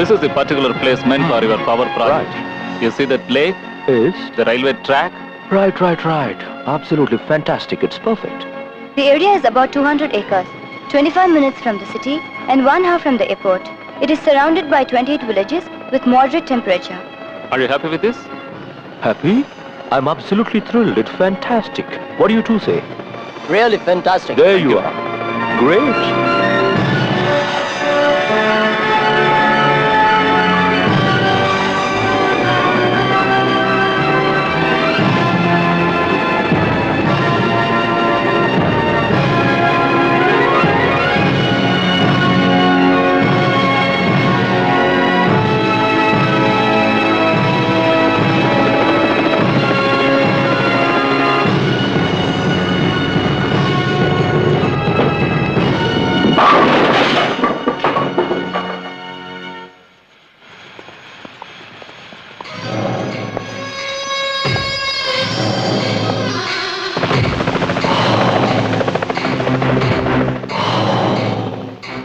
This is the particular place meant for your power project. Right. You see that lake? Is the railway track? Right. Absolutely fantastic. It's perfect. The area is about 200 acres, 25 minutes from the city and 1 hour from the airport. It is surrounded by 28 villages with moderate temperature. Are you happy with this? Happy? I'm absolutely thrilled. It's fantastic. What do you two say? Really fantastic. There you are. Great.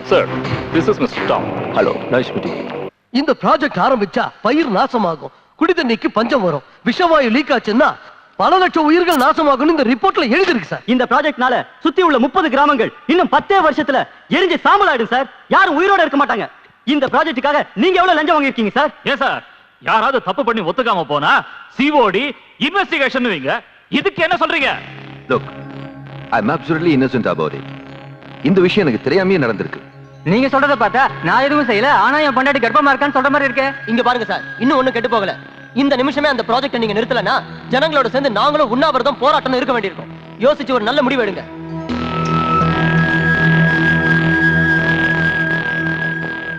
Sir, this is Mr. Tom. Hello, nice meeting you. இந்த project ஆரம்பிச்சா பயிர் நாசமாகும், குடிதண்ணிக்கு பஞ்சம் வரும், விஷவாயு league ஆச்சுன்னா பல லட்சம் உயிர்கள் நாசமாகும் இந்த ரிப்போர்ட்ல எழுதி இருக்கு சார். இந்த ப்ராஜெக்ட்னால சுத்தி உள்ள 30 கிராமங்கள் இன்னும் 10 வருஷத்துல எரிஞ்சு சாம்பல் ஆயிடும் சார். யாரும் உயிரோட இருக்க மாட்டாங்க. இந்த ப்ராஜெக்ட்டுக்காக நீங்க எவ்வளவு லஞ்சம் வாங்கிருக்கீங்க சார்? ஏன் சார், யாராவது தப்பு பண்ணி ஒத்துக்காம போனா சிஓடி இன்வெஸ்டிகேஷன் வைங்க. இதுக்கு என்ன சொல்றீங்க? Look, I'm absolutely innocent about it. இந்த விஷயம் எனக்கு தெரியாமயே நடந்திருக்கு. நீங்க சொல்றத பார்த்தா நான் எதுவும் செய்யல, ஆனா என் பொண்டாட்டி கர்ப்பமா இருக்கான்னு சொல்ற மாதிரி இருக்கே. இங்க பாருங்க சார், இன்னும் ஒண்ணும் கெட்டு போகல. இந்த நிமிஷமே அந்த ப்ராஜெக்ட் நீங்க நிறுத்தலனா ஜனங்களோட சேர்ந்து நாங்களும் உண்ணாவிரதம் போராட்டம் இருக்க வேண்டியிருக்கும். யோசிச்சு ஒரு நல்ல முடிவு எடுங்க.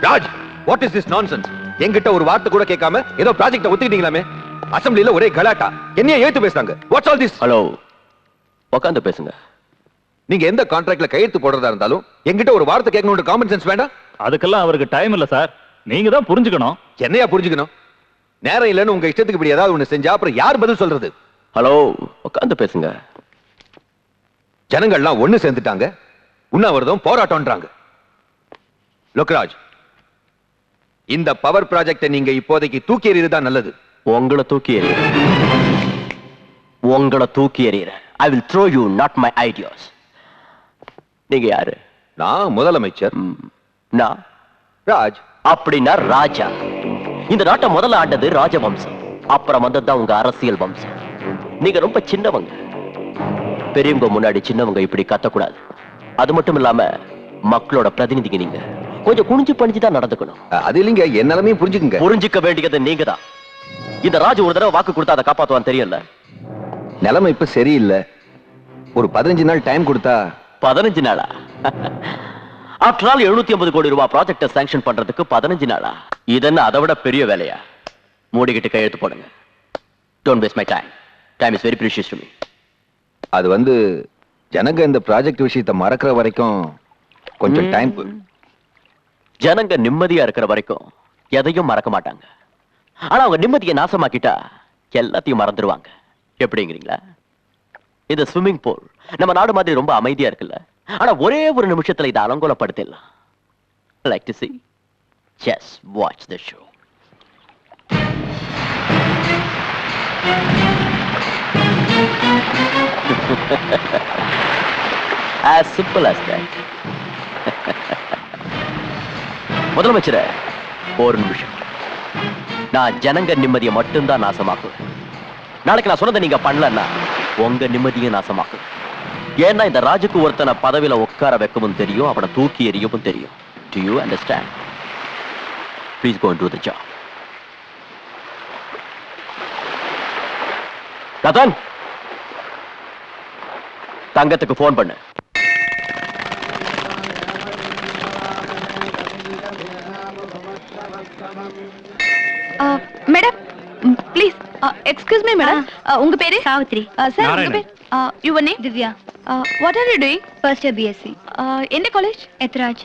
Raj, what is this nonsense? என்கிட்ட ஒரு வார்த்தை கூட கேட்காம ஏதோ ப்ராஜெக்ட்ட ஒத்துக்கிட்டீங்களாமே. அசெம்பிளில ஒரே கலாட்டா. என்னைய ஏத்து பேசுறாங்க. What's all this? ஹலோ, உட்கார்ந்து பேசுங்க. நீங்க எந்த கான்ட்ராக்ட்ல கையெழுத்து போடுறதா இருந்தாலும் என்கிட்ட ஒரு வார்த்தை கேட்கணும்ன்ற காமன் சென்ஸ் வேண்டாம்? அதுக்கெல்லாம் அவருக்கு டைம் இல்ல சார். நீங்க தான் புரிஞ்சுக்கணும். என்னையா புரிஞ்சுக்கணும்? நேரம் இல்லைன்னு உங்க இஷ்டத்துக்கு இப்படி ஏதாவது ஒண்ணு செஞ்சா அப்புறம் யார் பதில் சொல்றது? ஹலோ, உட்கார்ந்து பேசுங்க. ஜனங்கள்லாம் ஒண்ணு சேர்ந்துட்டாங்க, உண்ணாவிரதம் போராட்டம்ன்றாங்க. லோக்ராஜ், இந்த பவர் ப்ராஜெக்டை நீங்க இப்போதைக்கு தூக்கி எறியறதுதான் நல்லது. உங்களை தூக்கி எறிய. I will throw you, not my ideas. நீங்க யாரு? நான் முதலமைச்சர். நான் ராஜ். அப்படின்னா ராஜா. இந்த நாட்டை முதல்ல ஆண்டது ராஜவம்சம், அப்புறம் வந்ததுதான் உங்க அரசியல் வம்சம். நீங்க ரொம்ப சின்னவங்க. பெரியவங்க முன்னாடி சின்னவங்க இப்படி கத்தக்கூடாது. அது மட்டும் இல்லாம மக்களோட பிரதிநிதிங்க. நீங்க கொஞ்சம் குனிஞ்சு பணிஞ்சுதான் நடந்துக்கணும். அது இல்லைங்க, என் நிலைமையும் புரிஞ்சுக்குங்க. புரிஞ்சுக்க வேண்டியது நீங்க தான். இந்த ராஜ் ஒரு தடவை வாக்கு கொடுத்தா அதை காப்பாத்துவான்னு தெரியல. நிலைமை இப்ப சரியில்லை. ஒரு 15 நாள் டைம் கொடுத்தா. 15 நாளா? ஆஃப்டர் ஆல் 750 கோடி ரூபாய் ப்ராஜெக்ட சாங்ஷன் பண்றதுக்கு 15 நாளா? இதென்ன அதை விட பெரிய வேலையா? மூடிக்கிட்டு கையெழுத்து போடுங்க. Don't waste my time. Time is very precious to me. அது ஜனங்க இந்த ப்ராஜெக்ட் விஷயத்தை மறக்கிற வரைக்கும் கொஞ்சம் டைம். ஜனங்க நிம்மதியா இருக்கிற வரைக்கும் எதையும் மறக்க மாட்டாங்க. ஆனா அவங்க நிம்மதியை நாசமாக்கிட்டா எல்லாத்தையும் மறந்துடுவாங்க. எப்படிங்கிறீங்களா? இந்த ஸ்விம்மிங் பூல் நம்ம நாடு மாதிரி ரொம்ப அமைதியா இருக்குல்ல, ஆனா ஒரே ஒரு நிமிஷத்துல இதை அலங்கோலப்படுத்திடலாம். Like to see? Just watch the show. As simple as that. முதலமைச்சரே, ஒரு நிமிஷம். நான் ஜனங்க நிம்மதியை மட்டும்தான் நாசமாக்குவேன். நாளைக்கு நான் சொன்னதை நீங்க பண்ணலன்னா உங்க நிம்மதியை நாசமாக்கு. ஏன்னா இந்த ராஜுக்கு ஒருத்தனை பதவியில உட்கார வைக்கவும் தெரியும், அவனை தூக்கி எறியவும் தெரியும். Do you understand? Please go and do the job. Ratan, தங்கத்துக்கு போன் பண்ணு. Madam please excuse me madam உங்க பேரு சாவித்ரி. சார் உங்க பேர் your name Divya. What are you doing? First year BSc. என்ன காலேஜ்? எத்ராஜ்.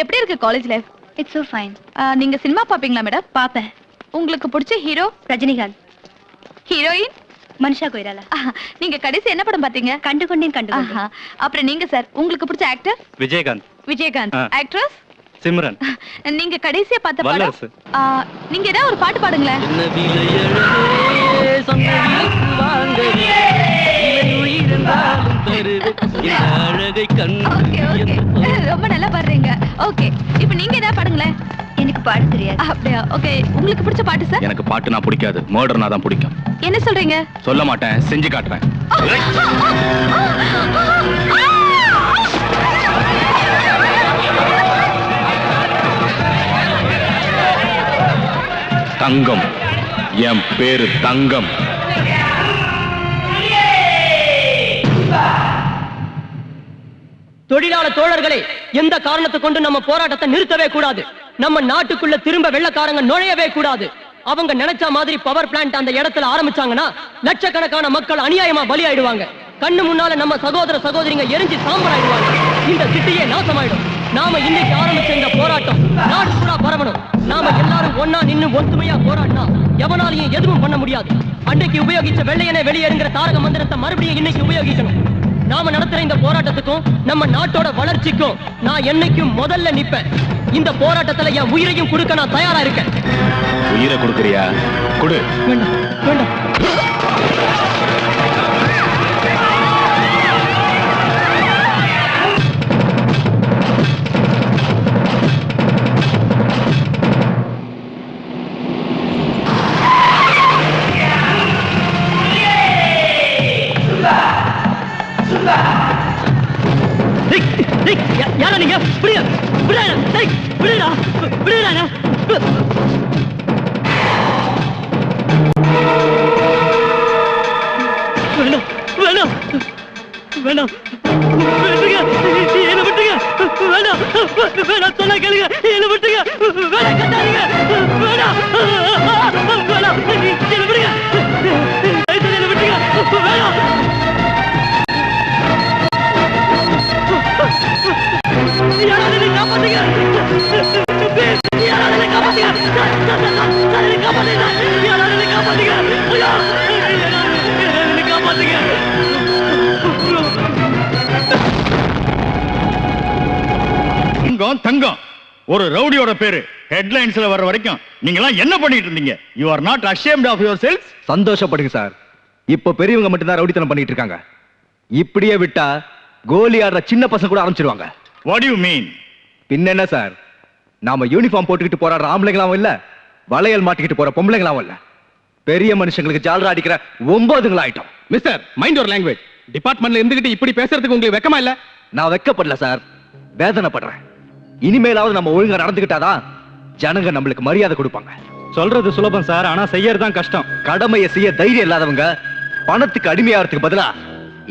எப்படி இருக்கு college life? It's so fine. நீங்க சினிமா பாப்பீங்களா மேடம்? பாப்பேன். உங்களுக்கு பிடிச்ச ஹீரோ? ரஜினிகாந்த். ஹீரோயின்? மனிஷா கொய்ராலா. நீங்க கடைசி என்ன படம் பாத்தீங்க? கண்டு கொண்டேன். அப்புறம் நீங்க சார் உங்களுக்கு பிடிச்ச ஆக்டர்? விஜயகாந்த். விஜயகாந்த். ஆக்ட்ரஸ்? சிம்ரன். நீங்க கடைசியா பார்த்த படம்? வல்லரசு. நீங்க ஏதாவது ஒரு பாட்டு பாடுங்களேன். Okay, okay. ரொம்ப நல்லா பாடுறீங்க. ஓகே, இப்போ நீங்க ஏதாவது பாடுங்களேன். எனக்கு பாட தெரியாது. அப்படியா? ஓகே, உங்களுக்கு பிடிச்ச பாட்டு சார்? எனக்கு பாட்டுனா பிடிக்காது, மர்டர்னா தான் பிடிக்கும். என்ன சொல்றீங்க? சொல்ல மாட்டேன், செஞ்சு காட்டுறேன். தங்கம், என் பேரு தங்கம். தொழிலாளர் தோழர்களே, எந்த காரணத்தை கொண்டு நம்ம போராட்டத்தை நிறுத்தவே கூடாது. நம்ம நாட்டுக்குள்ள திரும்ப வெள்ளக்காரங்க நுழையவே கூடாது. அவங்க நினைச்ச மாதிரி பவர் பிளான்ட் அந்த இடத்துல ஆரம்பிச்சாங்கன்னா லட்சக்கணக்கான மக்கள் அநியாயமா பலியாயிடுவாங்க. கண்ணு முன்னால நம்ம சகோதர சகோதரிங்க எரிஞ்சு சாம்பலாயிடுவாங்க. இந்த சிட்டியே நாசமாயிடும். நாம இன்னைக்கு ஆரம்பிச்ச இந்த போராட்டம் நாடு பூரா பரவணும். நாம எல்லாரும் ஒன்னா நின்னு ஒத்துமையா போராடினா எவனாலையும் எதுவும் பண்ண முடியாது. அன்னைக்கு உபயோகிச்ச வெள்ளையனே வெளியேறுங்கிற தாரக மந்திரத்தை மறுபடியும் இன்னைக்கு உபயோகிக்கணும். நாம நடத்துற இந்த போராட்டத்துக்கும் நம்ம நாட்டோட வளர்ச்சிக்கும் நான் என்னைக்கும் முதல்ல நிப்பேன். இந்த போராட்டத்துல என் உயிரையும் கொடுக்க நான் தயாரா இருக்கேன். உயிரை கொடுக்கறியா? கொடு. வேண்டாம், வேண்டாம். யாரா நீங்க? விடுங்க, விடுடா, விடுடா, விடுடா. வேண்டாம், வேண்டாம், வேண்டாம், விட்டுங்க, என்ன விட்டுங்க, வேண்டாம், வேண்டாம், சொன்னா கேளுங்க, என்ன விட்டுங்க, வேண்டாம், கட்டாதீங்க, வேண்டாம், வேண்டாம், என்ன விடுங்க, என்ன விட்டுங்க, வேண்டாம். யாராவது என்னை காப்பாத்துங்க, யாராவது என்னை காப்பாத்துங்க, யாராவது என்னை காப்பாத்துங்க, யாராவது என்னை காப்பாத்துங்க, என்னை காப்பாத்துங்க. தங்கம், தங்கம் ஒரு ரவுடியோட பேரு ஹெட்லைன்ஸ்ல வர்ற வரைக்கும் நீங்க எல்லாம் என்ன பண்ணிட்டு இருந்தீங்க? You are not ashamed of yourselves? சந்தோஷப்படுங்க சார். இப்ப பெரியவங்க மட்டும் தான் ரவுடித்தனம் பண்ணிட்டு இருக்காங்க. இப்படியே விட்டா கோலி ஆடுற சின்ன பசங்க கூட ஆரம்பிச்சிருவாங்க. What do you mean? பின்ன என்ன சார், நாம யூனிஃபார்ம் போட்டுக்கிட்டு போராடுற ஆம்பளைங்களாவும் இல்ல, வளையல் மாட்டிக்கிட்டு போற பொம்பளைங்களாவும் இல்ல, பெரிய மனுஷங்களுக்கு ஜால்ரா அடிக்கிற 9 ஆயிட்டோம். Mister, mind your language. டிபார்ட்மெண்ட்ல இருந்துகிட்டு இப்படி பேசுறதுக்கு உங்களுக்கு வெக்கமா இல்ல? நான் வெக்கப்படல சார், வேதனைப்படுறேன். இனிமேலாவது நம்ம ஒழுங்கா நடந்துக்கிட்டாதான் ஜனங்க நம்மளுக்கு மரியாதை கொடுப்பாங்க. சொல்றது சுலபம் சார், ஆனா செய்யறதுதான் கஷ்டம். கடமையை செய்ய தைரியம் இல்லாதவங்க பணத்துக்கு அடிமையாகிறதுக்கு பதிலா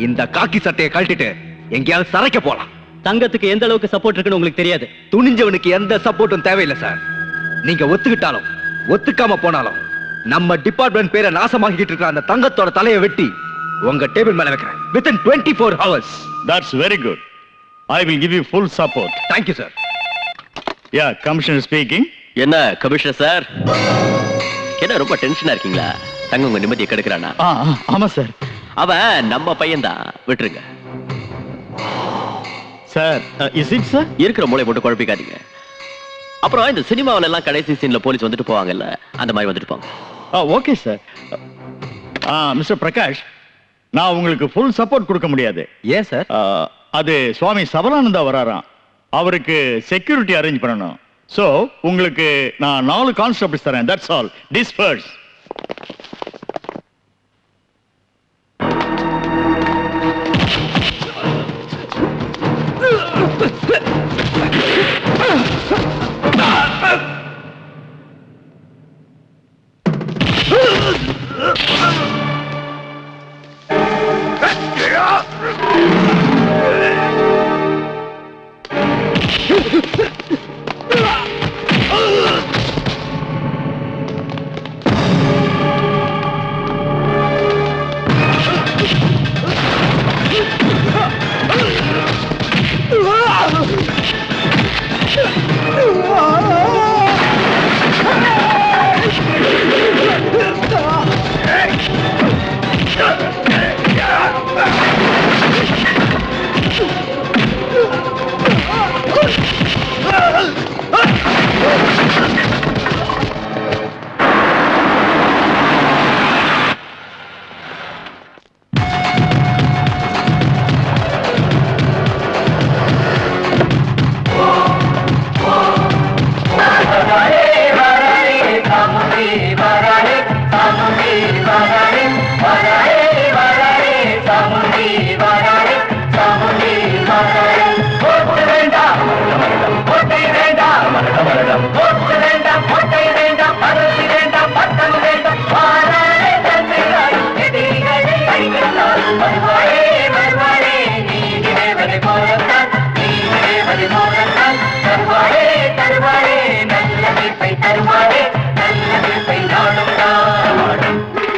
இந்த காக்கி சட்டையை கழட்டிட்டு எங்கேயாவது சரைக்க போலாம். தங்கத்துக்கு எந்த அளவுக்கு சப்போர்ட் இருக்குன்னு உங்களுக்கு தெரியாது. துணிஞ்சவனுக்கு எந்த சப்போர்ட்டும் தேவையில்லை சார். நீங்க ஒத்துக்கிட்டாலும் ஒத்துக்காம போனாலும் நம்ம டிபார்ட்மெண்ட் பேரை நாசமாக்கிட்டு இருக்கிற அந்த தங்கத்தோட தலையை வெட்டி உங்க டேபிள் மேல வைக்கிறேன். within 24 hours. That's very good. I will give you full support. Thank you sir. Yeah, Commissioner speaking. என்ன கமிஷனர் சார், என்ன ரொம்ப டென்ஷனா இருக்கீங்களா? தங்க உங்க நிம்மதியை கெடுக்கிறானா? ஆமா சார். அவன் நம்ம பையன்தான், விட்டுருங்க சார், is it sir? இருக்கிற மூளை போட்டு குழப்பிக்காதீங்க. அப்புறம் இந்த சினிமாவில எல்லாம் கடைசி சீன்ல போலீஸ் வந்துட்டு போவாங்கல்ல, அந்த மாதிரி வந்துட்டு போங்க. Okay sir. மிஸ்டர் பிரகாஷ், நான் உங்களுக்கு ஃபுல் சப்போர்ட் கொடுக்க முடியாது. ஏன் சார்? அது சுவாமி சபரானந்தா வராராம், அவருக்கு செக்யூரிட்டி அரேஞ்ச் பண்ணணும். சோ உங்களுக்கு நான் 4 கான்ஸ்டபிள்ஸ் தரேன். That's all. டிஸ்பர்ஸ்.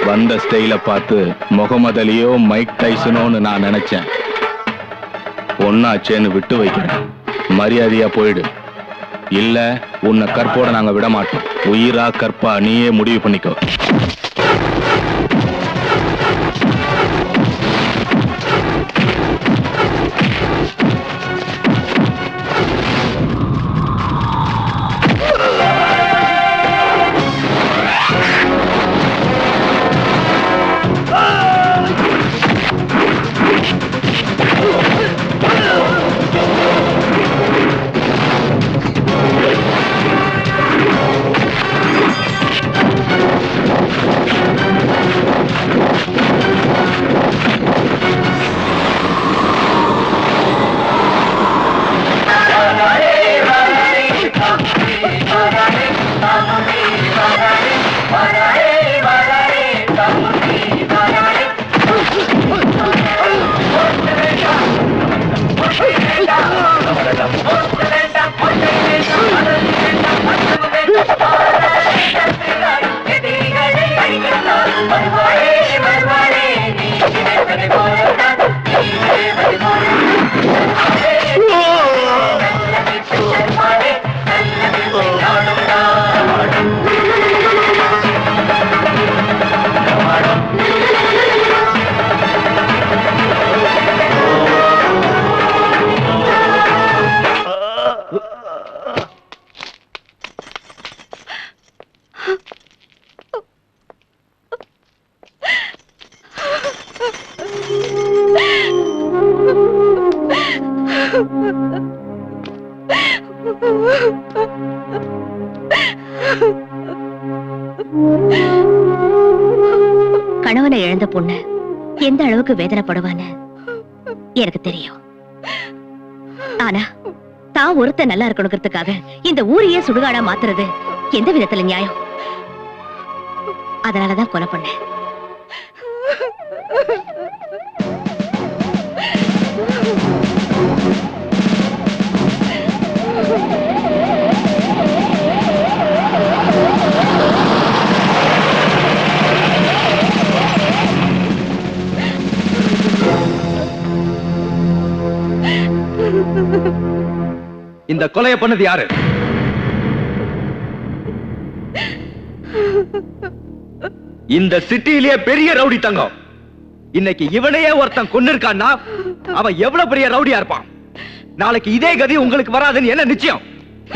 வந்த ஸ்டைல பார்த்து முகமது அலியோ மைக் டைசனோன்னு நான் நினைச்சேன். ஒன்னாச்சேன்னு விட்டு வைக்கிறேன். மரியாதையா போயிடு, இல்ல உன்னை கற்போட நாங்க விட மாட்டோம். உயிரா கற்பா நீயே முடிவு பண்ணிக்கோ. கணவனை இழந்த பொண்ணு எந்த அளவுக்கு வேதனைப்படுவான்னு எனக்கு தெரியும். ஆனா தான் ஒருத்த நல்லா இருக்கணுங்கிறதுக்காக இந்த ஊரையே சுடுகாடா மாத்துறது எந்த விதத்துல நியாயம்? அதனாலதான் கொலை பண்ணேன். இந்த கொலையை பண்ணது யாரு? இந்த சிட்டியிலேயே பெரிய ரவுடி தங்கம். இன்னைக்கு இவனையே ஒருத்தன் கொன்னிருக்கான்னா அவன் எவ்வளவு பெரிய ரவுடியா இருப்பான். நாளைக்கு இதே கதி உங்களுக்கு வராதுன்னு என்ன நிச்சயம்?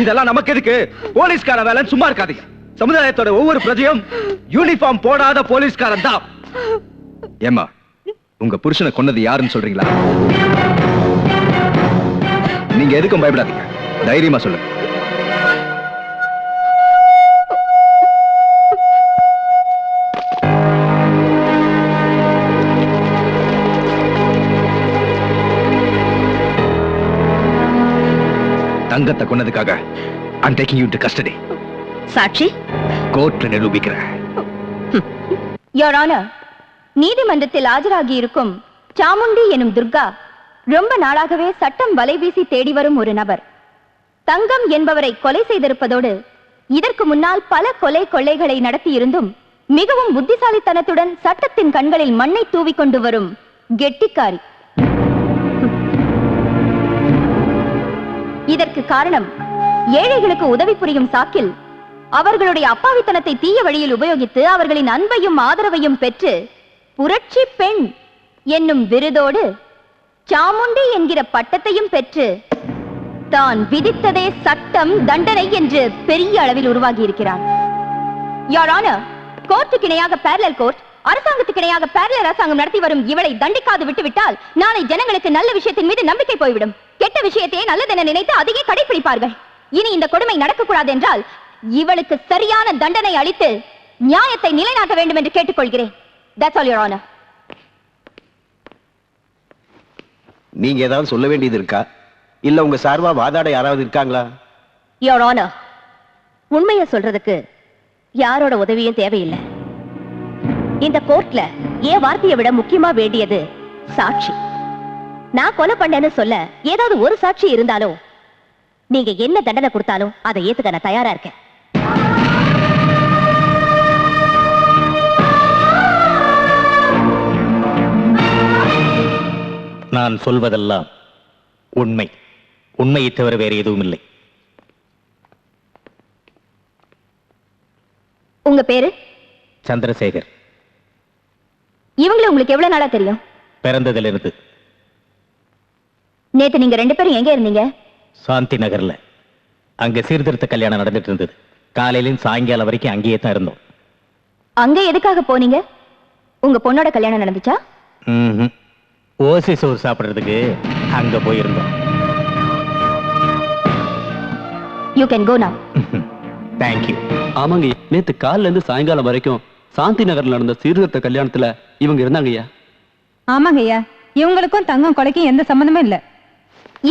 இதெல்லாம் நமக்கு எதுக்கு? போலீஸ்கார வேலை சும்மா இருக்காதீங்க. சமுதாயத்தோட ஒவ்வொரு பிரஜையும் யூனிஃபார்ம் போடாத போலீஸ்காரன் தான். ஏமா, உங்க புருஷனை கொன்னது யாருன்னு சொல்றீங்களா? நீங்க எதுக்கும் பயப்படாதீங்க, தைரியமா சொல்லுங்க. தங்கத்தை கொன்னதுக்காக I'm taking you into custody. சாட்சி கோர்ட்ல நிரூபிக்கிறேன். யோர் ஆனர், நீதிமன்றத்தில் ஆஜராகி இருக்கும் சாமுண்டி எனும் துர்கா ரொம்ப நாளாகவே சட்டம் வலை வீசி தேடி வரும் ஒரு நபர். தங்கம் என்பவரை கொலை செய்திருப்பதோடு இதற்கு முன்னால் பல கொலை கொள்ளைகளை நடத்தியிருந்தும் மிகவும் புத்திசாலித்தனத்துடன் சட்டத்தின் கண்களில் மண்ணை தூவிக்கொண்டு வரும் கெட்டிக்காரி. இதற்கு காரணம் ஏழைகளுக்கு உதவி புரியும் சாக்கில் அவர்களுடைய அப்பாவித்தனத்தை தீய வழியில் உபயோகித்து அவர்களின் அன்பையும் ஆதரவையும் பெற்று புரட்சி பெண் என்னும் விருதோடு சாமுண்டி என்கிற பட்டத்தையும் பெற்று தான் விதித்ததே சட்டம் தண்டனை என்று பெரிய அளவில் உருவாகி இருக்கிறார். யோர் ஆனர், கோர்ட்டுக்கு இணையாக பேரலல் கோர்ட், அரசாங்கத்துக்கு இணையாக பேரலல் அரசாங்கம் நடத்தி வரும் இவளை தண்டிக்காது விட்டுவிட்டால் நாளை ஜனங்களுக்கு நல்ல விஷயத்தின் மீது நம்பிக்கை போய்விடும். கெட்ட விஷயத்தையே நல்லதென நினைத்து அதையே கடைபிடிப்பார்கள். இனி இந்த கொடுமை நடக்கக்கூடாது என்றால் இவளுக்கு சரியான தண்டனை அளித்து நியாயத்தை நிலைநாட்ட வேண்டும் என்று கேட்டுக்கொள்கிறேன். That's all, Your Honor. நீங்க ஏதாவது சொல்ல வேண்டியது இருக்கா? இல்ல உங்க சார்பா வாதாட யாராவது இருக்காங்களா? Your Honor, உண்மையை சொல்றதுக்கு யாரோட உதவியும் தேவையில்லை. இந்த கோர்ட்ல என் வார்த்தையை விட முக்கியமா வேண்டியது சாட்சி. நான் கொலை பண்ணேன்னு சொல்ல ஏதாவது ஒரு சாட்சி இருந்தாலும் நீங்க என்ன தண்டனை கொடுத்தாலும் அதை ஏத்துக்க நான் தயாரா இருக்கேன். நான் சொல்வதெல்லாம் உண்மை, உண்மையை தவிர வேறு எதுவும் இல்லை. உங்க பேரு? சந்திரசேகர். இவங்களை உங்களுக்கு எவ்வளவு நாளா தெரியும்? பிறந்ததிலிருந்து. நேத்து நீங்க ரெண்டு பேரும் எங்க இருந்தீங்க? சாந்தி நகர்ல. அங்க சீர்திருத்த கல்யாணம் நடந்துட்டு இருந்தது. காலையிலும் சாயங்காலம் வரைக்கும் அங்கேயே தான் இருந்தோம். அங்க எதுக்காக போனீங்க? உங்க பொண்ணோட கல்யாணம் நடந்துச்சா? ஓசி சோறு சாப்பிடுறதுக்கு அங்க போயிருந்தோம். You can go now. Thank you. ஆமாங்க, நேத்து காலையில இருந்து சாயங்காலம் வரைக்கும் சாந்தி நகர்ல நடந்த சீர்திருத்த கல்யாணத்துல இவங்க இருந்தாங்க ஐயா. ஆமாங்க ஐயா, இவங்களுக்கும் தங்கம் கொலைக்கும் எந்த சம்பந்தமும் இல்ல.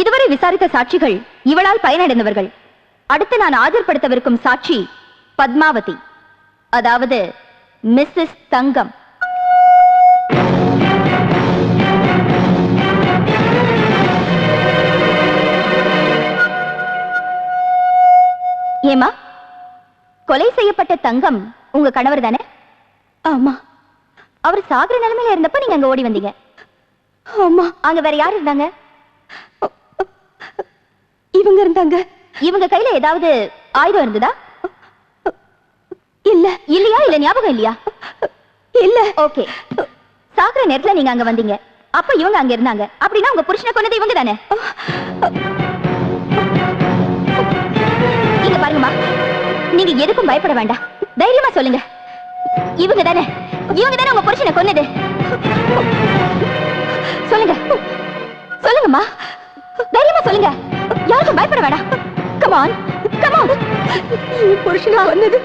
இதுவரை விசாரித்த சாட்சிகள் இவளால் பயனடைந்தவர்கள். அடுத்து நான் ஆஜர்படுத்தவிருக்கும் சாட்சி பத்மாவதி, அதாவது மிஸ்ஸஸ் தங்கம். ஏமா, கொலை செய்யப்பட்ட தங்கம் உங்க கணவர் தானே? ஆமா. அவர் சாகர நிலைமையில இருந்தப்ப நீங்க அங்க ஓடி வந்தீங்க. ஆமா. அங்க வேற யார் இருந்தாங்க? இவங்க இருந்தாங்க. இவங்க கையில ஏதாவது ஆயுதம் இருந்ததா? இல்ல. இல்லையா? இல்ல ஞாபகம் இல்லையா? இல்ல. ஓகே. சாகர நேரத்துல நீங்க அங்க வந்தீங்க, அப்ப இவங்க அங்க இருந்தாங்க. அப்படின்னா உங்க புருஷனை கொன்னது இவங்க தானே? இங்க பாருங்கம்மா, நீங்க எதுக்கும் பயப்பட வேண்டாம், தைரியமா சொல்லுங்க. இவங்க தானே உங்க புருஷனை கொன்னது? சொல்லுங்க, சொல்லுங்கம்மா, தைரியமா சொல்லுங்க. யாருக்கும் பயப்பட வேண்டாம். Come on, come on. புருஷனை கொன்னது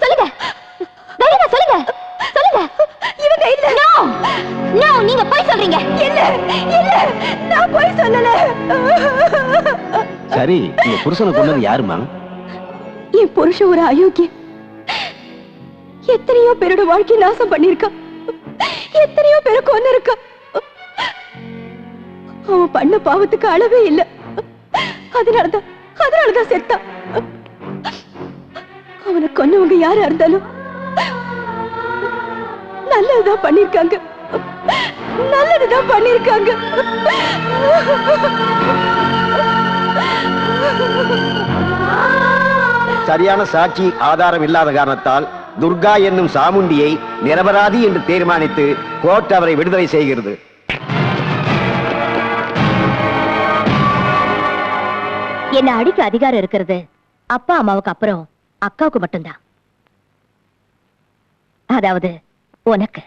சொல்லுங்க, தைரியமா சொல்லுங்க, சொல்லுங்க. இவங்க இல்ல. நோ நோ, நீங்க போய் சொல்றீங்க. இல்ல இல்ல, நான் போய் சொல்லல. சரி, உங்க புருஷனை கொன்னது யாருமா? என் புருஷன் ஒரு அயோக்கிய. எத்தனையோ பேரோட வாழ்க்கை நாசம் பண்ணிருக்கான், எத்தனையோ பேரை கொன்னு இருக்கான். அவன் பண்ண பாவத்துக்கு அளவே இல்ல. அதனாலதான் செத்தான். அவனை கொன்னவங்க யாரா இருந்தாலும் நல்லதுதான் பண்ணிருக்காங்க, நல்லதுதான் பண்ணிருக்காங்க. சரியான சாட்சி ஆதாரம் இல்லாத காரணத்தால் துர்கா என்னும் சாமுண்டியை நிரபராதி என்று தீர்மானித்து கோர்ட் அவரை விடுதலை செய்கிறது. என்ன அடிக்க அதிகாரம் இருக்கிறது அப்பா அம்மாவுக்கு அப்புறம் அக்காவுக்கு மட்டும்தான். அதாவது உனக்கு.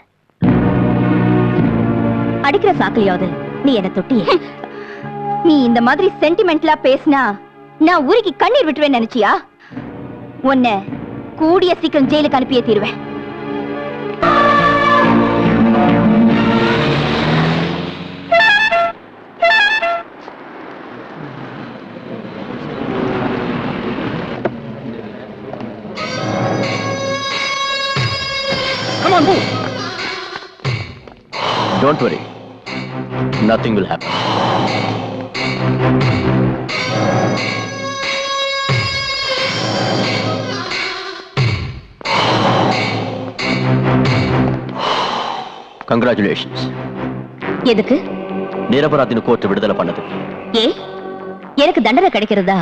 அடிக்கிற சாக்கிலையாவது நீ என்ன தொட்டியே. நீ இந்த மாதிரி சென்டிமெண்ட்லா பேசினா நான் ஊருக்கு கண்ணீர் விட்டுவேன் நினைச்சியா? உன்னை கூடிய சீக்கிரம் ஜெயிலுக்கு அனுப்பியே தீருவேன். Come on, move. Don't worry. Nothing will happen. Congratulations. எதுக்கு? நிரபராதின்னு கோர்ட் விடுதலை பண்ணது. ஏ எனக்கு தண்டனை கிடைக்கிறதா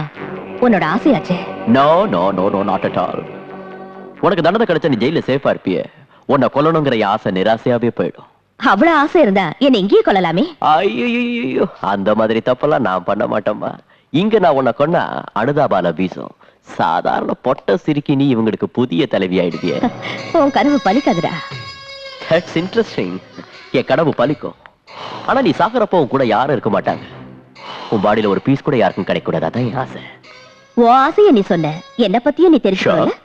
உன்னோட ஆசையாச்சே? No, no, no, no, not at all. உனக்கு தண்டனை கிடைச்சா நீ ஜெயில சேஃபா இருப்பிய. உன்னை கொல்லணுங்கிற ஆசை நிராசையாவே போயிடும். அவ்வளவு ஆசை இருந்தா என்ன இங்கேயே கொள்ளலாமே. ஐயோ, அந்த மாதிரி தப்பெல்லாம் நான் பண்ண மாட்டேம்மா. இங்க நான் உன்னை கொன்னா அனுதாபால வீசும். சாதாரண பொட்ட சிரிக்கி நீ இவங்களுக்கு புதிய தலைவி ஆயிடுவிய. உன் கனவு பலிக்காதுடா. That's interesting. என் கனவு பலிக்கும். ஆனா நீ சாகுறப்போ உன் கூட யாரும் இருக்க மாட்டாங்க. உன் பாடியில ஒரு பீஸ் கூட யாருக்கும் கிடைக்க கூடாது. அதான் என் ஆசை. உன் ஆசைய நீ சொன்ன, என்ன பத்தியும் நீ தெரிஞ்சுக்கல.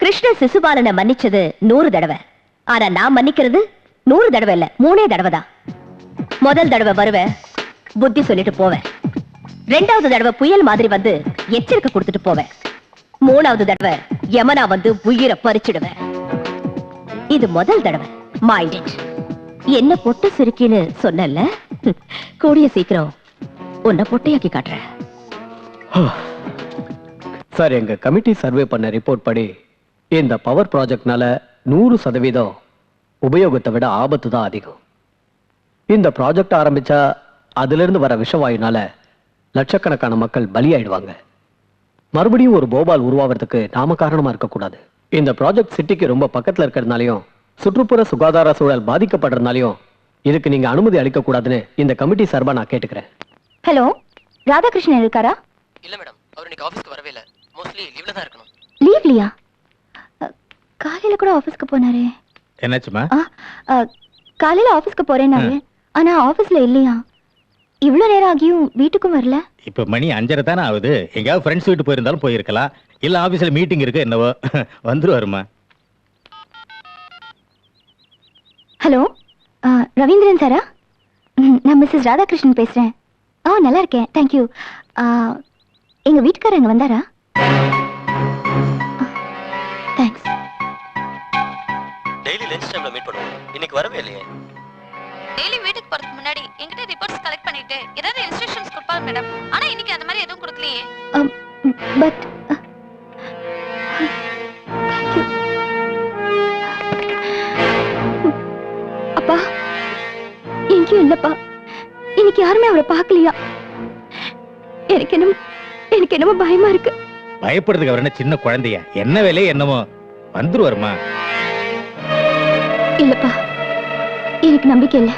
கிருஷ்ண சிசுபாலனை மன்னிச்சது 100 தடவை. ஆனா நான் மன்னிக்கிறது 100 தடவை இல்ல, 3 தடவை தான். முதல் தடவை வருவேன், புத்தி சொல்லிட்டு போவேன். 2வது தடவை புயல் மாதிரி வந்து எச்சரிக்கை கொடுத்துட்டு போவேன். 3வது தடவை யமனா வந்து உயிரை பறிச்சிடுவேன். இது முதல் தடவை. Mind it. என்ன பொட்டு சிரிக்கின்னு சொன்னல, கூடிய சீக்கிரம் உன்னை பொட்டையாக்கி காட்டுறேன். சார், எங்க கமிட்டி சர்வே பண்ண ரிப்போர்ட் படி இந்த பவர் ப்ராஜெக்ட்னால 100% உபயோகத்தை விட ஆபத்து தான் அதிகம். இந்த ப்ராஜெக்ட் ஆரம்பிச்சா அதுல இருந்து வர விஷவாயுனால லட்சக்கணக்கான மக்கள் பலியாயிடுவாங்க. மறுபடியும் ஒரு போபால் உருவாவதுக்கு நாம காரணமா இருக்கக்கூடாது. இந்த ப்ராஜெக்ட் சிட்டிக்கு ரொம்ப பக்கத்துல இருக்கிறதுனாலையும் சுற்றுப்புற சுகாதார சூழல் பாதிக்கப்படுறதுனாலையும் இதுக்கு நீங்க அனுமதி அளிக்க கூடாதுன்னு இந்த கமிட்டி சார்பா நான் கேட்டுக்கிறேன். ஹலோ, ராதாகிருஷ்ணன் இருக்காரா? இல்ல மேடம், அவர் இன்னைக்கு ஆபீஸ்க்கு வரவே இல்ல. மோஸ்ட்லி லீவ்ல தான் இருக்கணும். லீவ்லியா? காலையில கூட ஆபீஸ்க்கு போனாரே. என்னாச்சுமா? காலையில ஆபீஸ்க்கு போறேன்னாரு, ஆனா ஆபீஸ்ல இல்லையா. இவ்வளவு நேரம் ஆகியும் வீட்டுக்கும் வரல. இப்ப மணி 5:30 தானே ஆகுது. எங்கயாவது ஃப்ரெண்ட்ஸ் வீட்டு போயிருந்தாலும் போயிருக்கலாம். இல்ல ஆபீஸ்ல மீட்டிங் இருக்கு என்னவோ. வந்துருவாருமா. ஹலோ, ரவீந்திரன் சாரா? நான் மிஸ்ஸஸ் ராதாகிருஷ்ணன் பேசுறேன். நல்லா இருக்கேன், தேங்க்யூ. எங்க வீட்டுக்காரங்க வந்தாரா? தேங்க்ஸ். டெய்லி லஞ்ச் டைம்ல மீட் பண்ணுவோம். இன்னைக்கு வரவே இல்லையே. டெய்லி வீட்டுக்கு போறதுக்கு முன்னாடி என்கிட்ட ரிப்போர்ட்ஸ் கலெக்ட் பண்ணிட்டு ஏதாவது இன்ஸ்ட்ரக்ஷன்ஸ் கொடுப்பாங்க மேடம். ஆனா இன்னைக்கு அந்த மாதிரி எதுவும் கொடுக்கலையே. பட் அப்பா எங்கேயும் இல்லப்பா. இன்னைக்கு யாருமே அவரை பார்க்கலையா? எனக்கு என்னமோ பயமா இருக்கு. பயப்படுறதுக்கு அவர் என்ன சின்ன குழந்தையா? என்ன வேலையே என்னமோ. வந்துருவாருமா. இல்லப்பா, எனக்கு நம்பிக்கை இல்ல.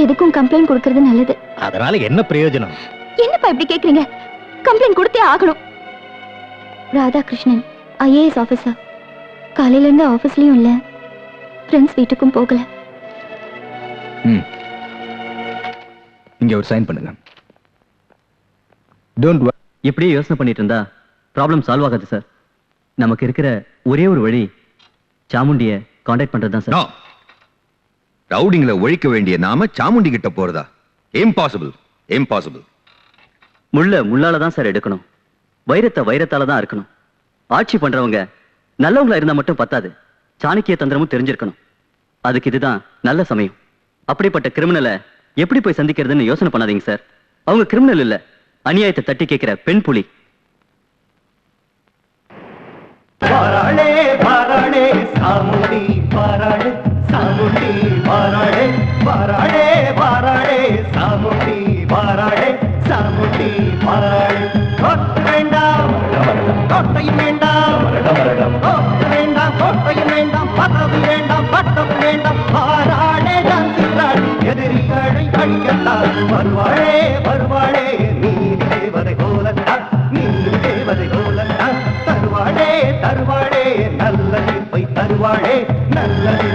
எதுக்கும் கம்ப்ளைண்ட் கொடுக்கறது நல்லது. அதனால என்ன பிரயோஜனம்? என்னப்பா இப்படி கேக்குறீங்க? கம்ப்ளைண்ட் கொடுத்தே ஆகணும். Radhakrishnan IAS officer. காலையில இருந்து ஆபீஸ்லயும் இல்ல, ஃப்ரெண்ட்ஸ் வீட்டுக்கும் போகல. இங்க ஒரு சைன் பண்ணுங்க. Don't worry. இப்படியே யோசனை பண்ணிட்டு இருந்தா ப்ராப்ளம் சால்வ் ஆகாது சார். நமக்கு இருக்கிற ஒரே ஒரு வழி சாமுண்டிய கான்டாக்ட் பண்றதுதான் சார். ரவுடிங்களை ஒழிக்க வேண்டிய நாம சாமுண்டி கிட்ட போறதா? Impossible, impossible. முள்ள முள்ளால தான் சார் எடுக்கணும். வைரத்தை வைரத்தால தான் இருக்கணும். ஆட்சி பண்றவங்க நல்லவங்களா இருந்தா மட்டும் பத்தாது, சாணக்கிய தந்திரமும் தெரிஞ்சிருக்கணும். அதுக்கு இதுதான் நல்ல சமயம். அப்படிப்பட்ட கிரிமினலை எப்படி போய் சந்திக்கிறதுன்னு யோசனை பண்ணாதீங்க சார். அவங்க கிரிமினல் இல்ல, அநியாயத்தை தட்டி கேட்கிற பெண் புலி. பராளே பராளே சாமுண்டி பராளே சாமுண்டி பராளே பராளே பராளே சாமுண்டி பராளே சாமுண்டி பராளே. கொட்ட வேண்டாம் கொட்டையும் வேண்டாம், கொட்ட வேண்டாம் கொட்டையும் வேண்டாம், பதவி வேண்டாம் பட்டம் வேண்டாம். பாராளே தான் சிறாள் எதிரிகளை அழிக்கத்தான் வருவாளே வருவாளே நீ தருவாளே நல்லதை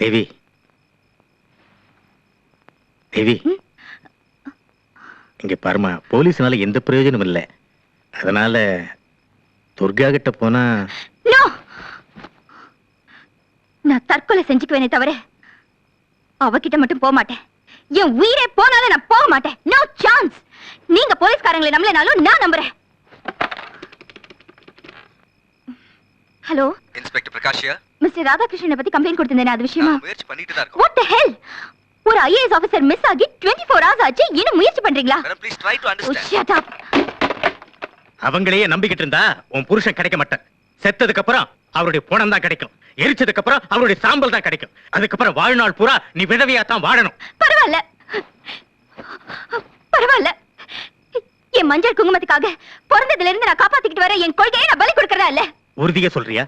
தேவி தேவி இங்க பாருமா, போலீஸ்னால எந்த பிரயோஜனம் இல்லை. அதனால துர்கா கிட்ட போனா நான் தற்கொலை செஞ்சுக்குவேனே தவிர அவகிட்ட மட்டும் போக மாட்டேன். என் உயிரே போனாலும் நான் போக மாட்டேன். No chance. நீங்க போலீஸ்காரங்களை நம்பலனாலும் நான் நம்புறேன். ஹலோ இன்ஸ்பெக்டர் பிரகாஷ்யா, மிஸ்டர் ராதாகிருஷ்ணனை பத்தி கம்ப்ளைண்ட் கொடுத்திருந்தேன். அது விஷயமா முயற்சி பண்ணிட்டு தான் இருக்கோம். What the hell? ஒரு ஐஏஎஸ் ஆபீசர் மிஸ் ஆகி 24 hours ஆச்சு. இன்னும் முயற்சி பண்றீங்களா? Madam please try to understand. Shut up. அவங்களையே நம்பிக்கிட்டு இருந்தா உன் புருஷன் கிடைக்க மாட்டான். செத்ததுக்கு அப்புறம் அவருடைய பணம் தான் கிடைக்கும். எரிச்சதுக்கு அப்புறம் அவருடைய சாம்பல் தான் கிடைக்கும். அதுக்கப்புறம் வாழ்நாள் பூரா நீ விதவையா தான் வாழணும். பரவாயில்ல பரவாயில்ல. என் மஞ்சள் குங்குமத்துக்காக பிறந்ததுல இருந்து நான் காப்பாத்திக்கிட்டு வர என் கொள்கையை நான் பலி கொடுக்கறதா இல்ல. உறுதியா சொல்றியா?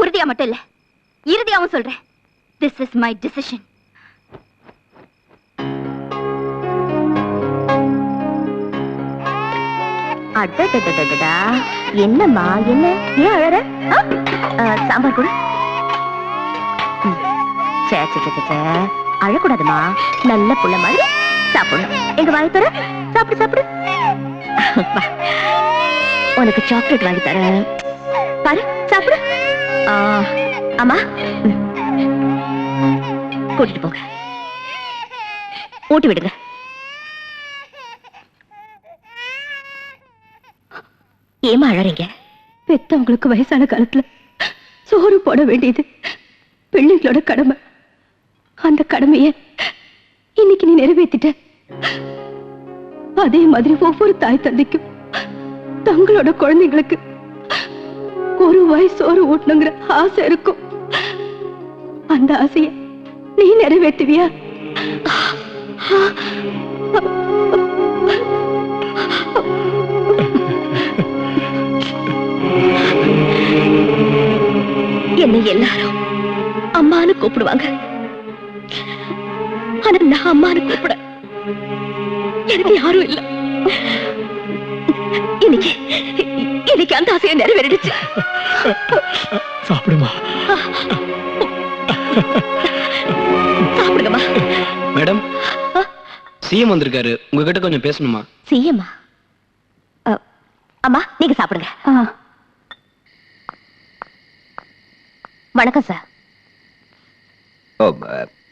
உறுதியா மட்டும் இல்ல, இறுதியாவும் சொல்றேன். This is my decision. அடடடடடா, என்னம்மா என்ன? ஏன் அழற? சாம்பார் கூட அழக்கூடாதுமா. நல்ல புள்ள மாதிரி சாப்பிடணும். எங்க வாங்கி தர? சாப்பிடு சாப்பிடு. உனக்கு சாக்லேட் வாங்கி தரேன். பாரு சாப்பிடு. அம்மா கூட்டிட்டு போங்க, ஊட்டி விடுங்க. ஏமா அழறீங்க? பெத்தவங்களுக்கு வயசான காலத்துல சோறு போட வேண்டியது பிள்ளைகளோட கடமை. அந்த கடமைய இன்னைக்கு நீ நிறைவேற்றிட்ட. அதே மாதிரி ஒவ்வொரு தாய் தந்தைக்கும் தங்களோட குழந்தைங்களுக்கு ஒரு வாய் சோறு ஊட்டணுங்கிற ஆசை இருக்கும். அந்த ஆசைய நீ நிறைவேற்றுவியா? என்னை எல்லாரும் அம்மானு கூப்பிடுவாங்க. ஆனா நான் அம்மானு கூப்பிட எனக்கு யாரும் இல்ல. இன்னைக்கு அந்த ஆசையை நிறைவேறிடுச்சு. சாப்பிடுமா? சாப்பிடுங்கம்மா. மேடம், சிஎம் வந்திருக்காரு, உங்ககிட்ட கொஞ்சம் பேசணுமா? சிஎம்மா? அம்மா நீங்க சாப்பிடுங்க. வணக்கம் சார்.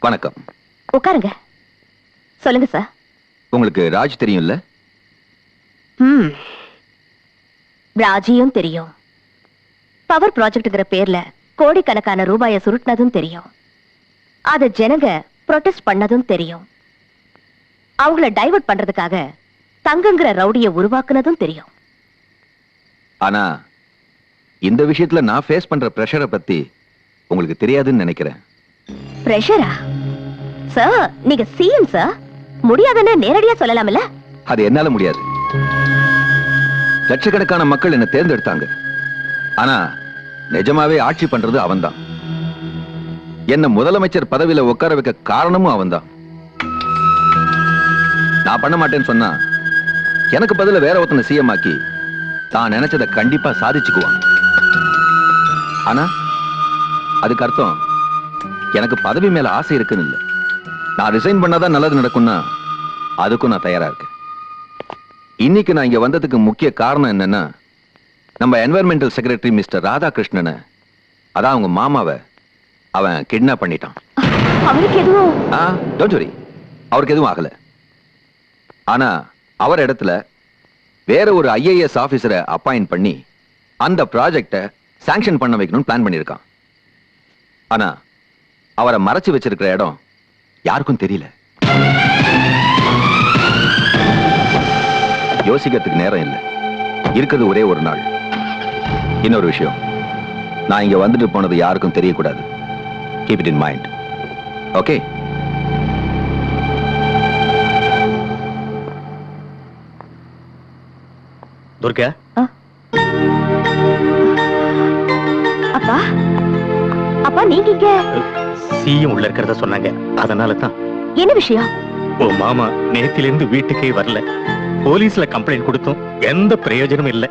வணக்கம். உட்காருங்க. சொல்லுங்க சார். உங்களுக்கு ராஜ் தெரியும்ல? ராஜியும் தெரியும். பவர் ப்ராஜெக்ட்ங்கிற பேர்ல கோடிக்கணக்கான ரூபாயை சுருட்டினதும் தெரியும். அத ஜனங்க ப்ரொடெஸ்ட் பண்ணதும் தெரியும். அவங்கள டைவர்ட் பண்றதுக்காக தங்கங்கிற ரவுடியை உருவாக்குனதும் தெரியும். ஆனா இந்த விஷயத்துல நான் ஃபேஸ் பண்ற பிரஷரை பத்தி உங்களுக்கு தெரியாதுன்னு நினைக்கிறேன். பிரஷரா? சார் நீங்க சிஎம் சார், முடியாதுன்னு நேரடியா சொல்லலாம்ல. அது என்னால முடியாது. லட்சக்கணக்கான மக்கள் என்ன தேர்ந்தெடுத்தாங்க. ஆனா நிஜமாவே ஆட்சி பண்றது அவன்தான். என்ன முதலமைச்சர் பதவியில உட்கார வைக்க காரணமும் அவன்தான். நான் பண்ண மாட்டேன்னு சொன்னா எனக்கு பதில வேற ஒருத்தனை சிஎம் ஆக்கி தான் நினைச்சதை கண்டிப்பா சாதிச்சுக்குவான். ஆனா அதுக்கு அர்த்தம் எனக்கு பதவி மேல ஆசை இருக்குன்னு இல்ல. நான் ரிசைன் பண்ணாதான் நல்லது நடக்கும்னா அதுக்கும் நான் தயாரா இருக்கேன். இன்னைக்கு நான் இங்க வந்ததுக்கு முக்கிய காரணம் என்னன்னா, நம்ம என்வைரன்மெண்டல் செக்ரட்டரி மிஸ்டர் ராதாகிருஷ்ணனை, அதான் அவங்க மாமாவை அவன் கிட்னாப் பண்ணிட்டான். அவருக்கு எதுவும் டோன்ட் வரி, அவருக்கு எதுவும் ஆகல. ஆனா அவர் இடத்துல வேற ஒரு IAS ஆபீசரை அப்பாயிண்ட் பண்ணி அந்த ப்ராஜெக்டை சாங்ஷன் பண்ண வைக்கணும்னு பிளான் பண்ணிருக்கான். ஆனா அவரை மறைச்சு வச்சிருக்கிற இடம் யாருக்கும் தெரியல. யோசிக்கிறதுக்கு நேரம் இல்லை, இருக்கிறது ஒரே ஒரு நாள். இன்னொரு விஷயம், நான் இங்க வந்துட்டு போனது யாருக்கும் தெரியக்கூடாது. Keep it in mind. Okay? Durga, அப்பா அப்பா நீங்க இங்க சிஎம் உள்ள இருக்கிறத சொன்னாங்க. அதனால தான். என்ன விஷயம்? ஓ மாமா நேத்திலிருந்து வீட்டுக்கே வரல. போலீஸ்ல கம்ப்ளைண்ட் கொடுத்தோம், எந்த பிரயோஜனமும் இல்ல.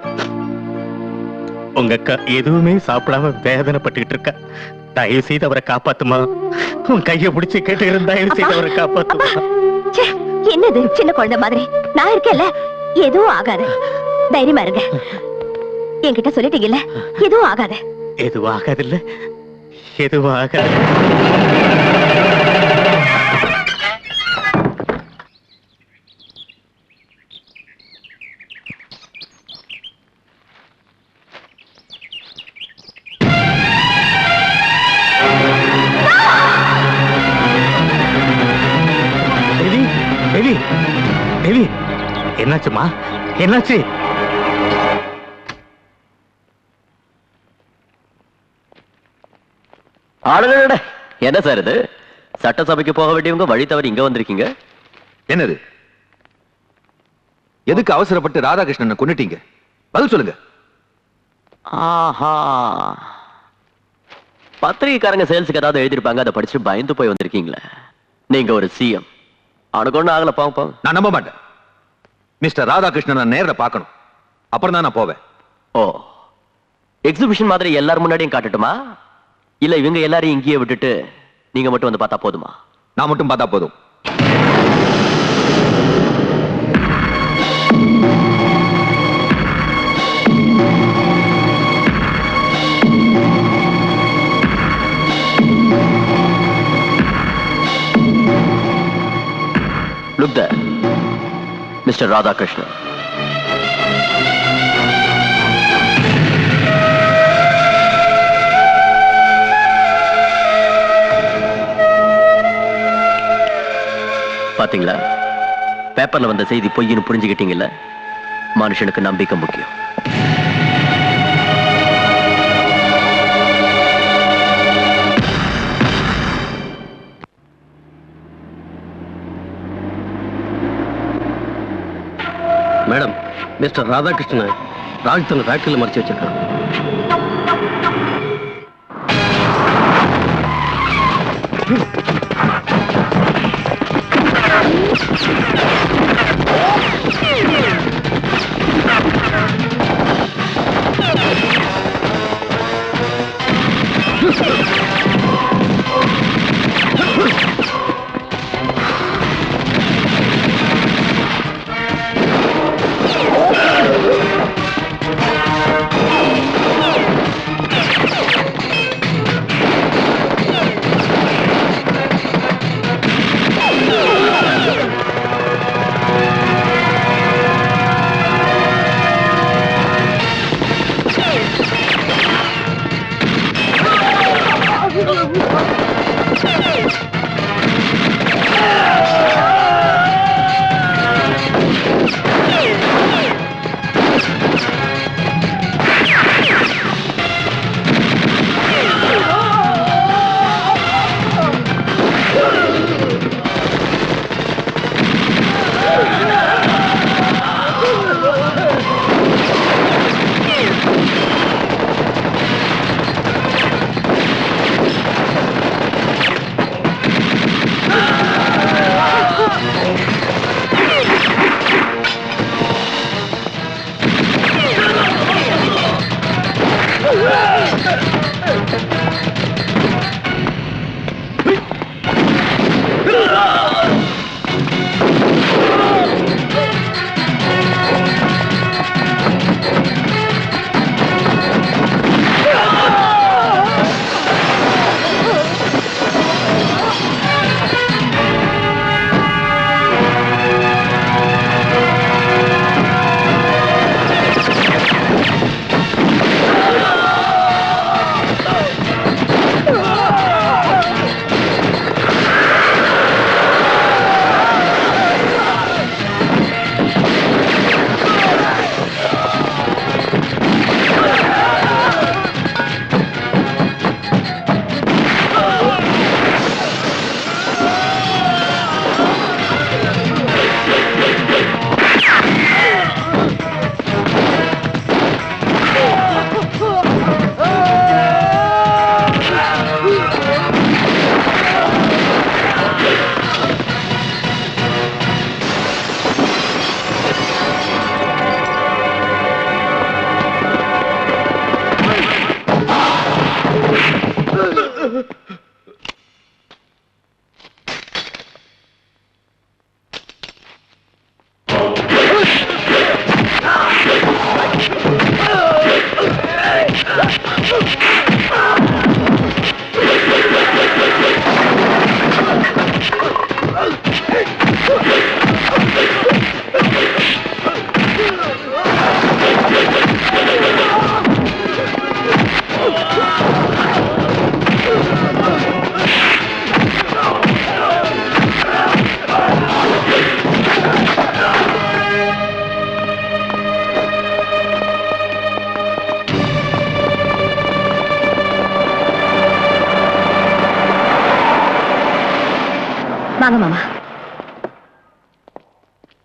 உங்க அக்கா எதுவுமே சாப்பிடாம வேதனைப்பட்டுக்கிட்டு இருக்கா. தயவு செய்து அவரை காப்பாத்துமா. உன் கையை பிடிச்சு கேட்டு இருந்தா தயவு செய்து அவரை காப்பாத்துமா. என்னது சின்ன குழந்தை மாதிரி? நான் இருக்கேன்ல, எதுவும் ஆகாது. தைரியமா இருங்க. என்கிட்ட சொல்லிட்டீங்கல்ல, எதுவும் ஆகாது. எதுவும் ஆகாது இல்ல, எதுவும் ஆகாது. என்னாச்சுமா? என்னாச்சு? என்ன சார் இது? சட்டசபைக்கு போக வேண்டியவங்க வழி தவறி இங்க வந்திருக்கீங்க. என்னது? எதுக்கு அவசரப்பட்டு ராதாகிருஷ்ணனை கொன்னுட்டீங்க? பதில் சொல்லுங்க. ஆஹா, பத்திரிகைக்காரங்க சேல்ஸுக்கு ஏதாவது எழுதிருப்பாங்க, அதை படிச்சு பயந்து போய் வந்திருக்கீங்களே. நீங்க ஒரு சிஎம். அவனுக்கு ஒண்ணு ஆகல. பாவம் பாவம். நான் நம்ப மாட்டேன். மிஸ்டர் ராதாகிருஷ்ணன் நான் நேர்ல பார்க்கணும், அப்புறம் தான் நான் போவேன். ஓ, எக்ஸிபிஷன் மாதிரி எல்லாரும் முன்னாடியும் காட்டட்டுமா, இல்ல இவங்க எல்லாரையும் இங்கேயே விட்டுட்டு நீங்க மட்டும் வந்து பார்த்தா போதுமா? நான் மட்டும் பார்த்தா போதும். Look there, Mr. Radhakrishnan. பாத்தீங்களா, பேப்பர்ல வந்த செய்தி பொய்ன்னு புரிஞ்சுக்கிட்டீங்கல்ல. மனுஷனுக்கு நம்பிக்கை முக்கியம். மேடம், மிஸ்டர் ராதாகிருஷ்ணன் ராஜ்தன் ஃபேக்டரியில் மறைச்சு வச்சிருக்கான். வாங்க மாமா.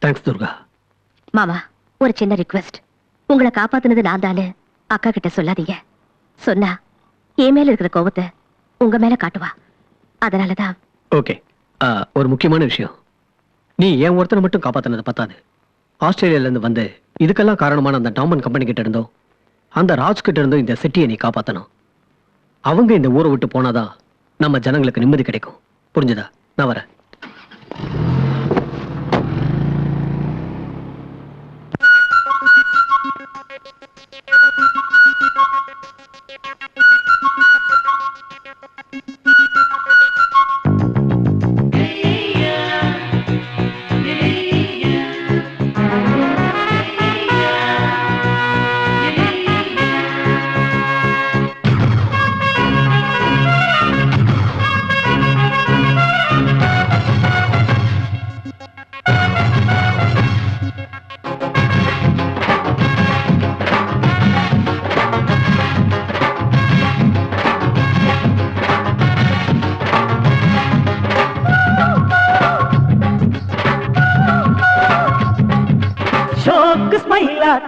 தேங்க்ஸ் துர்கா. மாமா, ஒரு சின்ன ரிக்வெஸ்ட். உங்களை காப்பாத்துனது நான் தானு அக்கா கிட்ட சொல்லாதீங்க. சொன்னா என் மேல இருக்கிற கோபத்தை உங்க மேல காட்டுவா. அதனாலதான். ஓகே, ஒரு முக்கியமான விஷயம். நீ என் ஒருத்தனை மட்டும் காப்பாத்தினது பத்தாது. ஆஸ்திரேலியால இருந்து வந்து இதுக்கெல்லாம் காரணமான அந்த டாமன் கம்பெனி கிட்ட இருந்தோ அந்த ராஜ் கிட்ட இருந்தோ இந்த சிட்டியை நீ காப்பாத்தணும். அவங்க இந்த ஊரை விட்டு போனாதான் நம்ம ஜனங்களுக்கு நிம்மதி கிடைக்கும். புரிஞ்சுதா? நான் வரேன்.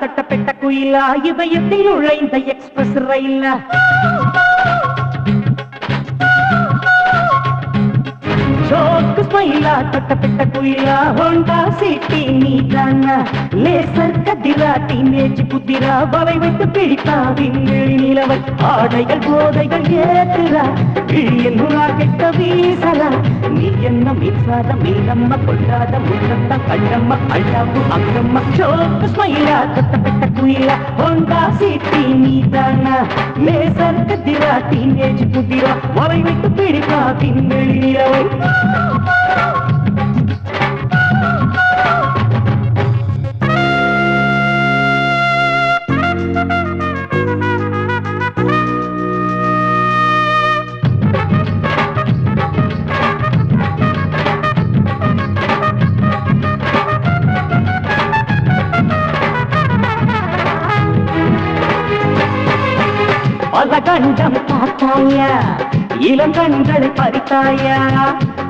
தட்டப்பட்ட குயிலா இதயத்தில் நுழைந்த express ரயிலா joke ஸ்மைலா தட்டப்பட்ட Qila Honda city நீதானா லேசர் கதிரா டீனேஜ் புத்திரா வலை வைத்து பிடித்தா விண்வெளி நிலவை ஆடைகள் போதைகள் ஏற்றுறா விழியன் கெட்ட வீசலா நீ என்ன மீசாத மீனம்ம கொண்டாத முன்னத்த கண்ணம்ம அழாப்பு Angamma joke ஸ்மைலா தட்டப்பட்ட Qila Honda city நீதானா லேசர் கதிரா டீனேஜ் புத்திரா வலை வைத்து பிடித்தா விண்வெளி நிலவை பல கண்டம் பார்த்தாயா இளங்கண்களை பறித்தாயா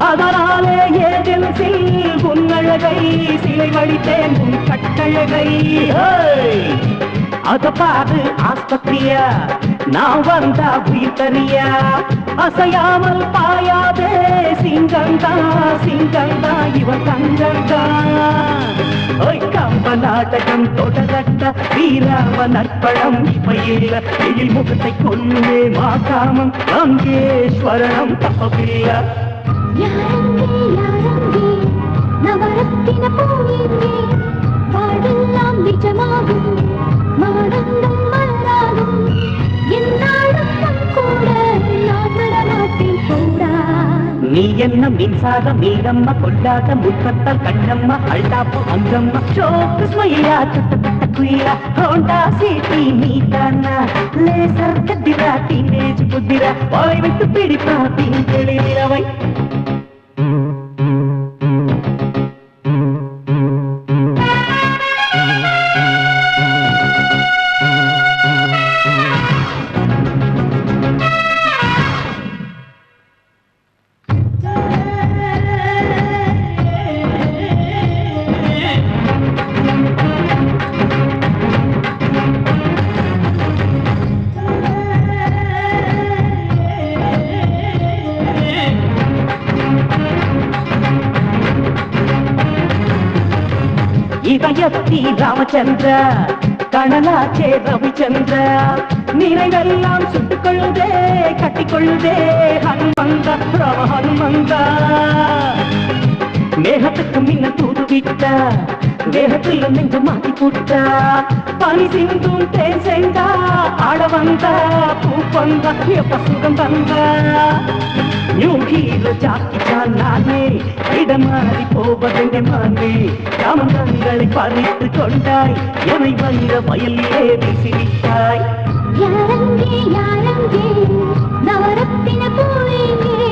அதனாலே ஏஜென்சில் உன்னழகை சிலை வடித்தேன் உன் கட்டழகை அத பாரு ஆஸ்பத்திரியா நான் வந்தா உயிர் தரியா அசையாமல் பாயாதே சிங்கந்தா சிங்கந்தா இவன் தங்கந்தா கம்ப நாடகம் தொடரட்ட வீராம நற்பழம் இப்பையில எழில் முகத்தை கொல்லுமே மாகாமம் கங்கேஸ்வரணம் தப்பவில்ல நவரத்தின பூவிலே பாடெல்லாம் நிஜமாகும் மாடங்கள் மலராகும் என்னாலும் கூட நான் வரமாட்டேன் போடா நீ என்ன மின்சார மீனம்மா கொண்டாத முத்தத்தால் கண்ணம்மா அழ்தாப்பு அங்கம்மா சோக்கு ஸ்மைலா தட்டப்பட்ட குயிலா ஹோண்டா சிட்டி நீதானா லேசர் கதிரா டீனேஜ் புத்திரா வாய் வைத்து பிடிப்பா திங்களை நிலவை இதயத்தி ராமச்சந்திர கணலாச்சே ரவிச்சந்திர நினைவெல்லாம் சுட்டுக்கொள்ளுதே கட்டிக்கொள்ளுதே ஹனுமந்த ராம ஹனுமந்த மேகத்துக்கு மின்ன தூது விட்ட வேகத்தில் நெஞ்சு மாத்தி போட்டா பனி சிந்தும் தேன் செண்டா ஆட வந்த பூ வந்த எப்ப சுகம் வந்த நியூ ஹீரோ ஜாக்கிச்சான் நானே இடமாறி போவதெங்க மானே காமங்களை பறித்து கொண்டாய் எனை வைர வயலிலே வீசிவிட்டாய் யாரங்கே யாரங்கே நவரத்தின பூவிலே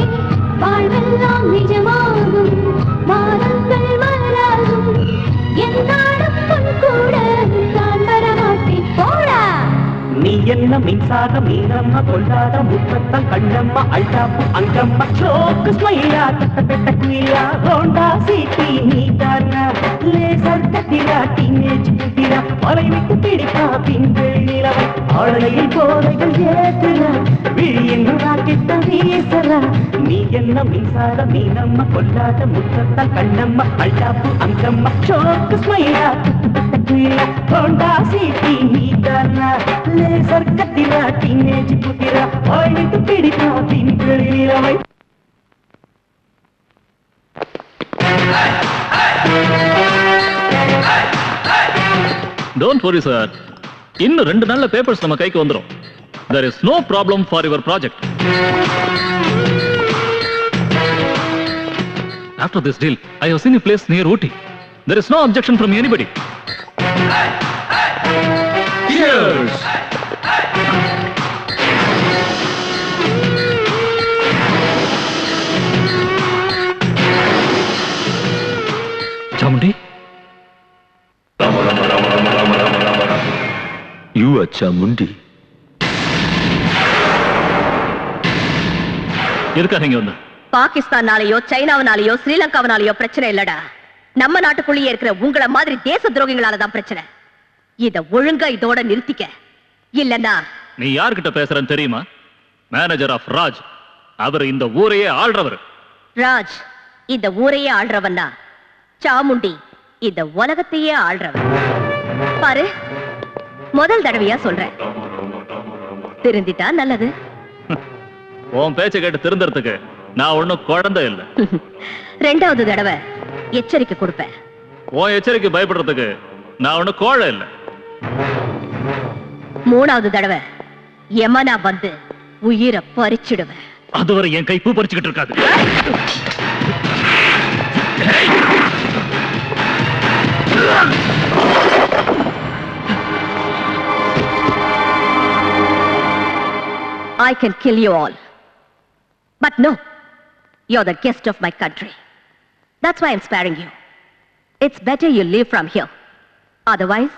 வாழ்வெல்லாம் நிஜமாகும் வானங்கள் மலராகும் என்னாலும் கூட நான் வரமாட்டேன் போடா நீ என்ன என்ன மின்சாரம் மீனம்மா கொண்டாட முத்தத்தம் கண்ணம்மா அல்டாப்பு அங்கம்மா சோக்கு ஸ்மைலா தட்ட பெட்ட குயிலா ஹோண்டா சிட்டி நீதானா லேசர் கத்திரா டீனேஜ் புத்திரா மலை விட்டு பிடிப்பா பின்கள் நிலவை ஆளையில் போதைகள் ஏத்துறா விழியின் ராக்கெட்ட வீசறா நீ என்ன மின்சாரம் மீனம்மா கொண்டாட முத்தத்தம் கண்ணம்மா அல்டாப்பு அங்கம்மா சோக்கு ஸ்மைலா தட்ட குயிலா ஹோண்டா சிட்டி நீதானா லேசர் கத்திரா டீனேஜ் புத்திரா மலை விட்டு பிடிப்பா பின்கள் நிலவை Don't worry, sir. இன்னும் 2 நாள்ல பேப்பர்ஸ் நம்ம கைக்கு வந்துரும். There is no problem for your project. After this deal, I have seen a place near Ooty. There is no objection from anybody. Cheers! Chamundi? You are Chamundi. எதுக்கா நீங்க வந்து? பாகிஸ்தானாலேயோ சைனாவினாலேயோ ஸ்ரீலங்காவினாலேயோ பிரச்சனை இல்லடா. நம்ம நாட்டுக்குள்ளேயே இருக்கிற உங்கள மாதிரி தேச துரோகிகளால தான் பிரச்சனை. இத ஒழுங்கா இதோட நிறுத்திக்க. இல்லன்னா நீ யார்கிட்ட பேசுறன்னு தெரியுமா? Manager of Raj. அவர் இந்த ஊரையே ஆள்றவர். ராஜ் இந்த ஊரையே ஆள்றவன்னா சாமுண்டி இந்த உலகத்தையே ஆள்றவன். பாரு, முதல் தடவையா சொல்றேன், திருந்திட்டா நல்லது. உன் பேச்ச கேட்டு திருந்தறதுக்கு நான் ஒண்ணும் குழந்தை இல்ல. 2வது தடவை எச்சரிக்கை கொடுப்பேன். உன் எச்சரிக்கை பயப்படுறதுக்கு நான் ஒண்ணும் கோழை இல்ல. 3வது தடவை யமனா வந்து உயிரை பறிச்சிடுவேன். அதுவரை என் கை பூ பறிச்சுக்கிட்டு இருக்காது. I can kill you all. But no, you're the guest of my country. That's why I'm sparing you. It's better you leave from here. Otherwise,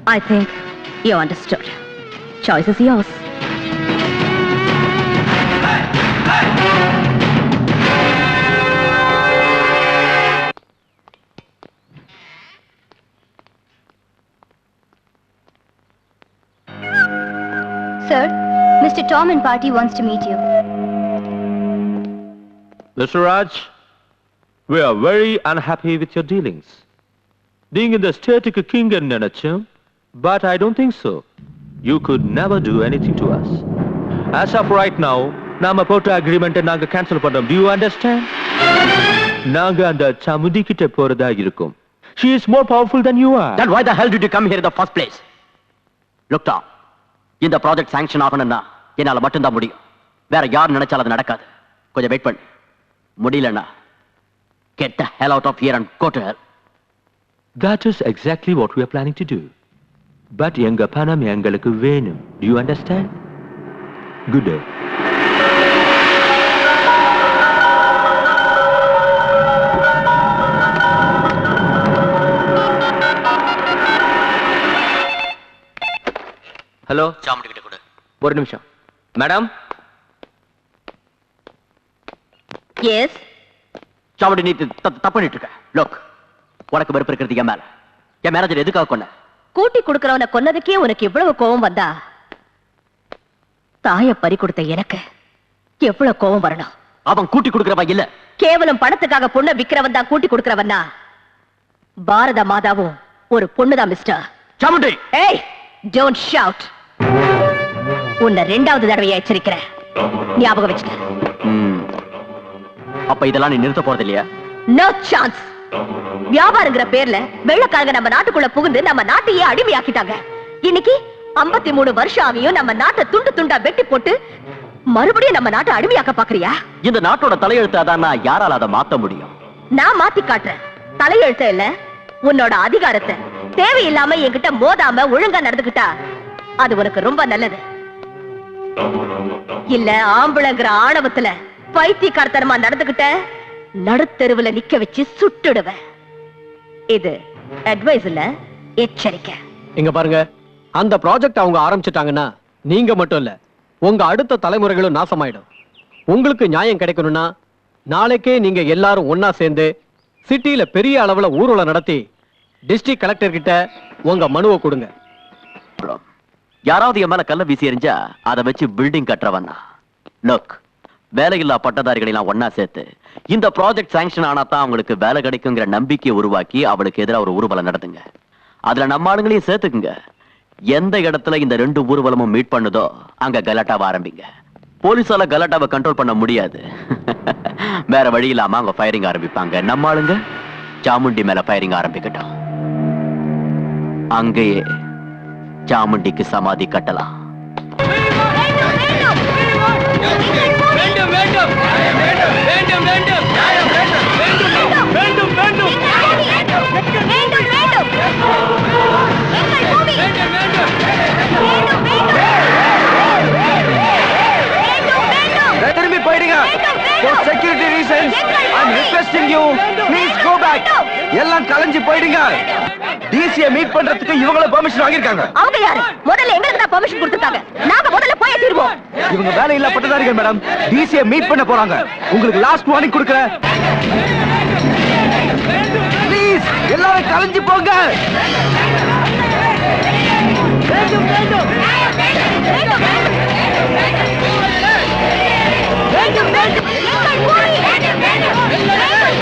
I think you understood. Choice is yours. Sir, Mr. Tom and party wants to meet you. Mr. Raj, we are very unhappy with your dealings. Being in the state king and Nenacham, but I don't think so. You could never do anything to us. As of right now, Nama Pota agreement and Naga cancel for them. Do you understand? Naga and the Chamundi kitte porada irukum. She is more powerful than you are. Then why the hell did you come here in the first place? Look, Tom. இந்த project sanction ஆகணும்னா என்னால மட்டும்தான் முடியும். வேற யார் நினைச்சாலும் அது நடக்காது. கொஞ்சம் வெயிட் பண்ணு. முடியலன்னா get the hell out of here and go to hell. That is exactly what we are planning to do. But எங்க பணம் எங்களுக்கு வேணும். Do you understand? Good day. Hello, Chamundi கிட்ட கொடு. ஒரு நிமிஷம். மேடம். எஸ். சாமுண்டி, நீ தப்பு பண்ணிட்டு இருக்க. லோக், உனக்கு வெறுப்பு இருக்கிறது என் மேல. என் மேனேஜர் எதுக்காக கொன்ன? கூட்டி கொடுக்கறவனை கொன்னதுக்கே உனக்கு இவ்வளவு கோபம் வந்தா தாய பறி கொடுத்த எனக்கு எவ்வளவு கோபம் வரணும்? அவன் கூட்டி கொடுக்கறவன் இல்ல. கேவலம் பணத்துக்காக பொண்ணை விக்கிறவன் தான் கூட்டி கொடுக்கறவன்னா பாரத மாதாவும் ஒரு பொண்ணுதான் மிஸ்டர். சாமுண்டி. ஏய், டோன்ட் ஷவுட். உன்னை 2வது தடவையா எச்சரிக்கிறேன். ஞாபகம் வச்சுக்க. அப்ப இதெல்லாம் நீ நிறுத்த போறது இல்லையா? No chance. வியாபாரங்கிற பேர்ல வெள்ளக்காரங்க நம்ம நாட்டுக்குள்ள புகுந்து நம்ம நாட்டையே அடிமையாக்கிட்டாங்க. இன்னைக்கு 53 வருஷம் ஆகியும் நம்ம நாட்டை துண்டு துண்டா வெட்டி போட்டு மறுபடியும் நம்ம நாட்டை அடிமையாக்க பாக்குறியா? இந்த நாட்டோட தலையெழுத்து அதான். யாரால அதை மாத்த முடியும்? நான் மாத்தி காட்டுறேன். தலையெழுத்த இல்ல, உன்னோட அதிகாரத்தை தேவையில்லாம என்கிட்ட மோதாம ஒழுங்கா நடந்துக்கிட்டா அது உனக்கு ரொம்ப நல்லது. இல்ல ஆம்பளைங்கிற ஆணவத்துல பைத்தியக்காரத்தனமா நடந்துக்கிட்ட நடுத்தெருவுல நிக்க வச்சு சுட்டுடுவேன். இது அட்வைஸ் இல்ல, எச்சரிக்கை. இங்க பாருங்க, அந்த ப்ராஜெக்ட் அவங்க ஆரம்பிச்சிட்டாங்கன்னா நீங்க மட்டும் இல்ல, உங்க அடுத்த தலைமுறைகளும் நாசமாயிடும். உங்களுக்கு நியாயம் கிடைக்கணும்னா நாளைக்கே நீங்க எல்லாரும் ஒன்னா சேர்ந்து சிட்டியில பெரிய அளவுல ஊர்வலம் நடத்தி டிஸ்ட்ரிக்ட் கலெக்டர் கிட்ட உங்க மனுவை கொடுங்க. யாராவது என் மேல கல்ல வீசி எறிஞ்சா அதை வச்சு பில்டிங் கட்டுறவன்னா லுக், வேலையில்லா பட்டதாரிகளை நான் ஒன்னா சேர்த்து இந்த ப்ராஜெக்ட் சாங்ஷன் ஆனா தான் அவங்களுக்கு வேலை கிடைக்குங்கிற நம்பிக்கையை உருவாக்கி அவளுக்கு எதிராக ஒரு ஊர்வலம் நடத்துங்க. அதுல நம்ம ஆளுங்களையும் சேர்த்துக்குங்க. எந்த இடத்துல இந்த 2 ஊர்வலமும் மீட் பண்ணுதோ அங்க கலாட்டாவை ஆரம்பிங்க. போலீஸால கலாட்டாவை கண்ட்ரோல் பண்ண முடியாது. வேற வழி இல்லாம அவங்க ஃபயரிங் ஆரம்பிப்பாங்க. நம்ம ஆளுங்க சாமுண்டி மேல ஃபயரிங் ஆரம்பிக்கட்டும். அங்கேயே சாமுண்டிக்கு சமாதி கட்டலாம். திரும்பி போயிடுங்க. For security reasons, I'm requesting you, please go back. எல்லாம் கலைஞ்சு போயிடுங்க. டிசியை மீட் பண்றதுக்கு இவங்கள பெர்மிஷன் வாங்கிருக்காங்க. அவங்க யாரு? முதல்ல எங்களுக்கு தான் பெர்மிஷன் கொடுத்திருக்காங்க. நாங்க முதல்ல போய் தீர்வோம். இவங்க வேலை இல்ல பட்டதாரிகள் மேடம். டிசியை மீட் பண்ண போறாங்க. உங்களுக்கு லாஸ்ட் வார்னிங் கொடுக்கிறேன். ப்ளீஸ் எல்லாரும் கலைஞ்சு போங்க. வேண்டும் வேண்டும் வேண்டும் வேண்டும் வேண்டும் எங்கள் பூமி வேண்டும் வேண்டும் எங்கள் பூமி.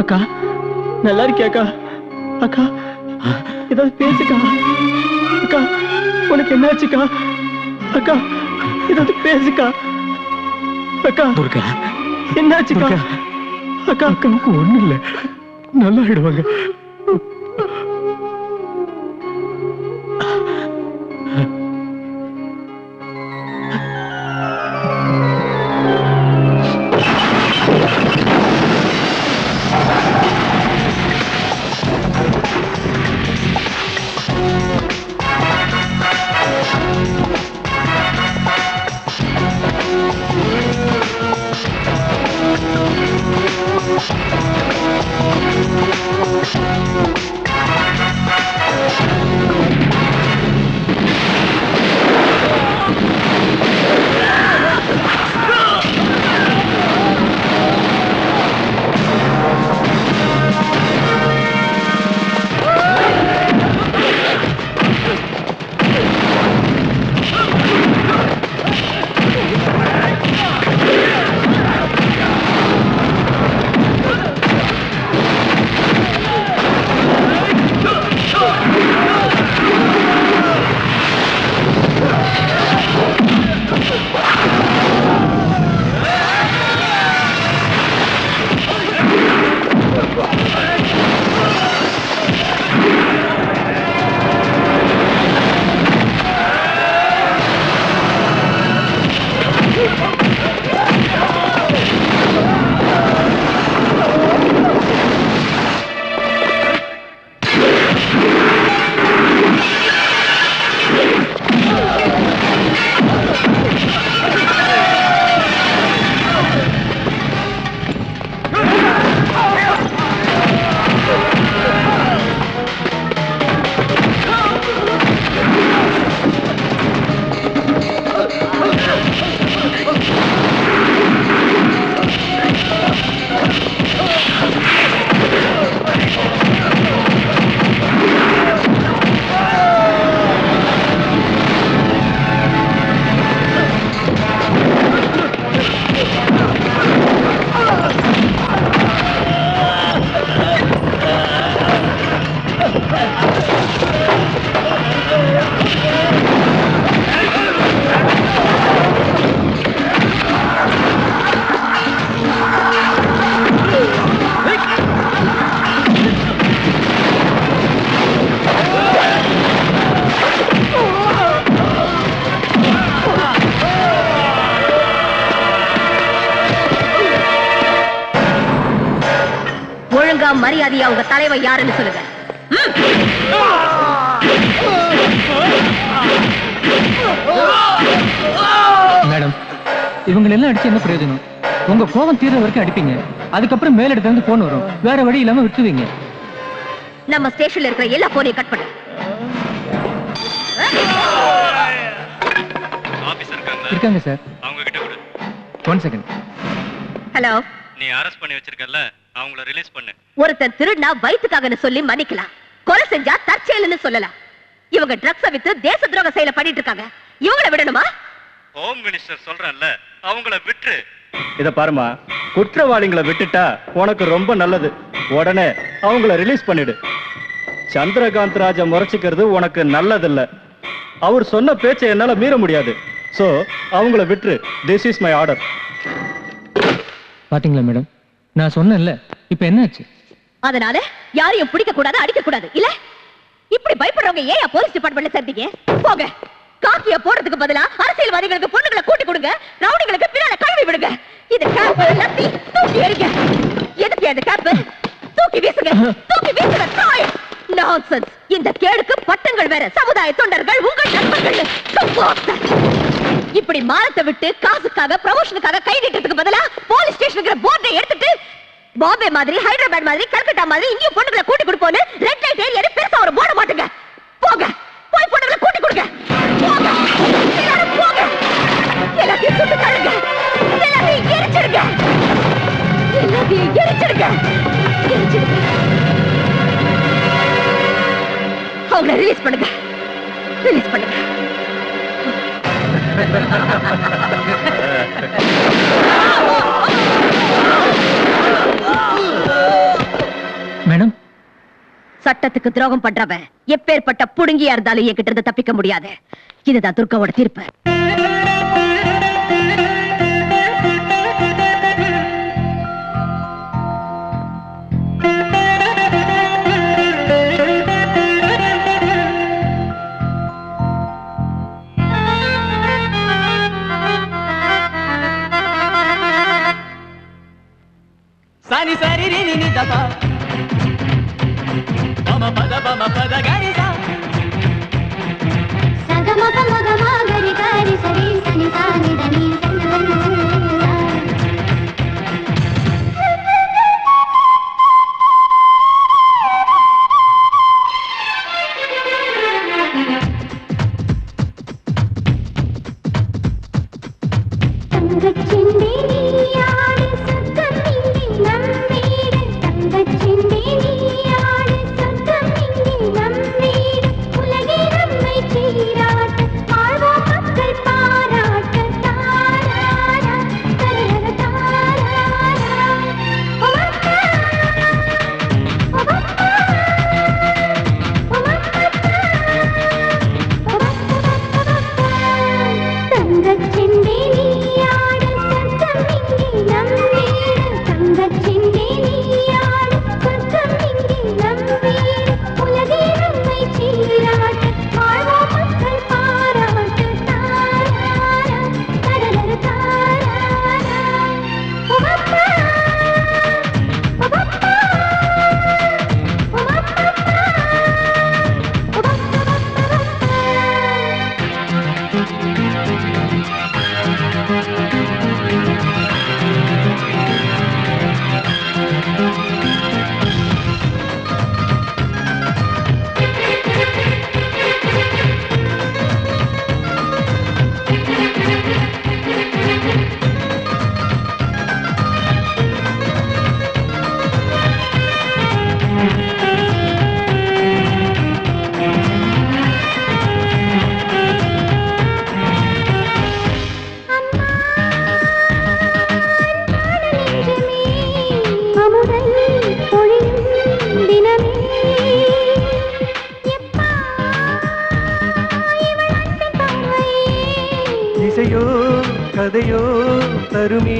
அக்கா நல்லா இருக்கியா அக்கா? அக்கா ஏதாவது பேசுக்கா. அக்கா உனக்கு என்னாச்சுக்கா? அக்கா ஏதாவது பேசுக்கா. அக்கா துர்கா என்னாச்சுக்கா? அக்கா அக்காவுக்கு ஒண்ணும் இல்ல, நல்லா ஆயிடுவாங்க. மரியாதையா உங்க தலைவன் யாருன்னு சொல்லுங்க. மேடம், இவங்க எல்லாம் அடிச்சு என்ன பிரயோஜனம்? உங்க கோபம் தீர்ற வரைக்கும் அடிப்பீங்க, அதுக்கப்புறம் மேலிடத்துல இருந்து போன் வரும், வேற வழி இல்லாம விட்டுருவீங்க. நம்ம ஸ்டேஷன்ல இருக்கிற எல்லா போனையும் கட் பண்ணு. இருக்காங்க சார், அவங்க கிட்ட கொடு. 1 செகண்ட். ஹலோ, நீ அரெஸ்ட் பண்ணி வச்சிருக்கல, அவங்கள ரிலீஸ் பண்ணு. ஒருத்தன் திருடினா வயிற்றுக்காகன்னு சொல்லி மன்னிக்கலாம், கொலை செஞ்சா தற்செயல்னு சொல்லலாம். இவங்க ட்ரக்ஸ வித்து தேச துரோக செயலை பண்ணிட்டு இருக்காங்க. இவங்கள விடணுமா? ஹோம் மினிஸ்டர் சொல்றேன்ல, அவங்கள விட்டுரு. இத பாருமா, குற்றவாளிகளை விட்டுட்டா உனக்கு ரொம்ப நல்லது. உடனே அவங்கள ரிலீஸ் பண்ணிடு. சந்திரகாந்த் ராஜா முறைச்சிக்கிறது உனக்கு நல்லதில்ல. அவர் சொன்ன பேச்சை என்னால மீற முடியாது. சோ அவங்கள விட்டுரு. This is my order. பாத்தீங்களா மேடம், நான் சொன்னேன்ல, இப்ப என்னாச்சு? அதனால யாரையும் பிடிக்க கூடாது, அடிக்க கூடாது இல்ல? இப்படி பயப்படுறவங்க ஏன் போலீஸ் டிபார்ட்மெண்ட்ல சேர்த்தீங்க? போங்க. காக்கிய போடுறதுக்கு பதிலா அரசியல்வாதிகளுக்கு பொண்ணுங்களை கூட்டி கொடுங்க, ரவுடிகளுக்கு பின்னால கழுவி விடுங்க. இது கேப் லத்தி தூக்கி எறிங்க. எதுக்கு அந்த கேப்? தூக்கி வீசுங்க, தூக்கி வீசுங்க. TRAI nonsense. இந்த கேடுக்கு பட்டங்கள் வேற, சமுதாய தொண்டர்கள் உங்கள் நண்பர்கள். இப்படி மானத்தை விட்டு காசுக்காக ப்ரமோஷனுக்காக கை நீட்டத்துக்கு பதிலா போலீஸ் ஸ்டேஷனுக்கு போர்டை எடுத்துட்டு பாம்பே மாதிரி, ஹைதராபாத் மாதிரி, கல்கட்டா மாதிரி இங்கேயும் பொண்ணுங்களை கூட்டி கொடுப்போன்னு ரெட் லைட் ஏரியா பெருசா ஒரு போட மாட்டுங்க. போங்க, போய் பொண்ணுங்களை கூட்டி கொடுங்க. போங்க, எல்லாரும் போங்க. எல்லாத்தையும் சுட்டு தள்ளுங்க, எல்லாத்தையும் எரிச்சிடுங்க, எல்லாத்தையும் எரிச்சிடுங்க, எரிச்சிடுங்க. அவங்களை ரிலீஸ் பண்ணுங்க, ரிலீஸ் பண்ணுங்க. மேடம், சட்டத்துக்கு துரோகம் பண்றவன் எப்பேற்பட்ட புடுங்கியா இருந்தாலும் என்கிட்ட இருந்து தப்பிக்க முடியாது. இதுதான் துர்காவோட தீர்ப்பு. సాని సరి రి ని దప మమ పద గరి సా సగమ పమ గమ గరి గరి సరి సని సాని దని இசையோ கதையோ தருமே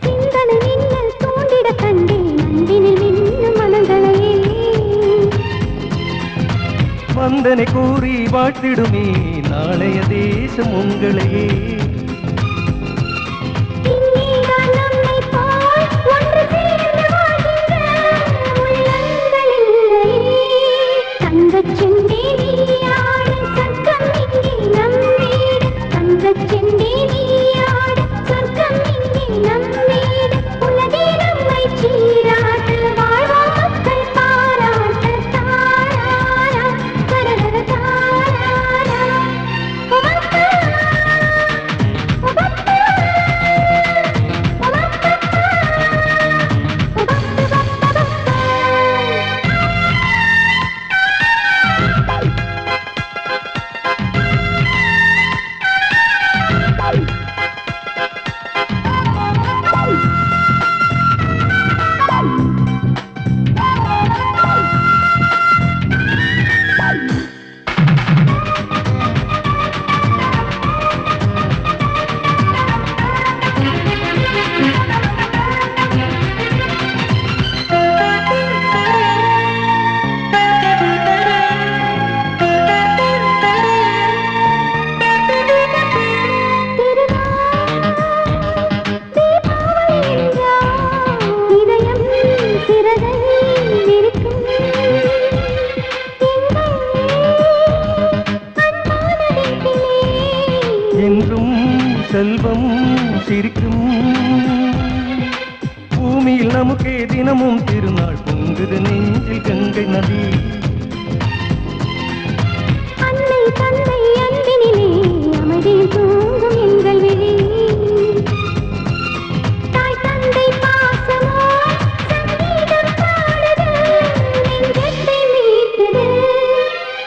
சிந்தனை மின்னல் தூண்டிட கண்டேன் அன்பினில் மின்னும் மனங்களையே வந்தனை கூறி வாழ்த்திடுமே நாளைய தேசம் உங்களையே இங்கேதான் நம்மை போல் ஒன்று சேர்ந்து வாழ செல்வம் சிரிக்கும் பூமியில் நமக்கே தினமும் திருநாள் பொங்குது நெஞ்சில் கங்கை நதி அன்னை தந்தை அன்பினிலே அமைதியில் தூங்கும் எங்கள் விழி தாய் தந்தை பாசமோ சங்கீதம் பாடுது நெஞ்சத்தை மீட்டது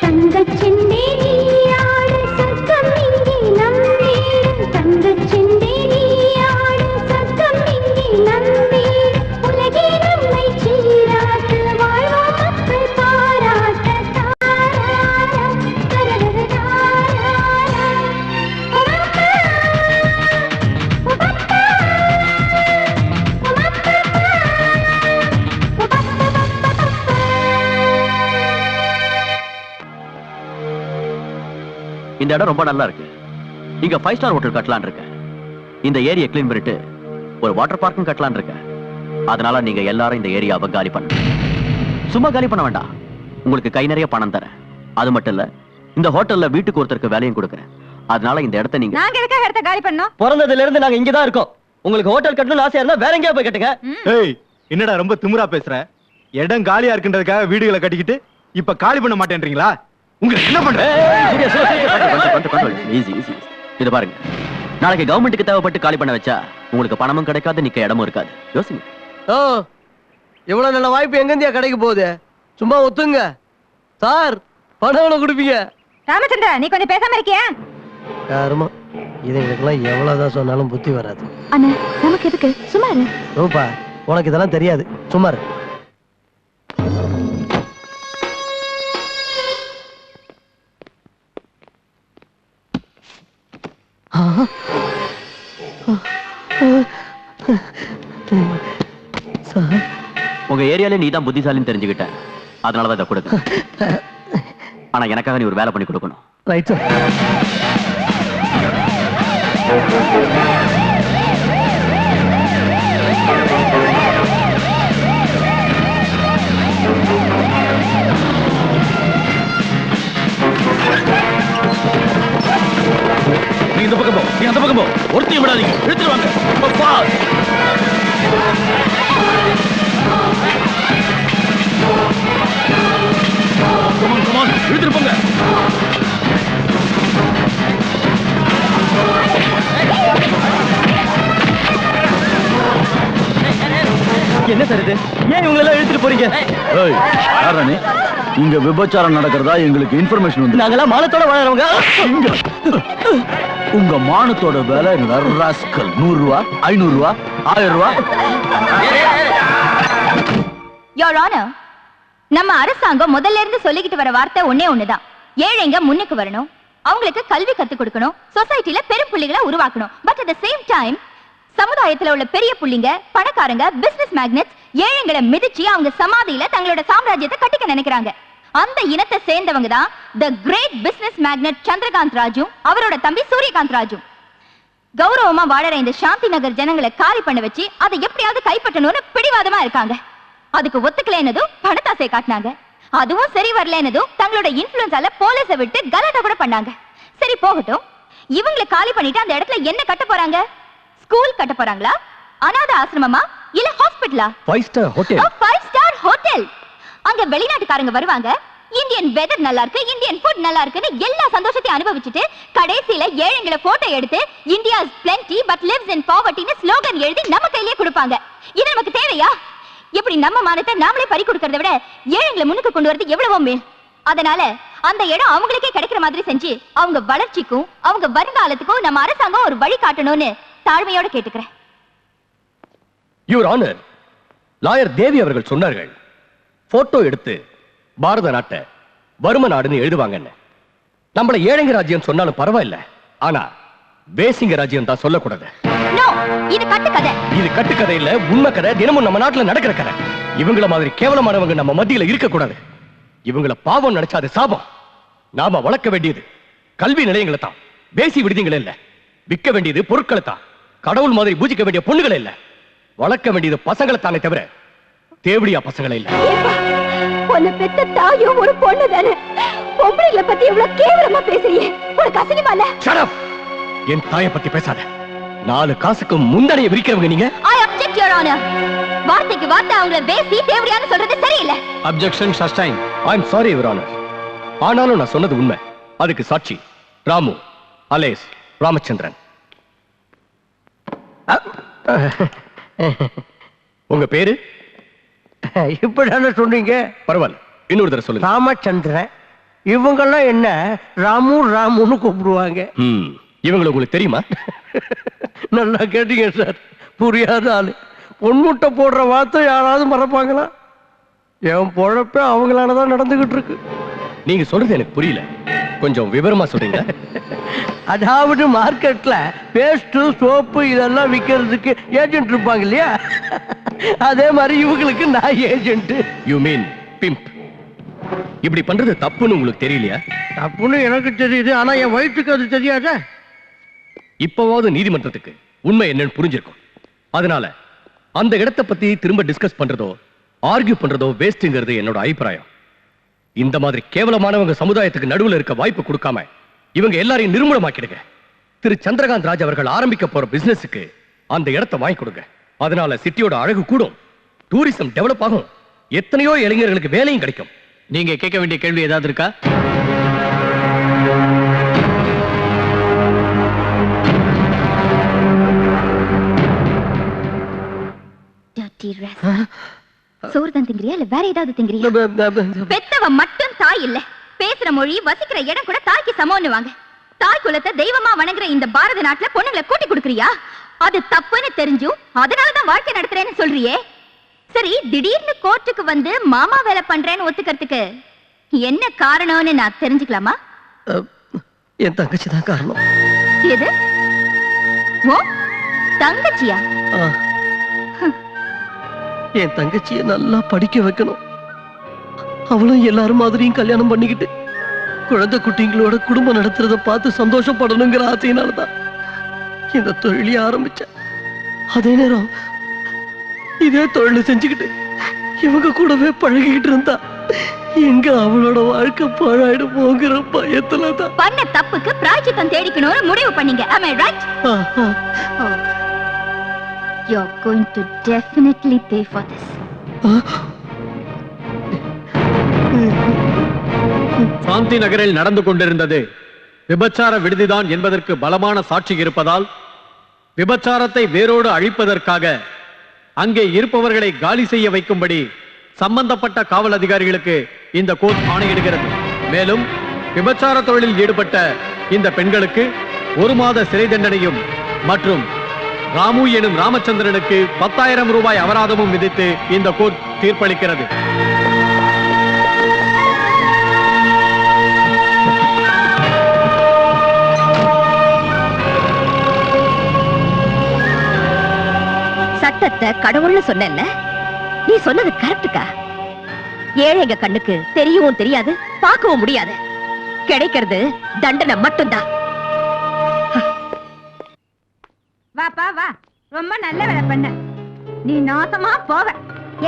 தங்கச் செண்டே நீயாடு சொர்க்கம் இங்கே நம் வீடு தங்கச் செண்டே நீயாடு சொர்க்கம் இங்கே நம் வீடு உலகே நம்மை சீராட்டு வாழ்வோம் மக்கள் பாராட்ட இந்த இடம் ரொம்ப நல்லா இருக்கு. இங்க 5 ஸ்டார் ஹோட்டல் கட்டலாம்னு இருக்கேன். இந்த ஏரியா கிளீன் பண்ணிட்டு ஒரு வாட்டர் பார்க்கும் கட்டலாம்னு இருக்கேன். அதனால நீங்க எல்லாரும் இந்த ஏரியாவை காலி பண்ணணும். சும்மா காலி பண்ண வேண்டாம், உங்களுக்கு கை நிறைய பணம் தரேன். அது மட்டும் இல்ல, இந்த ஹோட்டல்ல வீட்டுக்கு ஒருத்தருக்கு வேலையும் கொடுக்குறேன். அதனால இந்த இடத்த நீங்க நாங்க எதுக்காக இடத்த காலி பண்ணோம்? பிறந்ததுல இருந்து நாங்க இங்கதான் இருக்கோம். உங்களுக்கு ஹோட்டல் கட்டணும்னு ஆசையா இருந்தா வேற எங்கேயா போய் கட்டுங்க. ஏய், என்னடா ரொம்ப திமிரா பேசுற? இடம் காலியா இருக்குன்றதுக்காக வீடுகளை கட்டிக்கிட்டு இப்ப காலி பண்ண மாட்டேன்றீங்களா? உங்களுக்கு என்ன பண்ற? இது பாருங்க, நாளைக்கு கவர்மெண்ட்டுக்கு தேவைப்பட்டு காலி பண்ண வச்சா உங்களுக்கு பணமும் கிடைக்காது, நிக்க இடமும் இருக்காது. யோசிங்க. ஓ, இவ்வளவு நல்ல வாய்ப்பு எங்கேந்தியா கிடைக்க போகுது? சும்மா ஒத்துங்க சார், பணம் எவ்வளவு கொடுப்பீங்க? ராமச்சந்திரா, நீ கொஞ்சம் பேசாம இருக்கியா? யாருமா இதுங்களுக்கெல்லாம் எவ்வளவுதான் சொன்னாலும் புத்தி வராது. அண்ணா, நமக்கு எதுக்கு? சும்மா இரு. ரூபா, உனக்கு இதெல்லாம் தெரியாது, சும்மா இரு. உங்க ஏரியால நீ தான் புத்திசாலின்னு தெரிஞ்சுக்கிட்டேன். அதனாலதான் இதை கொடுக்க. ஆனா எனக்காக நீ ஒரு வேலை பண்ணி கொடுக்கணும். Right sir. நீ இந்த பக்கம் போ, நீ அந்த பக்கம் போ. ஒருத்தையும் விடாதீங்க, இழுத்துருவாங்க. இழுத்துட்டு போங்க. என்ன சார் இது? ஏன் இவங்க எல்லாம் இழுத்துட்டு போறீங்க? இங்க விபச்சாரம் நடக்கிறதா எங்களுக்கு இன்ஃபர்மேஷன் வந்து. நாங்கெல்லாம் மானத்தோட வாழறவங்க. உங்க மானத்தோட வேலை ராஸ்கல். 100 ரூபா, 500 ரூபா, 1000 ரூபா. Your Honor, நம்ம அரசாங்கம் முதல்ல இருந்து சொல்லிக்கிட்டு வர வார்த்தை ஒண்ணே ஒண்ணுதான். ஏழைங்க முன்னுக்கு வரணும், அவங்களுக்கு கல்வி கத்து கொடுக்கணும், சொசைட்டில பெரும் புள்ளிகளை உருவாக்கணும். But at the same time சமுதாயத்துல உள்ள பெரிய புள்ளிங்க, பணக்காரங்க, பிசினஸ் மேக்னெட்ஸ் ஏழைங்களை மிதிச்சு அவங்க சமாதியில தங்களோட சாம்ராஜ்யத்தை கட்டிக்க நினைக்கிறாங்க. அந்த இனத்தை சேர்ந்தவங்க தான் the great business magnate Chandrakanth Raju, அவரோட தம்பி சூரியகாந்த் ராஜு. கௌரவமா வாழற இந்த சாந்தி நகர் ஜனங்களை காலி பண்ண வச்சு அதை எப்படியாவது கைப்பற்றணும்னு பிடிவாதமா இருக்காங்க. அதுக்கு ஒத்துக்கலைன்னதும் பணத்தாசை காட்டினாங்க. அதுவும் சரி வரலன்னதும் தங்களோட இன்ஃப்ளூயன்ஸால போலீஸை விட்டு கலாட்டா கூட பண்ணாங்க. சரி போகட்டும், இவங்களை காலி பண்ணிட்டு அந்த இடத்துல என்ன கட்ட போறாங்க? ஸ்கூல் கட்ட போறாங்களா? அனாதை ஆசிரமமா? இல்ல ஹாஸ்பிடலா? 5 ஸ்டார் ஹோட்டல். 5 star hotel. அங்க வெளிநாட்டுக்காரங்க வருவாங்க, இந்தியன் வெதர் நல்லா இருக்கு, இந்தியன் ஃபுட் நல்லா இருக்குன்னு எல்லா சந்தோஷத்தையும் அனுபவிச்சுட்டு கடைசியில ஏழைங்களை போட்டோ எடுத்து India is plenty but lives in povertyன்னு ஸ்லோகன் எழுதி நம்ம கையிலேயே கொடுப்பாங்க. இது நமக்கு தேவையா? இப்படி நம்ம மானத்தை நாமளே பறி கொடுக்கறத விட ஏழைங்களை முன்னுக்கு கொண்டு வரது எவ்வளவோ மேல். அதனால அந்த இடம் அவங்களுக்கே கிடைக்கிற மாதிரி செஞ்சு அவங்க வளர்ச்சிக்கும் அவங்க வருங்காலத்துக்கும் நம்ம அரசாங்கம் ஒரு வழி காட்டணும்னு தாழ்மையோட கேட்டுக்கிறேன். யுவர் ஆனர், லாயர் தேவி அவர்கள் சொன்னார்கள், போட்டோ எடுத்து பாரத நாட்டை வறும நாடுன்னு எழுதுவாங்கன்னு. நம்மள ஏழைங்க ராஜ்யம் சொன்னாலும் பரவாயில்ல, ஆனா பேசிங்க ராஜ்யம் தான் சொல்லக்கூடாது. நோ, இது கட்டுக்கதை. இது கட்டுக்கதை இல்ல, உண்மை கதை. தினமும் நம்ம நாட்டுல நடக்கிற கதை. இவங்கள மாதிரி கேவலமானவங்க நம்ம மத்தியில இருக்க கூடாது. இவங்கள பாவம் நினைச்சா அது சாபம். நாம வளர்க்க வேண்டியது கல்வி நிலையங்களை தான், பேசி விடுதிகளை இல்ல. விற்க வேண்டியது பொருட்களை தான், கடவுள் மாதிரி பூஜிக்க வேண்டிய பொண்ணுகளை இல்ல. வளர்க்க வேண்டியது பசங்களை தானே தவிர தேவடியா பசங்களை இல்ல. உன்னை பெத்த தாயும் ஒரு பொண்ணு தானே. பொம்பளைகளை பத்தி எவ்வளவு கேவலமா பேசுறீங்க, உனக்கு அசிங்கமா இல்ல? Shut up! என் தாயை பத்தி பேசாத. 4 காசுக்கு முந்தானையை விரிக்கிறவங்க நீங்க. I object, Your Honor. வார்த்தைக்கு வார்த்தை அவங்கள பேசி தேவடியான்னு சொல்றது சரியில்லை. Objection sustain. I am sorry your honour. ஆனாலும் நான் சொன்னது உண்மை. அதுக்கு சாட்சி ராமு அலேஸ் ராமச்சந்திரன். உங்க பேரு? இப்படிதானே சொன்னீங்க. பரவாயில்ல, இன்னொரு தடவை சொல்லுங்க. ராமச்சந்திரன். இவங்கெல்லாம் என்ன ராமு ராமுன்னு கூப்பிடுவாங்க. இவங்களை உங்களுக்கு தெரியுமா? நல்லா கேட்டீங்க சார். புரியாத ஆளு. பொன்முட்டை போடுற வார்த்தை யாராவது மறப்பாங்களா? என் பொழப்ப அவங்களாலதான் நடந்துகிட்டு இருக்கு. நீங்க சொல்றது எனக்கு புரியல, கொஞ்சம் விவரமா சொல்றீங்க. அதாவது மார்க்கெட்ல பேஸ்ட் சோப்பு இதெல்லாம் விக்கிறதுக்கு ஏஜென்ட் இருப்பாங்க இல்லையா, அதே மாதிரி இவங்களுக்கு நான் ஏஜென்ட். You mean pimp. இப்படி பண்றது தப்புன்னு உங்களுக்கு தெரியலையா? தப்புன்னு எனக்கு தெரியுது, ஆனா என் வயிற்றுக்கு அது தெரியாத. இப்பவாவது நீதிமன்றத்துக்கு உண்மை என்னன்னு புரிஞ்சிருக்கும். அதனால அந்த இடத்தை பத்தி திரும்ப டிஸ்கஸ் பண்றதோ ஆர்கியூ பண்றதோ வேஸ்ட்ங்கிறது என்னோட அபிப்பிராயம். இந்த மாதிரி கேவலமானவங்க சமுதாயத்துக்கு நடுவுல இருக்க வாய்ப்பு கொடுக்காம இவங்க எல்லாரையும் நிர்மூலமாக்கிடுங்க. திரு சந்திரகாந்த் ராஜ் அவர்கள் ஆரம்பிக்க போற பிசினஸுக்கு அந்த இடத்தை வாங்கி கொடுங்க. அதனால சிட்டியோட அழகு கூடும், டூரிசம் டெவலப் ஆகும், எத்தனையோ இளைஞர்களுக்கு வேலையும் கிடைக்கும். நீங்க கேட்க வேண்டிய கேள்வி ஏதாவது இருக்கா? சோறு தான் திங்கிறியா இல்ல வேற ஏதாவது திங்கிறியா? பெத்தவ மட்டும் தாய் இல்ல, பேசுற மொழி வசிக்கிற இடம் கூட தாய்க்கு சமம்னு வாங்க. தாய் குலத்தை தெய்வமா வணங்குற இந்த பாரத நாட்டுல பொண்ணுங்களை கூட்டி கொடுக்கறியா? அது தப்புன்னு தெரிஞ்சும் அதனாலதான் வாழ்க்கை நடத்துறேன்னு சொல்றியே. சரி, திடீர்னு கோர்ட்டுக்கு வந்து மாமா வேலை பண்றேன்னு ஒத்துக்கிறதுக்கு என்ன காரணம்னு நான் தெரிஞ்சுக்கலாமா? என் தங்கச்சி தான் காரணம். எது? ஓ தங்கச்சியா? என் தங்கச்சியை நல்லா படிக்க வைக்கணும். அவளும் எல்லாரும் மாதிரியும் கல்யாணம் பண்ணிக்கிட்டு குழந்தை குட்டிங்களோட குடும்பம் நடத்துறத பார்த்து சந்தோஷப்படணுங்கிற ஆசையினாலதான் இந்த தொழிலை ஆரம்பிச்சேன். அதே நேரம் இதே தொழிலை செஞ்சுக்கிட்டு இவங்க கூடவே பழகிக்கிட்டு இருந்தா எங்க அவளோட வாழ்க்கை பாழாயிடுமோங்கிற பயத்துலதான் பண்ண தப்புக்கு பிராயச்சித்தம் தேடிக்கணும்னு முடிவு பண்ணீங்க. Am I right? You're going to definitely pay for this. சாந்தி நகரில் நடந்து கொண்டிருந்தது விபச்சார விடுதிதான் என்பதற்கு பலமான சாட்சி இருப்பதால் விபச்சாரத்தை வேரோடு அழிப்பதற்காக அங்கே இருப்பவர்களை காலி செய்ய வைக்கும்படி சம்பந்தப்பட்ட காவல் அதிகாரிகளுக்கு இந்த கோர்ட் ஆணையிடுகிறது. மேலும் விபச்சார தொழிலில் ஈடுபட்ட இந்த பெண்களுக்கு 1 மாத சிறை தண்டனையும் மற்றும் ராமு எனும் ராமச்சந்திரனுக்கு 10,000 ரூபாய் அபராதமும் விதித்து இந்த கோர்ட் தீர்ப்பளிக்கிறது. சட்டத்தை கடவுள்னு சொன்ன நீ சொன்னது கரெக்டுக்கா? ஏழைங்க கண்ணுக்கு தெரியவும் தெரியாது, பார்க்கவும் முடியாது. கிடைக்கிறது தண்டனை மட்டும்தான். வாப்பா வா, ரொம்ப நல்ல வேலை பண்ண. நீ நாசமா போவ.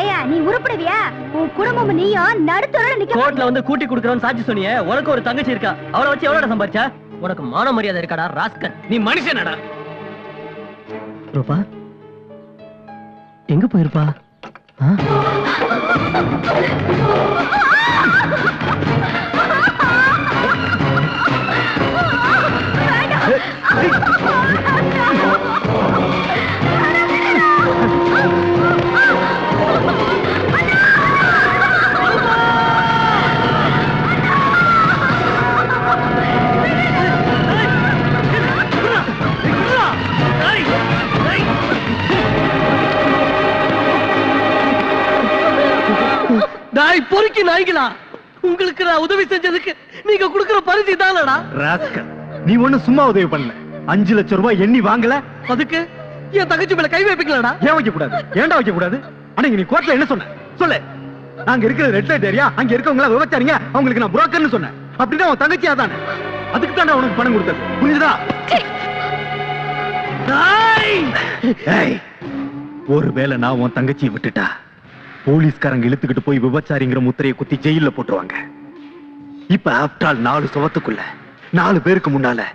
ஏயா நீ உருப்படுவியா? உன் குடும்பம் நீயும் நடுத்தரோட நிக்க. கோர்ட்ல வந்து கூட்டி குடுக்கறவன் சாட்சி சொன்னியே, உனக்கு ஒரு தங்கச்சி இருக்கா, அவளை வச்சு எவ்வளவு சம்பாதிச்சா? உனக்கு மான மரியாதை இருக்காடா ராஸ்கல்? நீ மனுஷனடா. ரூபா எங்க போயிருப்பா? பொறுக்கி நாய்களா, உங்களுக்கு நான் உதவி செஞ்சதுக்கு நீங்க கொடுக்கிற பரிசு தானடா? ராஸ்கல், நீ ஒண்ணு சும்மா உதவி பண்ணல. 5 லட்சம் ரூபாய் எண்ணி வாங்கல, அதுக்கு என் தங்கச்சி மேல கை வைப்பீங்களாடா? ஏன் வைக்க கூடாது? ஏன்டா வைக்க கூடாது? அன்னைக்கு நீ கோர்ட்ல என்ன சொன்ன சொல்லு. நாங்க இருக்கிற ரெட் லைட் ஏரியா, அங்க இருக்கவங்க விவச்சாரிங்க, அவங்களுக்கு நான் புரோக்கர்னு சொன்னேன். அப்படின்னா உன் தங்கச்சியா தானே? அதுக்கு தானே உனக்கு பணம் கொடுத்தது, புரியுதா? ஒருவேளை நான் உன் தங்கச்சியை விட்டுட்டா போலீஸ்காரங்க இழுத்துக்கிட்டு போய் விபச்சாரிங்கிற முத்திரையை குத்தி ஜெயில போட்டுருவாங்க. இப்ப ஆப்டால் 4 சுவத்துக்குள்ள 4 பேருக்கு முன்னால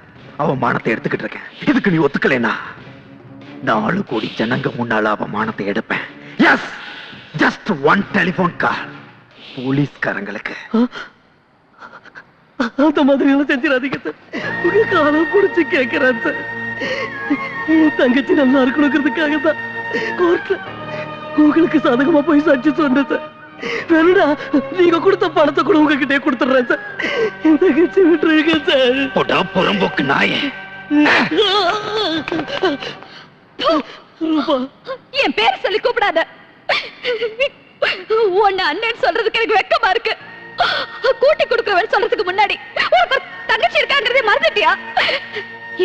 அவன் மானத்தை எடுத்துக்கிட்டு இருக்கேன். இதுக்கு நீ ஒத்துக்கலைனா 4 கோடி ஜனங்க முன்னால அவமானத்தை எடுப்பேன். எஸ், ஜஸ்ட் 1 டெலிபோன் கால். போலீஸ்காரங்களுக்கு அந்த மாதிரி எல்லாம் செஞ்சிடாதீங்க சார். உங்க காலம் புடிச்சு கேட்கிறேன் சார். என் தங்கச்சி நல்லா இருக்கணுங்கிறதுக்காக தான் கோர்ட்ல உங்களுக்கு சாதகமா போய் சாட்சி சொன்னேன் சார். வேணுடா நீங்க கொடுத்த பணத்தை கூட உங்ககிட்டே கொடுத்துடுறேன் சார். என் தங்கச்சி விட்டுருங்க சார். போடா புறம்போக்கு நாயே. என் பேர் சொல்லி கூப்பிடாத. உன்னை அண்ணன் சொல்றதுக்கு எனக்கு வெக்கமா இருக்கு. கூட்டி கொடுக்கிறவன் சொல்றதுக்கு முன்னாடி உனக்கு தங்கச்சி இருக்காங்கிறதே மறந்துட்டியா?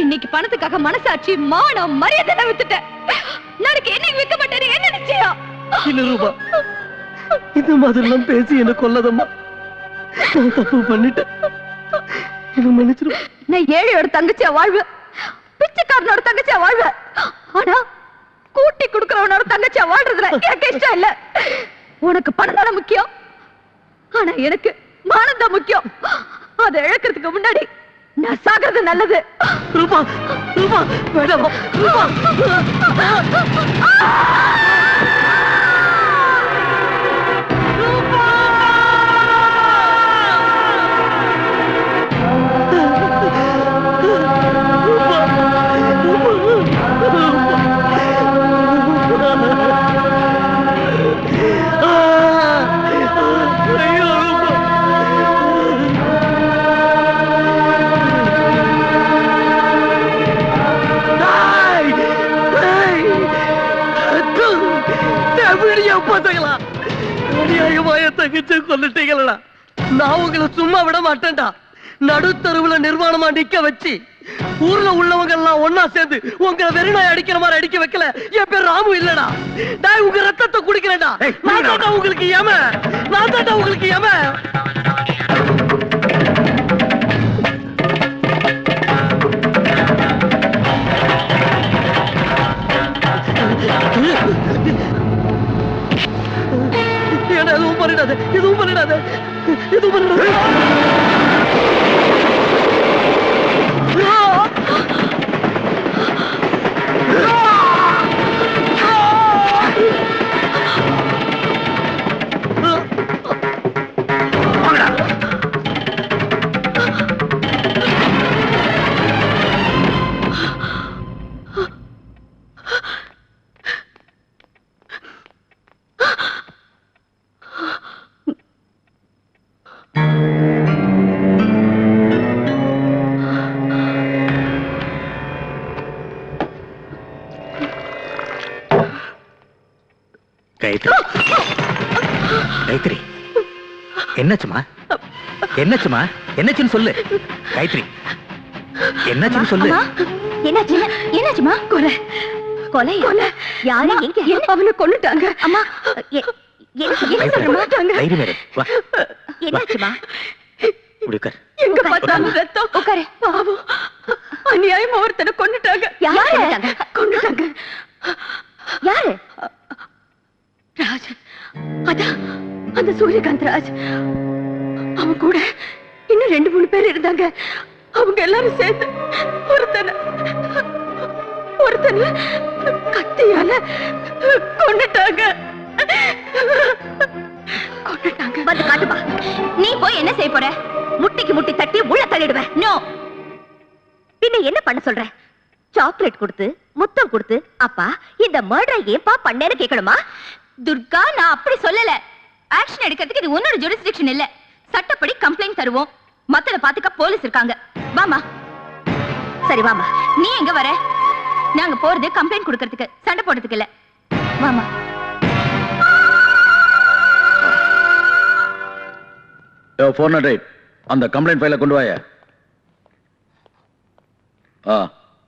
இன்னைக்கு பணத்துக்காக மனசாட்சி மானம் மரியாதை வித்துட்டேன். நாளைக்கு என்னைக்கு வைக்க மாட்டேன்னு என்ன நிச்சயம்? இல்ல ரூபா, இந்த மாதிரிலாம் பேசி என்ன கொல்லதம்மா. நான் தப்பு பண்ணிட்டேன், என்ன மன்னிச்சிரு. நான் ஏழையோட தங்கச்சியா வாழ்வேன், பிச்சைக்காரனோட தங்கச்சியா வாழ்வேன். ஆனா கூட்டி கொடுக்கிறவனோட தங்கச்சியா வாழ்றதுல எனக்கு இஷ்டம் இல்ல. உனக்கு பணம் தானே முக்கியம், ஆனா எனக்கு மானம் தான் முக்கியம். அதை இழக்கிறதுக்கு முன்னாடி நான் சாகிறது நல்லது. ரூபா ரூபா வேண்டாம் ரூபா. தங்கச்சி கொல்லிட்டீங்களா? நான் உங்களை சும்மா விட மாட்டேன்டா. நடுத்தருவுல நிர்வாணமா நிக்க வச்சு ஊர்ல உள்ளவங்க எல்லாம் ஒன்னா சேர்ந்து உங்களை வெறிநாய் அடிக்கிற மாதிரி அடிக்க வைக்கல. என் பேர் ராமு இல்லடா. நான் உங்க ரத்தத்தை குடிக்கிறேன்டா. நான் தான்டா உங்களுக்கு ஏம, நான் தான்டா உங்களுக்கு ஏம. எதுவும் பண்ணிடாத, எதுவும் பண்ணிடாத, எதுவும் பண்ணிடாத. காயத்ரி, என்னாச்சுமா? என்னாச்சுமா? என்னாச்சுன்னு சொல்லு காயத்ரி, என்னாச்சுன்னு சொல்லு. என்னாச்சு? என்னாச்சுமா? கொலை கொலை கொலை. யாரு? எங்க? அவனை கொன்னுட்டாங்க. அம்மா என்னாச்சுமா? எங்க பார்த்தாலும் ரத்தம். உட்காரு. பாவம், அநியாயமா ஒருத்தனை கொன்னுட்டாங்க. யாரு கொன்னுட்டாங்க? யாரு? ராஜ். அதான் அந்த சூரியகாந்த் ராஜ். அவன் கூட இன்னும் 2-3 பேர் இருந்தாங்க. அவங்க எல்லாரும் சேர்ந்து ஒருத்தனை கத்தியால கொன்னுட்டாங்க. வந்து காட்டுப்பா. நீ போய் என்ன செய்ய போற? முட்டிக்கு முட்டி தட்டி உள்ள தள்ளிடுவேன். நோ. பின்ன என்ன பண்ண சொல்ற? சாக்லேட் கொடுத்து முத்தம் கொடுத்து அப்பா இந்த மர்டரை ஏன்பா பண்ணேன்னு கேட்கணுமா? துர்கா, நான் அப்படி சொல்லல. ஆக்ஷன் எடுக்கிறதுக்கு இது உன்னோட ஜுரிஸ்டிக்ஷன் இல்ல. சட்டப்படி கம்ப்ளைண்ட் தருவோம். மத்தத பாத்துக்க போலீஸ் இருக்காங்க. வாமா. சரி வாமா. நீ எங்க வர? நாங்க போறது கம்ப்ளைண்ட் கொடுக்கிறதுக்கு, சண்டை போடுறதுக்கு இல்ல. வாமா. அந்த கம்ப்ளைண்ட் ஃபைலை கொண்டு வாய.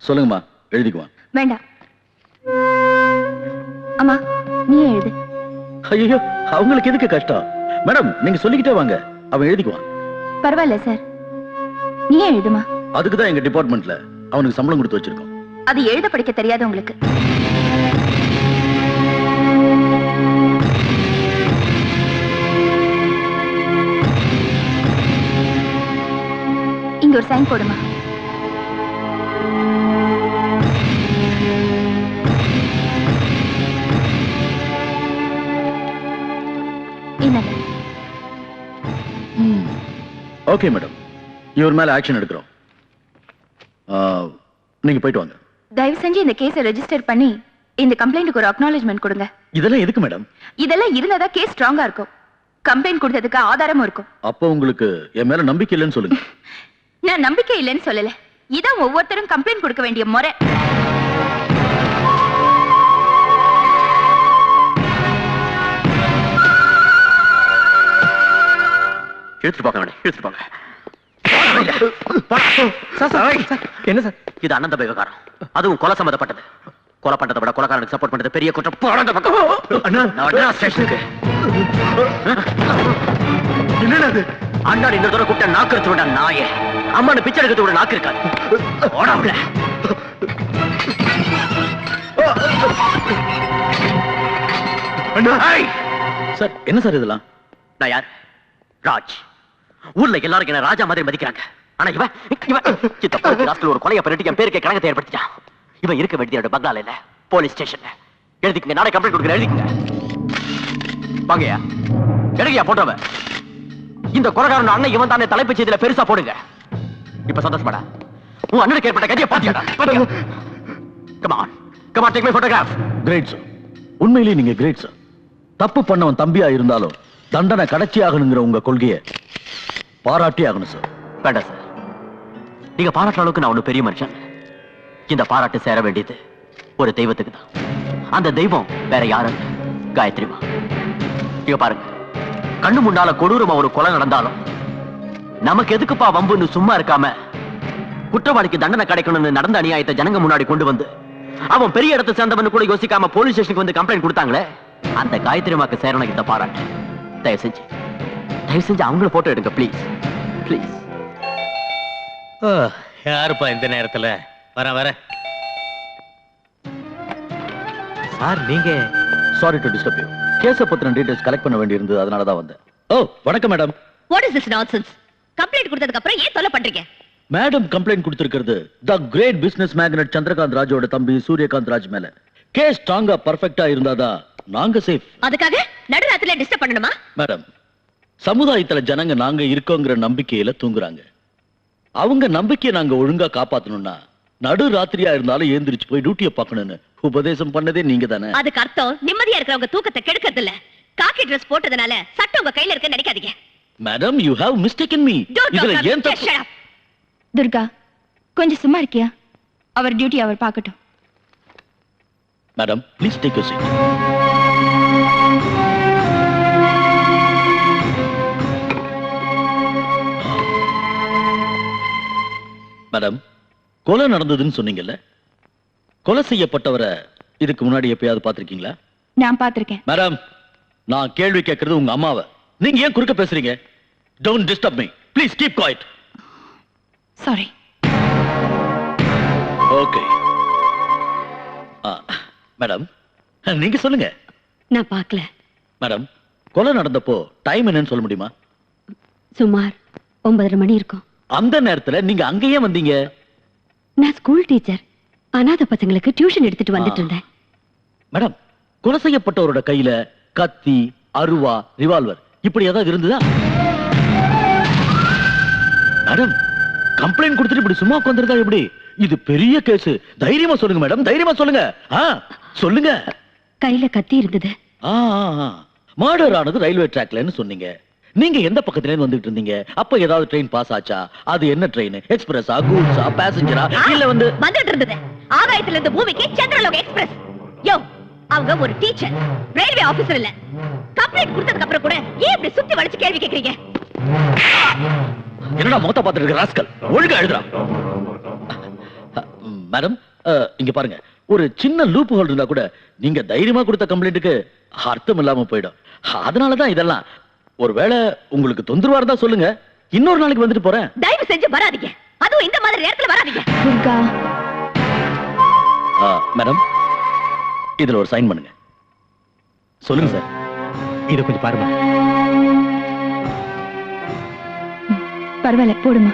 சொல்லுங்கம்மா, எழுதிக்குவான். வேண்டாம் அம்மா, நீ எழுது. ஐயோ, அவங்களுக்கு எதுக்கு கஷ்டம்? மேடம், நீங்க சொல்லிக்கிட்டே வாங்க, அவன் எழுதிக்குவான். பரவாயில்ல சார், நீ எழுதுமா. அதுக்கு தான் எங்க டிபார்ட்மெண்ட்ல அவனுக்கு சம்பளம் கொடுத்து வச்சிருக்கோம். அது எழுத படிக்க தெரியாது உங்களுக்கு. இங்க ஒரு சைன் போடுமா. கிரிமினல். ஓகே மேடம், இவர் மேல ஆக்ஷன் எடுக்கிறோம். நீங்க போயிட்டு வாங்க. தயவு செஞ்சு இந்த கேஸை ரெஜிஸ்டர் பண்ணி இந்த கம்ப்ளைண்ட்டுக்கு ஒரு அக்னாலஜ்மெண்ட் கொடுங்க. இதெல்லாம் எதுக்கு மேடம்? இதெல்லாம் இருந்தா கேஸ் ஸ்ட்ராங்கா இருக்கும். கம்ப்ளைண்ட் கொடுத்ததுக்கு ஆதாரமும் இருக்கும். அப்போ உங்களுக்கு என் மேல நம்பிக்கை இல்லைன்னு சொல்லுங்க. நான் நம்பிக்கை இல்லைன்னு சொல்லல. இதான் ஒவ்வொருத்தரும் கம்ப்ளைண்ட் கொடுக்க வேண்டிய முறை. எடுத்துட்டு போங்க மேடம், எடுத்துட்டு போங்க. என்ன சார் இது அண்ணன் தம்பி விவகாரம், அதுவும் கொலை சம்பந்தப்பட்டது. கொலை பண்றதை விட கொலைக்காரனுக்கு சப்போர்ட் பண்றது பெரிய குற்றம். போடாத பக்கம் ஸ்டேஷனுக்கு. என்னது அண்ணாடி இந்த தூரம் கூட்ட நாக்கு எடுத்து விட நாயே. அம்மானு பிச்சை எடுக்கிறது விட நாக்கு இருக்காது. ஓடாமல சார். என்ன சார் இதெல்லாம்? நான் யார்? ராஜ். ஊர்ல எல்லாரும் என்ன ராஜா மாதிரி மதிக்கிறாங்க. ஆனா இவன் ஒரு கொலையை பண்ணிட்டு என் பேருக்கு கணக்கத்தை ஏற்படுத்திட்டான். இவன் இருக்க வேண்டிய பங்களால இல்ல, போலீஸ் ஸ்டேஷன்ல. எழுதிக்கங்க, நானே கம்ப்ளைண்ட் கொடுக்குறேன். எழுதிக்கங்க. வாங்கயா, எடுங்கயா போட்டோவ. இந்த கொலைகாரன் அண்ணன் இவன் தானே தலைப்பு செய்தியில பெருசா போடுங்க. இப்ப சந்தோஷமாடா? உன் அண்ணனுக்கு ஏற்பட்ட கதியை பாத்தியாடா? Come on, come on, take my photograph. Great sir, உண்மையிலேயே நீங்க கிரேட் சார். தப்பு பண்ணவன் தம்பியா இருந்தாலும் தண்டனை கடைச்சி ஆகணுங்கிற உங்க கொள்கையை பாராட்டி ஆகணும் சார். வேண்டாம் சார், நீங்க பாராட்டுற அளவுக்கு நான் ஒண்ணு பெரிய மனுஷன். இந்த பாராட்டு சேர வேண்டியது ஒரு தெய்வத்துக்கு தான். அந்த தெய்வம் வேற யாரும் காயத்ரிமா. இங்க பாருங்க, கண்ணு முன்னால கொடூரமா ஒரு கொலை நடந்தாலும் நமக்கு எதுக்குப்பா வம்புன்னு சும்மா இருக்காம குற்றவாளிக்கு தண்டனை கிடைக்கணும்னு நடந்த அநியாயத்தை ஜனங்க முன்னாடி கொண்டு வந்து அவன் பெரிய இடத்தை சேர்ந்தவன் கூட யோசிக்காம போலீஸ் ஸ்டேஷனுக்கு வந்து கம்ப்ளைண்ட் கொடுத்தாங்களே, அந்த காயத்ரிமாக்கு சேரணும் இந்த பாராட்டு. தயவு செஞ்சு அவங்கள போட்டோ எடுங்க ப்ளீஸ், ப்ளீஸ். யாருப்பா இந்த நேரத்துல? வர சார், நீங்க? Sorry to disturb you. கேஸ பத்தின டீடைல்ஸ் கலெக்ட் பண்ண வேண்டியிருந்தது, அதனால தான் வந்தேன். ஓ, வணக்கம் madam. What is this nonsense? Complaint கொடுத்ததுக்கு அப்புறம் ஏன் தொல்லை பண்றீங்க? மேடம் கம்ப்ளைண்ட் கொடுத்திருக்கிறது தி கிரேட் பிசினஸ் மேக்னட் சந்திரகாந்த் ராஜோட தம்பி சூரியகாந்த் ராஜ் மேல. கேஸ் ஸ்ட்ராங்கா பர்ஃபெக்ட்டா இருந்தாதான் நாங்க சேஃப். அதுக்காக நடுராத்திரில டிஸ்டர்ப் பண்ணணுமா? மேடம், சமுதாயத்துல ஜனங்க நாங்க இருக்கோங்கிற நம்பிக்கையில தூங்குறாங்க. அவங்க நம்பிக்கையை நாங்க ஒழுங்கா காப்பாத்தணும்னா நடு ராத்திரியா இருந்தாலும் ஏந்திரிச்சு போய் டியூட்டியை பார்க்கணும்னு உபதேசம் பண்ணதே நீங்க தானே. அதுக்கு அர்த்தம் நிம்மதியா இருக்கிறவங்க தூக்கத்தை கெடுக்கிறது இல்ல. காக்கி ட்ரெஸ் போட்டதுனால சட்டம் உங்க கையில இருக்குன்னு நினைக்காதீங்க. Madam, you have mistaken me. இதுல ஏன் தப்பு? துர்கா, கொஞ்சம் சும்மா இருக்கியா? அவர் டியூட்டி அவர் பார்க்கட்டும். Madam, please take your seat. Madam, கொலை நடந்ததுன்னு சொன்னீங்கல்ல, கொலை செய்யப்பட்டவரை இதுக்கு முன்னாடி எப்பயாவது பார்த்திருக்கீங்களா? நான் பார்த்திருக்கேன். மேடம், நான் கேள்வி கேட்கறது உங்க அம்மாவை. நீங்க ஏன் குறுக்க பேசுறீங்க? Don't disturb me. Please keep quiet. Sorry. Okay. Madam, நீங்க சொல்லுங்க. நான் பார்க்கல. மேடம், கொலை நடந்தப்போ டைம் என்னன்னு சொல்ல முடியுமா? சுமார் 9:30 மணி இருக்கும். அந்த நேரத்துல நீங்க அங்கேயே வந்தீங்க? நான் ஸ்கூல் டீச்சர். அனாதை பசங்களுக்கு டியூஷன் எடுத்துட்டு வந்துட்டு இருந்தேன். மேடம், கொலை செய்யப்பட்டவரோட கையில கத்தி, அருவா, ரிவால்வர் இப்படி ஏதாவது இருந்ததா? மேடம், கம்ப்ளைண்ட் கொடுத்துட்டு இப்படி சும்மா உட்கார்ந்திருந்தா எப்படி? இது பெரிய கேஸ். தைரியமா சொல்லுங்க மேடம், தைரியமா சொல்லுங்க. சொல்லுங்க. கையில கத்தி இருந்தது. மர்டர் ஆனது ரயில்வே ட்ராக்லன்னு சொன்னீங்க. நீங்க எந்த பக்கத்துல இருந்து வந்துட்டு இருந்தீங்க? அப்ப ஏதாவது ட்ரெயின் பாஸ் ஆச்சா? அது என்ன ட்ரெயின்? எக்ஸ்பிரஸா, கூட்ஸா, பேசஞ்சரா, இல்ல வந்துட்டு இருந்தது ஆகாயத்துல இருந்து பூமிக்கு சந்திரலோக எக்ஸ்பிரஸ். யோ, அவங்க ஒரு டீச்சர், ரயில்வே ஆபீசர் இல்ல. கம்ப்ளைண்ட் கொடுத்ததுக்கு அப்புறம் கூட ஏன் இப்படி சுத்தி வளைச்சு கேள்வி கேக்குறீங்க? என்னடா முகத்தை பார்த்துட்டு இருக்க ராஸ்கல், ஒழுங்கா எழுதுறா. மேடம், இங்க பாருங்க, ஒரு சின்ன லூப் ஹோல் இருந்தா கூட நீங்க தைரியமா கொடுத்த கம்ப்ளைண்ட்டுக்கு அர்த்தம் இல்லாம போயிடும். அதனாலதான் இதெல்லாம். ஒருவேளை உங்களுக்கு தொந்தரவா இருந்தா சொல்லுங்க, இன்னொரு நாளைக்கு வந்துட்டு போறேன். தயவு செஞ்சு வராதீங்க, அதுவும் இந்த மாதிரி நேரத்துல வராதீங்க. துர்கா. மேடம், இதுல ஒரு சைன் பண்ணுங்க. சொல்லுங்க சார். இத கொஞ்சம் பாருங்க. பரவாயில்ல, போடுமா.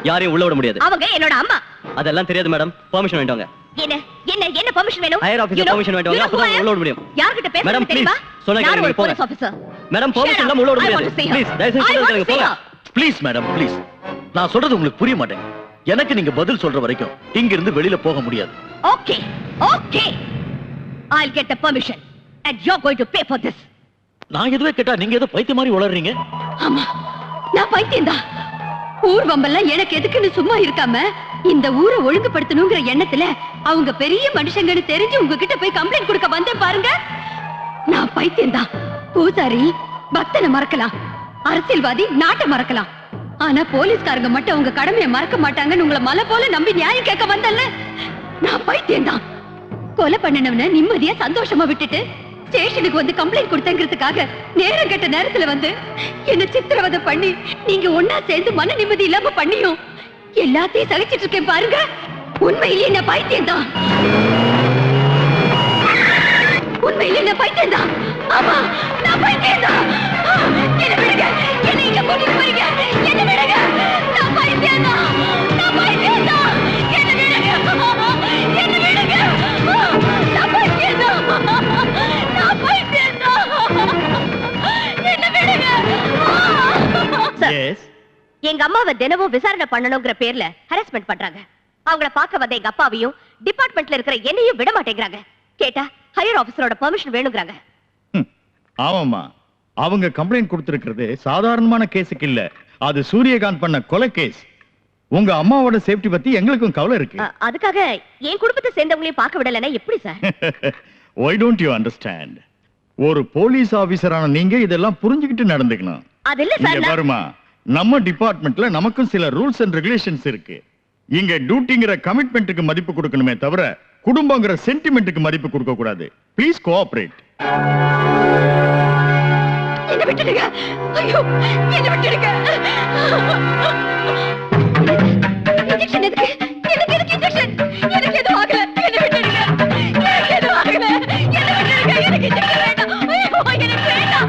யாரையும் உள்ள விட முடியாது. அவங்க என்னோட அம்மா. அதெல்லாம் தெரியாது மேடம், பெர்மிஷன் வேண்டாங்க. என்ன என்ன என்ன என்ன பெர்மிஷன் வேணும்? ஹையர் ஆபீசர் பெர்மிஷன் வேணும். அப்பதான் உள்ள விட முடியும். யார்கிட்ட பேசுறது மேடம் தெரியுமா? சொல்லுங்க யார் ஒரு நீங்க போங்க. Police officer? மேடம் பெர்மிஷன் இல்லாம உள்ள விட முடியாது. ப்ளீஸ் தயவு செஞ்சு சொல்லுங்க போங்க. Please madam please. நான் சொல்றது உங்களுக்கு புரிய மாட்டேன். எனக்கு நீங்க பதில் சொல்ற வரைக்கும் இங்க இருந்து வெளியில போக முடியாது. Okay okay, I'll get the permission and you're going to pay for this. நான் எதுவே கேட்டா நீங்க ஏதோ பைத்திய மாதிரி உளறீங்க. ஆமா, நான் பைத்தியம்தான். ஊர் வம்பெல்லாம் எனக்கு எதுக்குன்னு சும்மா இருக்காம இந்த ஊரை ஒழுங்குபடுத்தணுங்கிற எண்ணத்துல அவங்க பெரிய மனுஷங்கன்னு தெரிஞ்சு உங்ககிட்ட போய் கம்ப்ளைண்ட் கொடுக்க வந்தேன் பாருங்க. நான் பைத்தியம்தான். பூசாரி பக்தனை மறக்கலாம், அரசியல்வாதி நாட்டை மறக்கலாம், ஆனா போலீஸ்காரங்க மட்டும் அவங்க கடமையை மறக்க மாட்டாங்கன்னு உங்களை மலை போல நம்பி நியாயம் கேட்க வந்தல்ல. நான் பைத்தியம்தான். கொலை பண்ணினவன நிம்மதியா சந்தோஷமா விட்டுட்டு ஸ்டேஷனுக்கு வந்து கம்ப்ளைண்ட் கொடுத்தங்கிறதுக்காக நேரம் கெட்ட நேரத்துல வந்து என்ன சித்திரவதை பண்ணி நீங்க ஒன்னா சேர்ந்து மன நிம்மதி இல்லாம பண்ணியும் எல்லாத்தையும் சகிச்சிட்டு இருக்கேன் பாருங்க. உண்மையிலேயே நான் பைத்தியம்தான். உண்மையிலேயே நான் பைத்தியம்தான். ஆமா, நான் பைத்தியம்தான். என்ன விடுங்க, என்ன இங்க கூட்டிட்டு போறீங்க, என்ன விடுங்க. நான் பைத்தியம்தான், நான் பைத்தியம்தான். என்ன விடுங்க, என்ன விடுங்க. நான் பைத்தியம்தான், நான் பைத்தியம்தான். என்ன விடுங்க. எங்க அம்மாவை தினமும் விசாரணை பண்ணணுங்கிற பேர்ல ஹராஸ்மெண்ட் பண்றாங்க. அவங்கள பார்க்க வந்த எங்க அப்பாவையும் டிபார்ட்மெண்ட்ல இருக்கிற என்னையும் விட மாட்டேங்கிறாங்க. கேட்டா ஹையர் ஆபீசரோட பெர்மிஷன் வேணும்ங்கறாங்க. ஆமாமா, அவங்க கம்ப்ளைண்ட் கொடுத்திருக்கிறது சாதாரணமான கேஸுக்கு இல்ல, அது சூரியகாந்த் பண்ண கொலை கேஸ். உங்க அம்மாவோட சேஃப்டி பத்தி எங்களுக்கும் கவலை இருக்கு. அதுக்காக என் குடும்பத்தை சேர்ந்தவங்களையும் பார்க்க விடலன்னா எப்படி sir? Why don't you understand? ஒரு போலீஸ் ஆபீசரான நீங்க இதெல்லாம் புரிஞ்சுக்கிட்டு நடந்துக்கணும். அது இல்ல சார். பாருமா, நம்ம டிபார்ட்மெண்ட்ல நமக்கும் சில ரூல்ஸ் அண்ட் ரெகுலேஷன்ஸ் இருக்கு. இங்க டியூட்டிங்கிற கமிட்மெண்ட்டுக்கு மதிப்பு கொடுக்கணுமே தவிர குடும்பங்கிற சென்டிமெண்ட்டுக்கு மதிப்பு கொடுக்க கூடாது. Please cooperate. என்ன விட்டுடுங்க. ஐயோ, என்ன விட்டுடுங்க. இன்ஜெக்ஷன் எதுக்கு? எனக்கு எதுக்கு இன்ஜெக்ஷன்? எனக்கு எதுவும் ஆகல. என்ன விட்டுடுங்க. எனக்கு எதுவும் ஆகல. என்ன விட்டுடுங்க. எனக்கு இன்ஜெக்ஷன் வேண்டாம். ஐயோ, எனக்கு வேண்டாம்.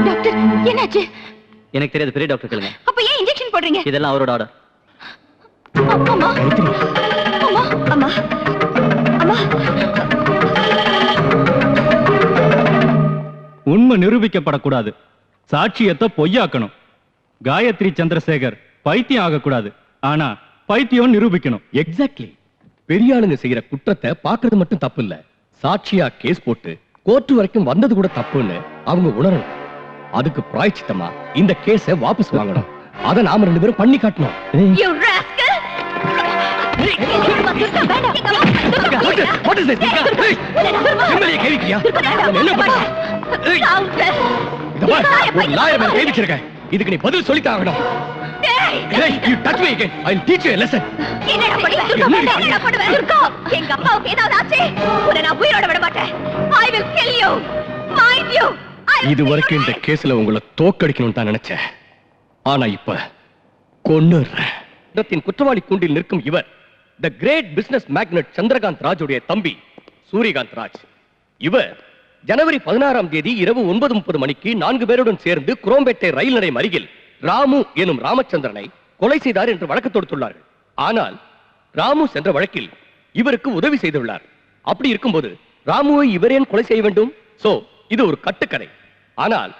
டாக்டர், என்னாச்சு? எனக்கு தெரியாது, பெரிய டாக்டர் கேளுங்க. அப்ப ஏன் இன்ஜெக்ஷன் போடுறீங்க? இதெல்லாம் அவரோட ஆர்டர். அம்மா அம்மா அம்மா அம்மா. உண்மை நிரூபிக்கப்படக்கூடாது, சாட்சியத்தை பொய்யாக்கணும். காயத்ரி சந்திரசேகர் பைத்தியம் ஆகக்கூடாது, ஆனா பைத்தியம் நிரூபிக்கணும். எக்ஸாக்ட்லி. பெரிய ஆளுங்க செய்யற குற்றத்தை பாக்குறது மட்டும் தப்பு இல்ல, சாட்சியா கேஸ் போட்டு கோர்ட் வரைக்கும் வந்தது கூட தப்புன்னு அவங்க உணரணும். அதுக்கு பிராயச்சித்தமா இந்த கேஸை வாபஸ் வாங்கணும். அதை நாம ரெண்டு பேரும் பண்ணி காட்டணும். You rascal! What is this? என்னைய கேவிக்கியா? என்ன பண்ற? ஒரு லாயர் மேல கை வச்சிருக்கேன், இதுக்கு நீ பதில் சொல்லித்தான் ஆகணும். Hey, you touch me again, I'll teach you a lesson. என்னடா பண்ணுவ? துர்கா, எங்க அப்பாவுக்கு ஏதாவது ஆச்சு, உன்னை நான் உயிரோட விட மாட்டேன். I will kill you. Mind you. இது வரைக்கும் இந்த கேஸ்ல உங்களை தோக்கடிக்கணும்னு தான் நினைச்சேன், ஆனா இப்ப கொன்னுறேன். குற்றவாளி கூண்டில் நிற்கும் இவர் தி கிரேட் பிசினஸ் மேக்னட் சந்திரகாந்த் ராஜுடைய தம்பி சூரியகாந்த் ராஜ். இவர் ஜனவரி 16ஆம் தேதி இரவு 9:30 மணிக்கு 4 பேருடன் சேர்ந்து குரோம்பேட்டை ரயில் நிலையம் அருகில் ராமு எனும் ராமச்சந்திரனை கொலை செய்தார் என்று வழக்கு தொடுத்துள்ளார்கள். ஆனால் ராமு சென்ற வழக்கில் இவருக்கு உதவி செய்துள்ளார். அப்படி இருக்கும்போது ராமுவை இவர் ஏன் கொலை செய்ய வேண்டும்? சோ இது ஒரு கட்டுக்கதை. ஆனால்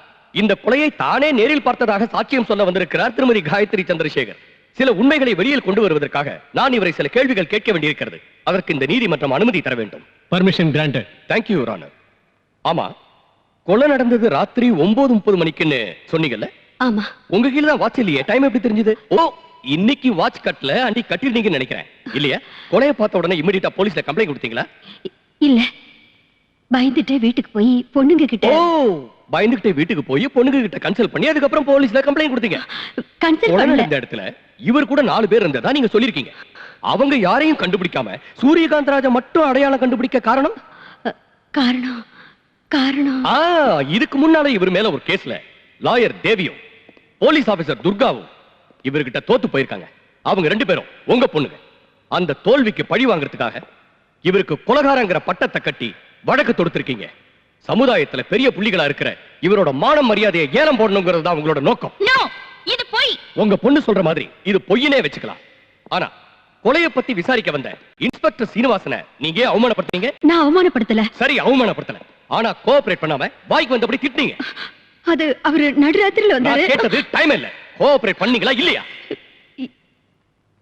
இந்த கொலையை தானே நேரில் பார்த்ததாக சாட்சியம் சொல்ல வந்திருக்கிறார் திருமதி காயத்ரி சந்திரசேகர். சில உண்மைகளை வெளியில் கொண்டு வருவதற்காக நான் இவரை சில கேள்விகள் கேட்க வேண்டியிருக்கிறது. அதற்கு இந்த நீதிமன்றம் அனுமதி தர வேண்டும். Permission granted. Thank you, Your Honor. ஆமா, கொலை நடந்தது ராத்திரி 9:30 மணிக்குன்னு சொன்னீங்கல்ல? ஆமா. உங்க கீழ தான் வாட்ச் இல்லையே, டைம் எப்படி தெரிஞ்சது? ஓ, இன்னைக்கு வாட்ச் கட்டல, அன்னைக்கு கட்டிருந்தீங்கன்னு நினைக்கிறேன். இல்லையா? கொலையை பார்த்த உடனே இமிடியேட்டா போலீஸ்ல கம்ப்ளைண்ட் கொடுத்தீங்களா? இல்ல, பயந்துட்டே வீட்டுக்கு போய் பொண்ணுங்க கிட்ட. ஓ, பயந்துகிட்டே வீட்டுக்கு போய் பொண்ணுங்க கிட்ட கன்சல்ட் பண்ணி அதுக்கப்புறம் போலீஸ்ல கம்ப்ளைண்ட் கொடுத்தீங்க. கன்சல்ட் பண்ணல. இந்த இடத்துல இவர் கூட 4 பேர் இருந்ததா நீங்க சொல்லிருக்கீங்க. அவங்க யாரையும் கண்டுபிடிக்காம சூரியகாந்த் ராஜா மட்டும் அடையாளம் கண்டுபிடிக்க காரணம்? காரணம் இதுக்கு முன்னால இவர் மேல ஒரு கேஸ்ல லாயர் தேவியும் போலீஸ் ஆபீசர் துர்காவும் இவர்கிட்ட தோத்து போயிருக்காங்க. அவங்க 2 பேரும் உங்க பொண்ணுங்க. அந்த தோல்விக்கு பழி வாங்குறதுக்காக இவருக்கு கொலகாரங்கிற பட்டத்தை கட்டி வழக்கு தொடுத்திருக்கீங்க. சமுதாயத்துல பெரிய புள்ளிகளா இருக்கிற இவரோட மானம் மரியாதையை ஏலம் போடணுங்கிறது தான் உங்களோட நோக்கம். இது பொய். உங்க பொண்ணு சொல்ற மாதிரி இது பொய்யினே வச்சுக்கலாம். ஆனா கொலையை பத்தி விசாரிக்க வந்த இன்ஸ்பெக்டர் சீனிவாசனை நீங்க அவமானப்படுத்துறீங்க. நான் அவமானப்படுத்தல. சரி, அவமானப்படுத்தல. ஆனா கோஆபரேட் பண்ணாம வாய்க்கு வந்தபடி திட்டினீங்க. அது அவரு நடுராத்திரில வந்தாரு. கேட்டது டைம் இல்ல. கோஆபரேட் பண்ணீங்களா இல்லையா?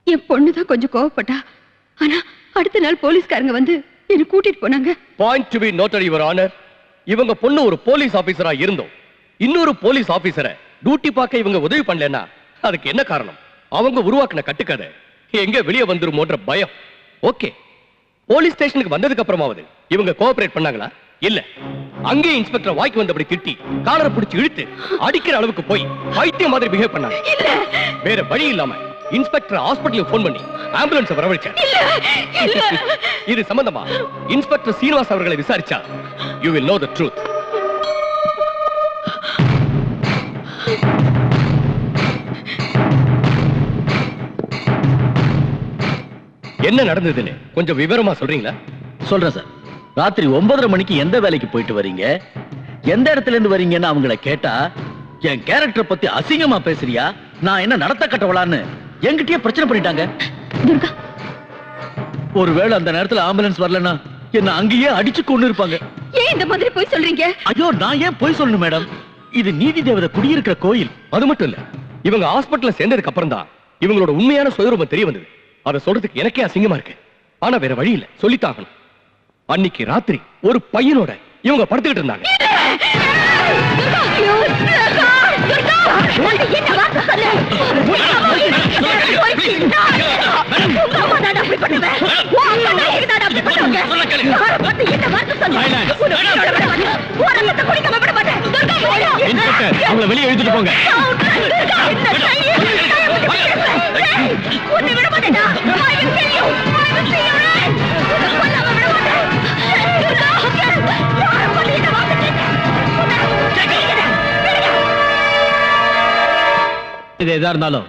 என் பொண்ணுதான் கொஞ்சம் கோவப்பட்டா. ஆனா அடுத்த நாள் போலீஸ்காரங்க வந்து என்ன கூட்டிட்டு போனாங்க. Point to be noted your honour. இவங்க பொண்ணு ஒரு போலீஸ் ஆபீசரா இருந்தோம் இன்னொரு போலீஸ் ஆபீசரை டியூட்டி பார்க்க இவங்க உதவி பண்ணலன்னா அதுக்கு என்ன காரணம்? அவங்க உருவாக்கின கட்டுக்கதை எங்க வெளியே வந்துருமோன்ற பயம். ஓகே, போலீஸ் ஸ்டேஷனுக்கு வந்ததுக்கு அப்புறமாவது இவங்க கோஆபரேட் பண்ணாங்களா? இல்ல. அங்கே இன்ஸ்பெக்டர் வாய்க்கு வந்தபடி திட்டி காலரை பிடிச்சு இழுத்து அடிக்கிற அளவுக்கு போய் பைத்தியம் மாதிரி பிஹேவ் பண்ணாங்க. வேற வழி இல்லாம இன்ஸ்பெக்டர் ஹாஸ்பிடலுக்கு போன் பண்ணி ஆம்புலன்ஸ் வரவழைச்சார். இது சம்பந்தமா இன்ஸ்பெக்டர் சீனிவாஸ் அவர்களை விசாரிச்சா you will know the truth. என்ன நடந்ததுன்னு கொஞ்சம் விவரமா சொல்றீங்களா? சொல்றேன் சார். ராத்திரி 9:30 மணிக்கு எந்த வேலைக்கு போயிட்டு வரீங்க, எந்த இடத்துல இருந்து வரீங்கன்னு அவங்கள கேட்டா, என் கேரக்டர் பத்தி அசிங்கமா பேசுறியா, நான் என்ன நடத்த கட்டவளான்னு என்கிட்டயே பிரச்சனை பண்ணிட்டாங்க. ஒருவேளை அந்த நேரத்துல ஆம்புலன்ஸ் வரலன்னா என்ன அங்கேயே அடிச்சு கொண்டு இருப்பாங்க. ஏன் இந்த மாதிரி போய் சொல்றீங்க? ஐயோ, நான் ஏன் போய் சொல்லணும் மேடம்? இது நீதி தேவதை குடியிருக்கிற கோயில். அது மட்டும் இல்ல, இவங்க ஹாஸ்பிடல்ல சேர்ந்ததுக்கு அப்புறம் தான் இவங்களோட உண்மையான சுயரூபம் தெரிய வந்தது. அதை சொல்றதுக்கு எனக்கே அசிங்கமா இருக்கு. ஆனா வேற வழி இல்ல, சொல்லித்தாகணும். அன்னைக்கு ராத்திரி ஒரு பையனோட இவங்க படுத்துக்கிட்டு இருந்தாங்க. அவங்கள வெளியே எழுதிட்டு போங்க. இது எதா இருந்தாலும்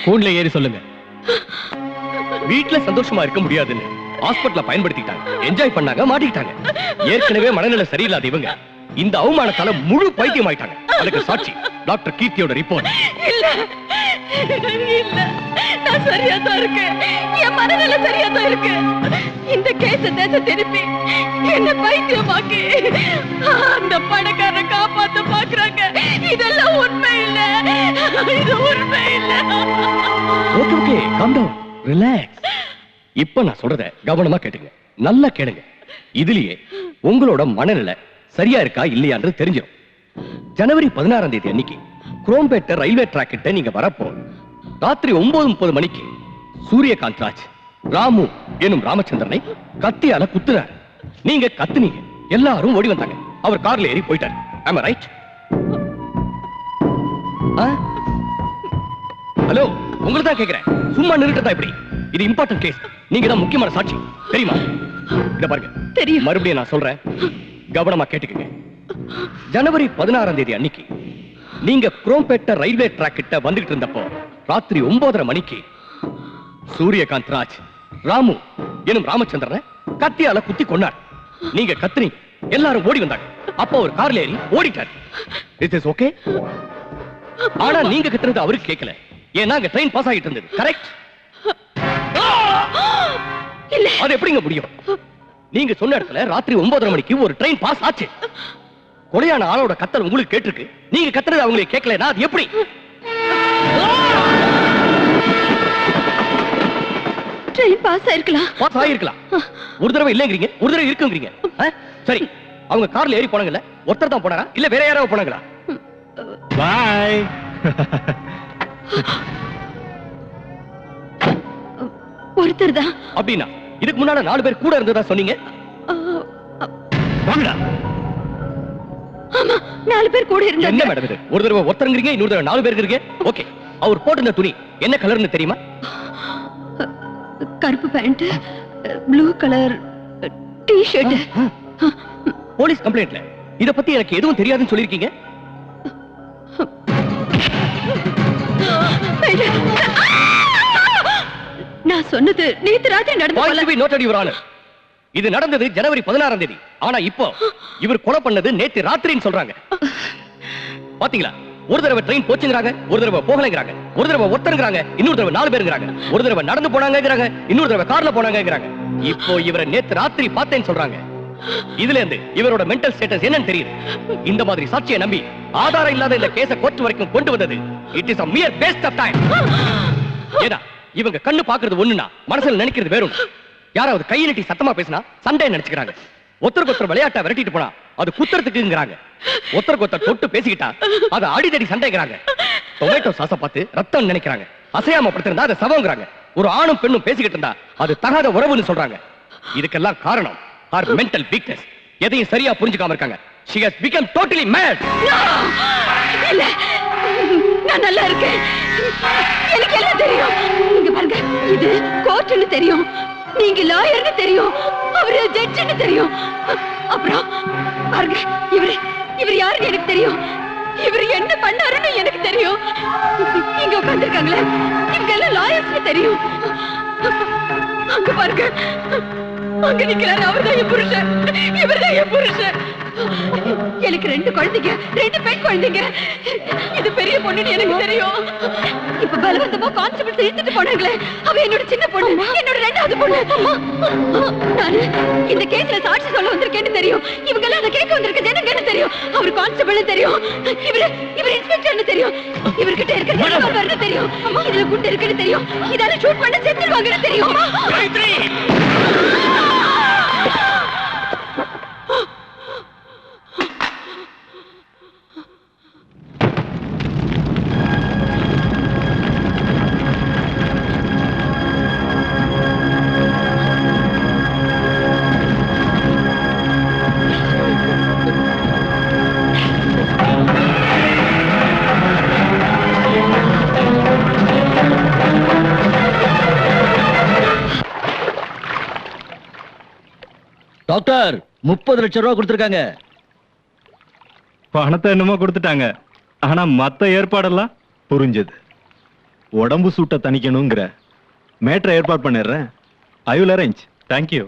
கூண்டுல ஏறி சொல்லுங்க. வீட்டுல சந்தோஷமா இருக்க முடியாதுன்னு ஹாஸ்பிடல்ல பயன்படுத்திட்டாங்க. என்ஜாய் பண்ணாங்க, மாட்டிக்கிட்டாங்க. ஏற்கனவே மனநிலை சரியில்லாத இவங்க இந்த அவமானத்தால முழு பைத்தியம் ஆயிட்டாங்க. அதுக்கு சாட்சி டாக்டர் கீர்த்தியோட ரிப்போர்ட். இல்ல இல்ல, நான் சரியா தான் இருக்கேன். என் மனநிலை சரியா தான் இருக்கு. இந்த கேஸ தேச திருப்பி என்ன பைத்தியமாக்கி அந்த பணக்காரரை காப்பாத்த பாக்குறாங்க. இதெல்லாம் உண்மை இல்ல, இது உண்மை இல்ல. Okay okay, calm down, relax. இப்ப நான் சொல்றத கவனமா கேட்டுங்க, நல்லா கேளுங்க. இதுலயே உங்களோட மனநிலை சரியா இருக்கா இல்லையான்றது தெரிஞ்சிடும். ஜனவரி 16ஆம் தேதி அன்னைக்கு குரோம்பேட்டை ரயில்வே ட்ராக் கிட்ட நீங்க வரப்போ ராத்திரி 9:30 மணிக்கு சூரியகாந்த் ராஜ் ராமு எனும் ராமச்சந்திரனை கத்தியால குத்துறாரு. நீங்க கத்துனீங்க, எல்லாரும் ஓடி வந்தாங்க. அவர் கார்ல ஏறி போயிட்டாரு. am I right? ஹலோ, உங்களை தான் கேக்குறேன், சும்மா நிறுத்ததா இப்படி? இது இம்பார்ட்டன்ட் கேஸ், நீங்க தான் முக்கியமான சாட்சி, தெரியுமா? இத பாருங்க, தெரியும். மறுபடியும் நான் சொல்றேன், கவனமா கேட்டுக்கங்க. ஜனவரி 16ஆம் தேதி அன்னைக்கு நீங்க குரோம்பேட்டை ரயில்வே ட்ராக் கிட்ட வந்துகிட்டு இருந்தப்போ ராத்திரி 9:30 மணிக்கு சூரியகாந்த் ராஜ் ராமு எனும் ராமச்சந்திரனை கத்தியால குத்தி கொண்டார். நீங்க கத்துனீங்க, எல்லாரும் ஓடி வந்தாங்க. அப்போ ஒரு கார்ல ஏறி ஓடிட்டார். It is okay. ஆனா நீங்க கத்துனது அவருக்கு கேட்கல, ஏன்னா அங்க ட்ரெயின் பாஸ் ஆகிட்டு இருந்தது. கரெக்ட்? அது எப்படிங்க முடியும்? நீங்க சொன்ன இடத்துல ராத்திரி 9:30 மணிக்கு ஒரு ட்ரெயின் பாஸ் ஆச்சு. கொலையான ஆளோட கத்தல் உங்களுக்கு கேட்டிருக்கு, நீங்க கத்துறது அவங்களுக்கு கேட்கலனா அது எப்படி? ட்ரெயின் பாஸ் ஆயிருக்கலாம். பாஸ் ஆயிருக்கலாம். ஒரு தடவை இல்லங்கறீங்க, ஒரு தடவை இருக்குங்கறீங்க. சரி, அவங்க கார்ல ஏறி போனாங்கல்ல, ஒருத்தர் தான் போனாரா இல்ல வேற யாராவது போனாங்களா? பை. ஒருத்தர் தான். அப்படினா இதுக்கு முன்னால 4 பேர் கூட இருந்ததா சொன்னீங்க. வாங்கடா. ஆமா, 4 பேர் கூட இருந்தாங்க. என்ன மேடம் இது? ஒரு தடவை ஒருத்தருங்கறீங்க, இன்னொரு தடவை 4 பேர் இருக்கீங்க. ஓகே, அவர் போட்டிருந்த துணி என்ன கலர்னு தெரியுமா? கருப்பு pant, blue colour T-shirt. Police கம்ப்ளைண்ட்ல இத பத்தி எனக்கு எதுவும் தெரியாதுன்னு சொல்லிருக்கீங்க. நான் சொன்னது நேத்து ராத்திரி நடந்த point to be noted your honour. இது நடந்தது ஜனவரி 16ஆம் தேதி. ஆனா இப்போ இவர் கொலை பண்ணது நேத்து ராத்திரின்னு சொல்றாங்க. பாத்தீங்களா? ஒரு தடவை ட்ரெயின் போச்சுங்கறாங்க, ஒரு தடவை போகலங்கறாங்க, ஒரு தடவை ஒருத்தருங்கறாங்க, இன்னொரு தடவை 4 பேருங்கறாங்க, ஒரு தடவை நடந்து போனாங்கங்கறாங்க, இன்னொரு தடவை கார்ல போனாங்கங்கறாங்க. இப்போ இவரை நேத்து ராத்திரி பார்த்தேன்னு சொல்றாங்க. இதுல இருந்து இவரோட மென்டல் ஸ்டேட்டஸ் என்னன்னு தெரியுது. இந்த மாதிரி சாட்சியை நம்பி ஆதாரம் இல்லாத இந்த கேஸ கோர்ட் வரைக்கும் கொண்டு வந்தது it is a mere waste of time. ஏடா இவங்க கண்ணு பாக்குறது ஒண்ணுனா மனசுல நினைக்கிறது வேற ஒண்ணு. யாராவது கை நீட்டி சத்தமா பேசினா சண்டை நினைச்சுக்கிறாங்க. ஒருத்தருக்கு ஒருத்தர் விளையாட்டா விரட்டிட்டு போனா அது குத்துறதுக்குங்கறாங்க. ஒருத்தருக்கு ஒருத்தர் தொட்டு பேசிக்கிட்டா அது அடிதடி சண்டைங்கறாங்க. டொமேட்டோ சாஸ பார்த்து ரத்தம் நினைக்கிறாங்க. அசையாம படுத்திருந்தா அது சவங்கறாங்க. ஒரு ஆணும் பெண்ணும் பேசிக்கிட்டு இருந்தா அது தகாத உறவுன்னு சொல்றாங்க. இதுக்கெல்லாம் காரணம் her mental weakness. எதையும் சரியா புரிஞ்சுக்காம இருக்காங்க. she has become totally mad. இல்ல, நான் நல்லா இருக்கேன். எனக்கு எல்லாம் தெரியும். இங்க பாருங்க, இது கோர்ட்னு தெரியும், நீங்க லாயர்னு தெரியும், அவரு ஜட்ஜ்னு தெரியும். அப்புறம் பாருங்க, இவர் யாருன்னு எனக்கு தெரியும், இவர் என்ன பண்ணாருன்னு எனக்கு தெரியும். இங்க உட்கார்ந்திருக்காங்களே, இவங்க எல்லாம் லாயர்ஸ்னு தெரியும். அங்க பாருங்க, அங்க நிக்கிறாரு, அவர்தான் என் புருஷன், இவர்தான் என் புருஷன். எனக்கு 2 குழந்தைங்க, 2 பெண் குழந்தைங்க. இது பெரிய பொண்ணுன்னு எனக்கு தெரியும். இப்ப பலவந்தமா கான்ஸ்டபிள்ஸ் இழுத்துட்டு போனாங்களே, அவ என்னோட சின்ன பொண்ணு, என்னோட 2வது பொண்ணு. நானு இந்த கேஸ்ல சாட்சி சொல்ல வந்திருக்கேன்னு தெரியும். இவங்க எல்லாம் அதை கேட்க வந்திருக்க ஜனங்கன்னு தெரியும். அவர் கான்ஸ்டபிள்னு தெரியும், இவர் இன்ஸ்பெக்டர்னு தெரியும், இவர்கிட்ட இருக்கிற ரிவால்வர்னு தெரியும், இதுல குண்டு இருக்குன்னு தெரியும், இதால ஷூட் பண்ண செத்துருவாங்கன்னு தெரியும். டாக்டர் 30 லட்சம் ரூபாய் கொடுத்திருக்காங்க. பணத்தை என்னமோ கொடுத்துட்டாங்க, ஆனா மத்த ஏற்பாடெல்லாம் புரிஞ்சது. உடம்பு சூட்டை தணிக்கணுங்கிற மேட்டரை ஏற்பாடு பண்ணிடுறேன். I will arrange. தேங்க்யூ.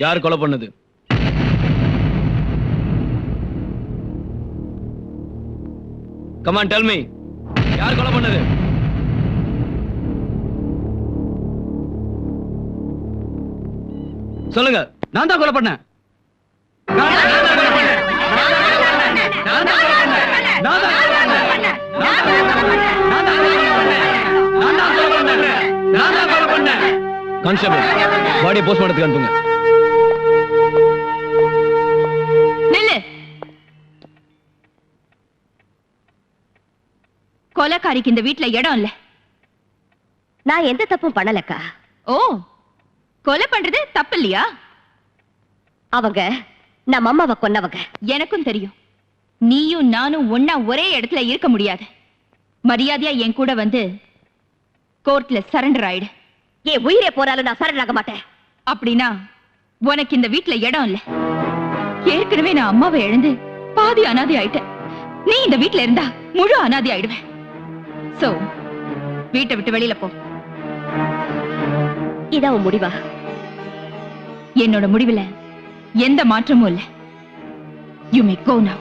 யார் கொலை பண்ணது? Come on, tell me. யார் கொலை பண்ணது? சொல்லுங்க. நான் தான் கொலை பண்ணேன். கான்ஸ்டபிள், பாடியை போஸ்ட்மார்ட்டத்துக்கு அனுப்புங்க. நில்லு. கொலைக்காரிக்கு இந்த வீட்ல இடம் இல்ல. நான் எந்த தப்பும் பண்ணலக்கா. ஓ, கொலை பண்றது தப்பு இல்லையா? அவங்க நம்ம அம்மாவை கொன்னவங்க. எனக்கும் தெரியும். நீயும் நானும் ஒன்னா ஒரே இடத்துல இருக்க முடியாது. மரியாதையா என் கூட வந்து கோர்ட்ல சரண்டர் ஆயிடு. ஏன் உயிரே போறாலும் நான் சரண்டர் ஆக மாட்டேன். அப்படின்னா உனக்கு இந்த வீட்ல இடம் இல்ல. ஏற்கனவே நான் அம்மாவை இழந்து பாதி அனாதை ஆயிட்டேன். நீ இந்த வீட்ல இருந்தா முழு அனாதை ஆயிடுவேன். சோ வீட்டை விட்டு வெளியில போ. இதான் முடிவா? என்னோட முடிவுல எந்த மாற்றமும் இல்ல. You may go now.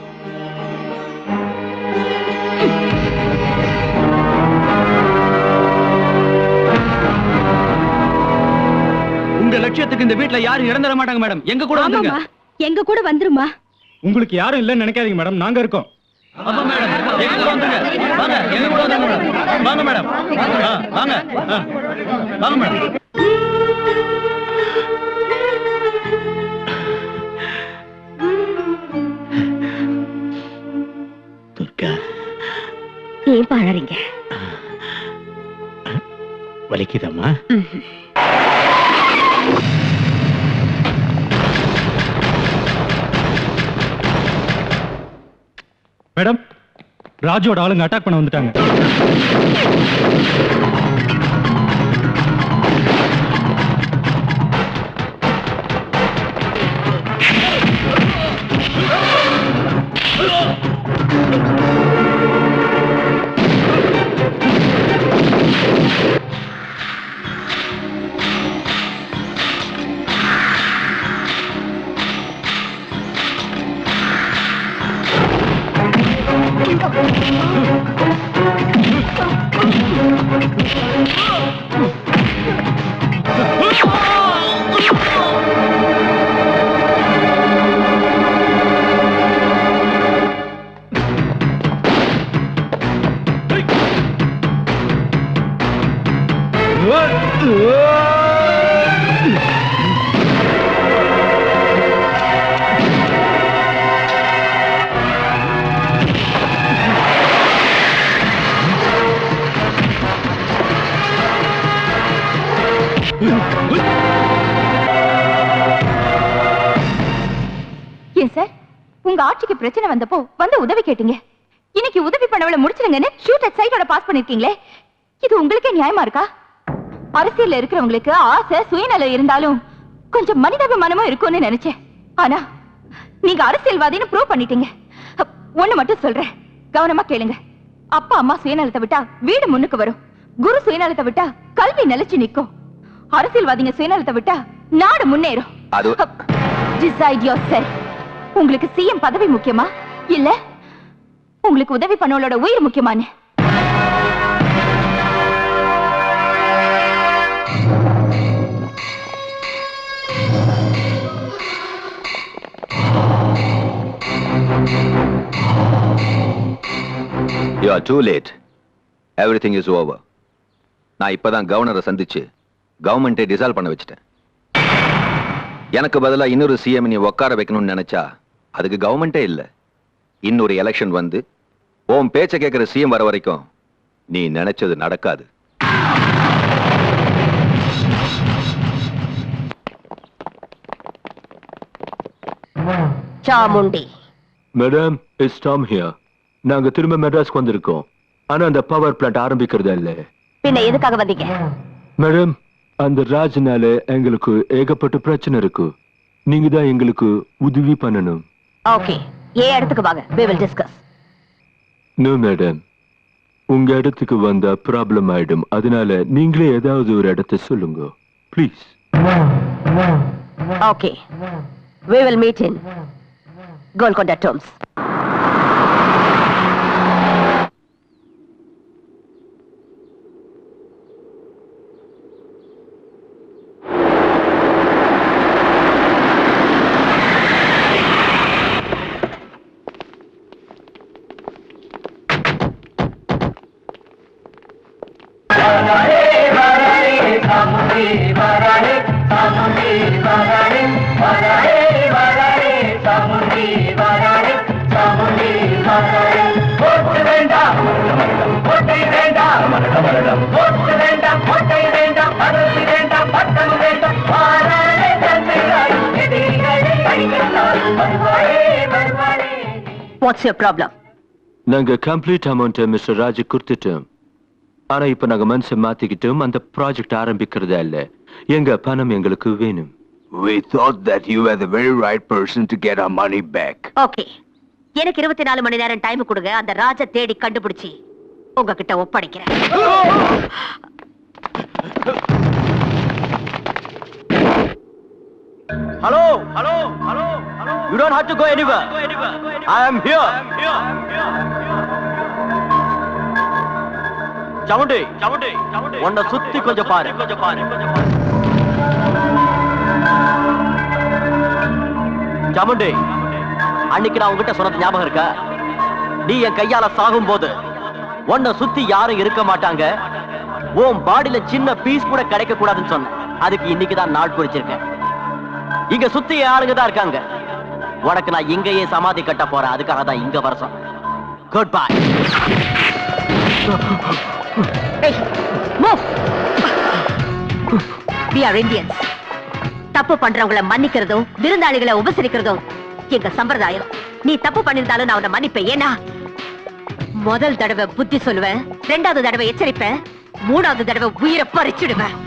உங்க லட்சியத்துக்கு இந்த வீட்ல யாரும் இறந்துட மாட்டாங்க மேடம். எங்க கூட வந்துருங்க. எங்க கூட வந்துருமா? உங்களுக்கு யாரும் இல்லைன்னு நினைக்காதீங்க மேடம், நாங்க இருக்கோம். அப்பா மேடம், எங்க கூட வந்துருங்க. வாங்க, எங்க கூட வந்துருங்க மேடம். வாங்க மேடம். வாங்க. வாங்க மேடம். துர்கா, ஏன் பாழறீங்க? வலிக்குதம்மா? மேடம், ராஜோட ஆளுங்க அட்டாக் பண்ண வந்துட்டாங்க. ஏன் சார், உங்க ஆட்சிக்கு பிரச்சனை வந்தப்போ வந்து உதவி கேட்டீங்க. இன்னைக்கு உதவி பண்ணவளை முடிச்சிருங்கன்னு ஷூட் அட் சைட்டோட பாஸ் பண்ணிருக்கீங்களே, இது உங்களுக்கே நியாயமா இருக்கா? அரசியல்ல இருக்கிறவங்களுக்கு ஆசை சுயநலம் இருந்தாலும் கொஞ்சம் மனிதாபிமானமும் இருக்கும்னு நினைச்சேன். ஆனா நீங்க அரசியல்வாதின்னு ப்ரூவ் பண்ணிட்டீங்க. ஒண்ணு மட்டும் சொல்றேன், கவனமா கேளுங்க. அப்பா அம்மா சுயநலத்தை விட்டா வீடு முன்னுக்கு வரும். குரு சுயநலத்தை விட்டா கல்வி நிலைச்சு நிற்கும். அரசியல்வாதிங்க சுயநலத்தை விட்டா நாடு முன்னேறும். Decide yourself. உங்களுக்கு சிஎம் பதவி முக்கியமா இல்ல உங்களுக்கு உதவி பண்ணவளோட உயிர் முக்கியமானு? You are too late. Everything is over. நான் இப்பதான் கவர்னரை சந்திச்சு கவர்மெண்ட்டை டிசால்வ் பண்ண வச்சிட்டேன். எனக்கு பதிலா இன்னொரு சிஎம் நீ உட்கார வைக்கணும்னு நினைச்சா அதுக்கு கவர்மெண்டே இல்ல. இன்னொரு எலெக்ஷன் வந்து உன் பேச்ச கேட்கிற சிஎம் வர வரைக்கும் நீ நினைச்சது நடக்காது. Chamundi. Madam, it's Tom here. நாங்க திரும்ப மெட்ராஸ்க்கு வந்திருக்கோம். ஆனா அந்த பவர் பிளான்ட் ஆரம்பிக்கிறதா இல்ல. பின்ன எதுக்காக வந்தீங்க? மேடம், அந்த ராஜ்னால எங்களுக்கு ஏகப்பட்ட பிரச்சனை இருக்கு. நீங்க தான் எங்களுக்கு உதவி பண்ணணும். ஓகே, ஏன் இடத்துக்கு வாங்க, we will discuss. No madam, உங்க இடத்துக்கு வந்தா ப்ராப்ளம் ஆயிடும். அதனால நீங்களே ஏதாவது ஒரு இடத்தை சொல்லுங்க please. Okay. We will meet in Golconda terms. What's your problem? நாங்க கம்ப்ளீட் அமௌண்ட் மிஸ்டர் ராஜ் கொடுத்துட்டோம். ஆனா இப்ப நாங்க மனசை மாத்திக்கிட்டோம். அந்த ப்ராஜெக்ட் ஆரம்பிக்கிறதா இல்ல. எங்க பணம் எங்களுக்கு வேணும். We thought that you were the very right person to get our money back. Okay. எனக்கு 24 மணி நேரம் டைம் கொடுங்க. அந்த ராஜ தேடி கண்டுபிடிச்சி உங்ககிட்ட ஒப்படைக்கிறேன். Hello. You don't have to go anywhere. I am here. Chamundi உன்னை சுத்தி கொஞ்சம் பாரு. சாமுண்டி, அன்னைக்கு நான் உங்ககிட்ட சொன்னது ஞாபகம் இருக்கா? நீ என் கையால சாகும் போது உன்னை சுத்தி யாரும் இருக்க மாட்டாங்க, உன் பாடியில சின்ன பீஸ் கூட கிடைக்க கூடாதுன்னு சொன்ன. அதுக்கு இன்னைக்குதான் நாள் குறிச்சிருக்கேன். இங்க சுத்தி ஆளுங்க தான் இருக்காங்க. உனக்கு நான் இங்கேயே சமாதி கட்ட போறேன். அதுக்காக தான் இங்க வர சொன்னேன். Good bye. We are Indians. தப்பு பண்றவங்களை மன்னிக்கிறதும் விருந்தாளிகளை உபசரிக்கிறதும் எங்க சம்பிரதாயம். நீ தப்பு பண்ணிருந்தாலும் நான் உன்னை மன்னிப்பேன். ஏன்னா முதல் தடவை புத்தி சொல்லுவேன், 2வது தடவை எச்சரிப்பேன், 3வது தடவை உயிரை பறிச்சிடுவேன்.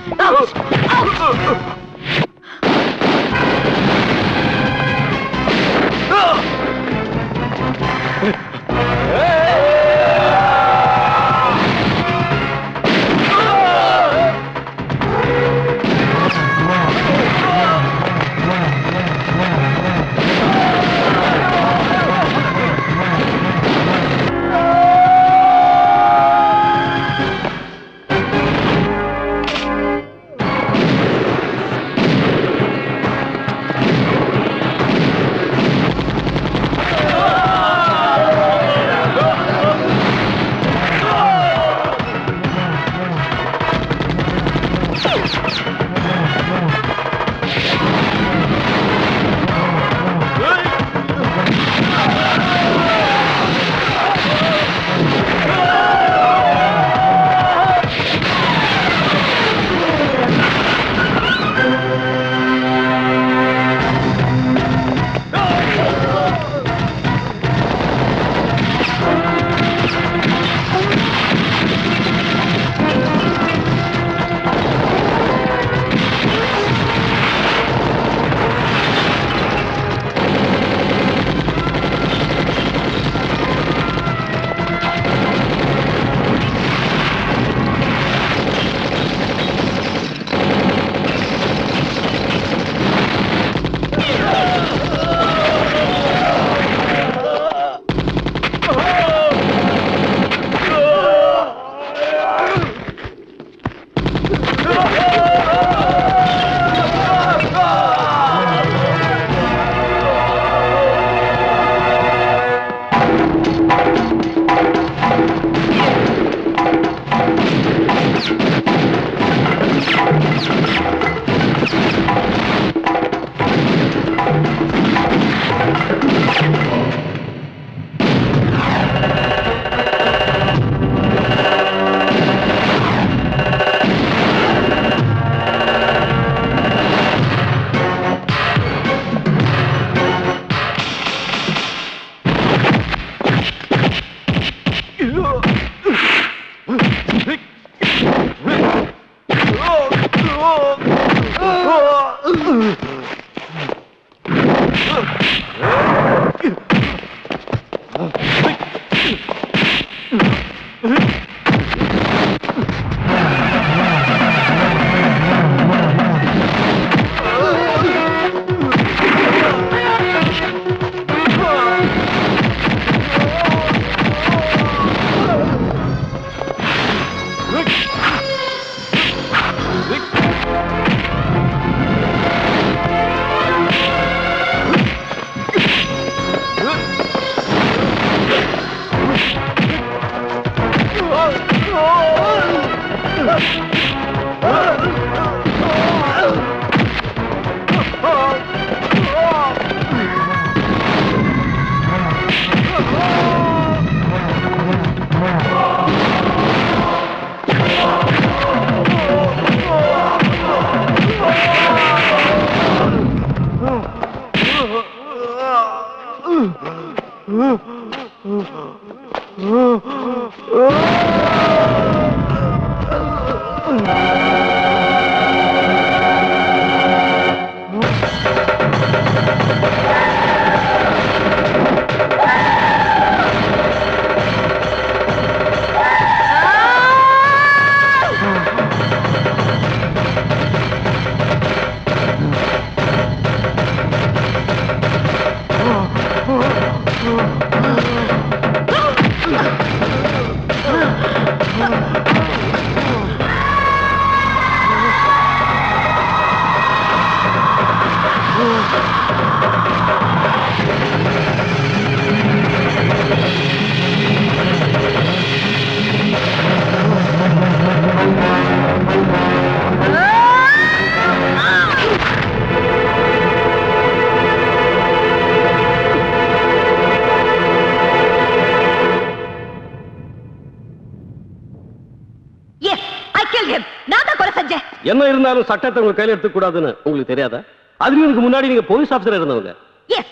என்ன இருந்தாலும் சட்டத்தை உங்க கையில எடுத்துக்க கூடாதுன்னு உங்களுக்கு தெரியாதா? அதுக்கு முன்னாடி நீங்க போலீஸ் ஆபீசரா இருந்தவங்க. எஸ்,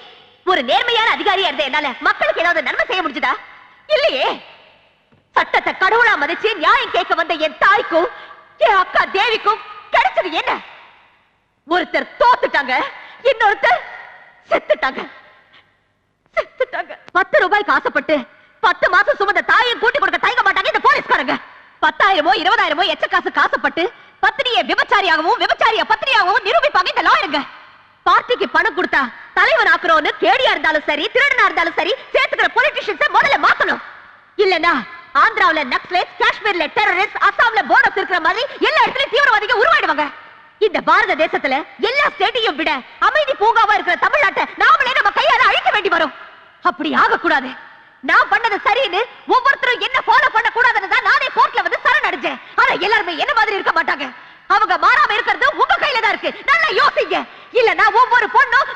ஒரு நேர்மையான அதிகாரியா இருந்த என்னால மக்களுக்கு ஏதாவது நன்மை செய்ய முடிஞ்சதா? இல்லையே. சட்டத்தை கடவுளா மதிச்சு நியாயம் கேட்க வந்த என் தாய்க்கும் என் அக்கா தேவிக்கும் கிடைச்சது என்ன? ஒருத்தர் தோத்துட்டாங்க, இன்னொருத்தர் செத்துட்டாங்க. 10 ரூபாய்க்கு ஆசைப்பட்டு 10 மாசம் சுமந்த தாயை கூட்டி கொடுக்க தயங்க மாட்டாங்க இந்த போலீஸ்காரங்க. 10,000 20,000 எச்ச காசு காசுப்பட்டு பத்தினியை விபச்சாரியாகவும் விபச்சாரிய பத்தினியாகவும் நிரூபிப்பாங்க இந்த லாயருங்க. பார்ட்டிக்கு பணம் கொடுத்தா தலைவன் ஆக்குறோன்னு கேடியா இருந்தாலும் சரி, திருடனா இருந்தாலும் சரி, சேர்த்துக்கிற பொலிட்டிஷியன்ஸ் முதல்ல மாத்தணும். இல்லனா ஆந்திராவுல நக்சலைட்ஸ், காஷ்மீர்ல டெரரிஸ்ட், அசாம்ல போனஸ் இருக்கிற மாதிரி எல்லா இடத்துலயும் தீவிரவாதிகள் உருவாயிடுவாங்க. இந்த பாரத தேசத்துல எல்லா ஸ்டேட்டையும் விட அமைதி பூங்காவா இருக்கிற தமிழ்நாட்டை நாமளே நம்ம கையால அழிக்க வேண்டி வரும். அப்படி ஆகக்கூடாது. நான் பண்ணது சரின்னு ஒவ்வொருத்தரும் என்ன ஃபாலோ பண்ண கூடாதுன்னு தான் நானே கோர்ட்ல வந்து சரணடைஞ்சேன். ஆனா எல்லாருமே என்ன மாதிரி இருக்க மாட்டாங்க. அவங்க மாறாம இருக்கிறது உங்க கையில தான் இருக்கு. நல்லா யோசிங்க. இல்லனா ஒவ்வொரு பொண்ணும்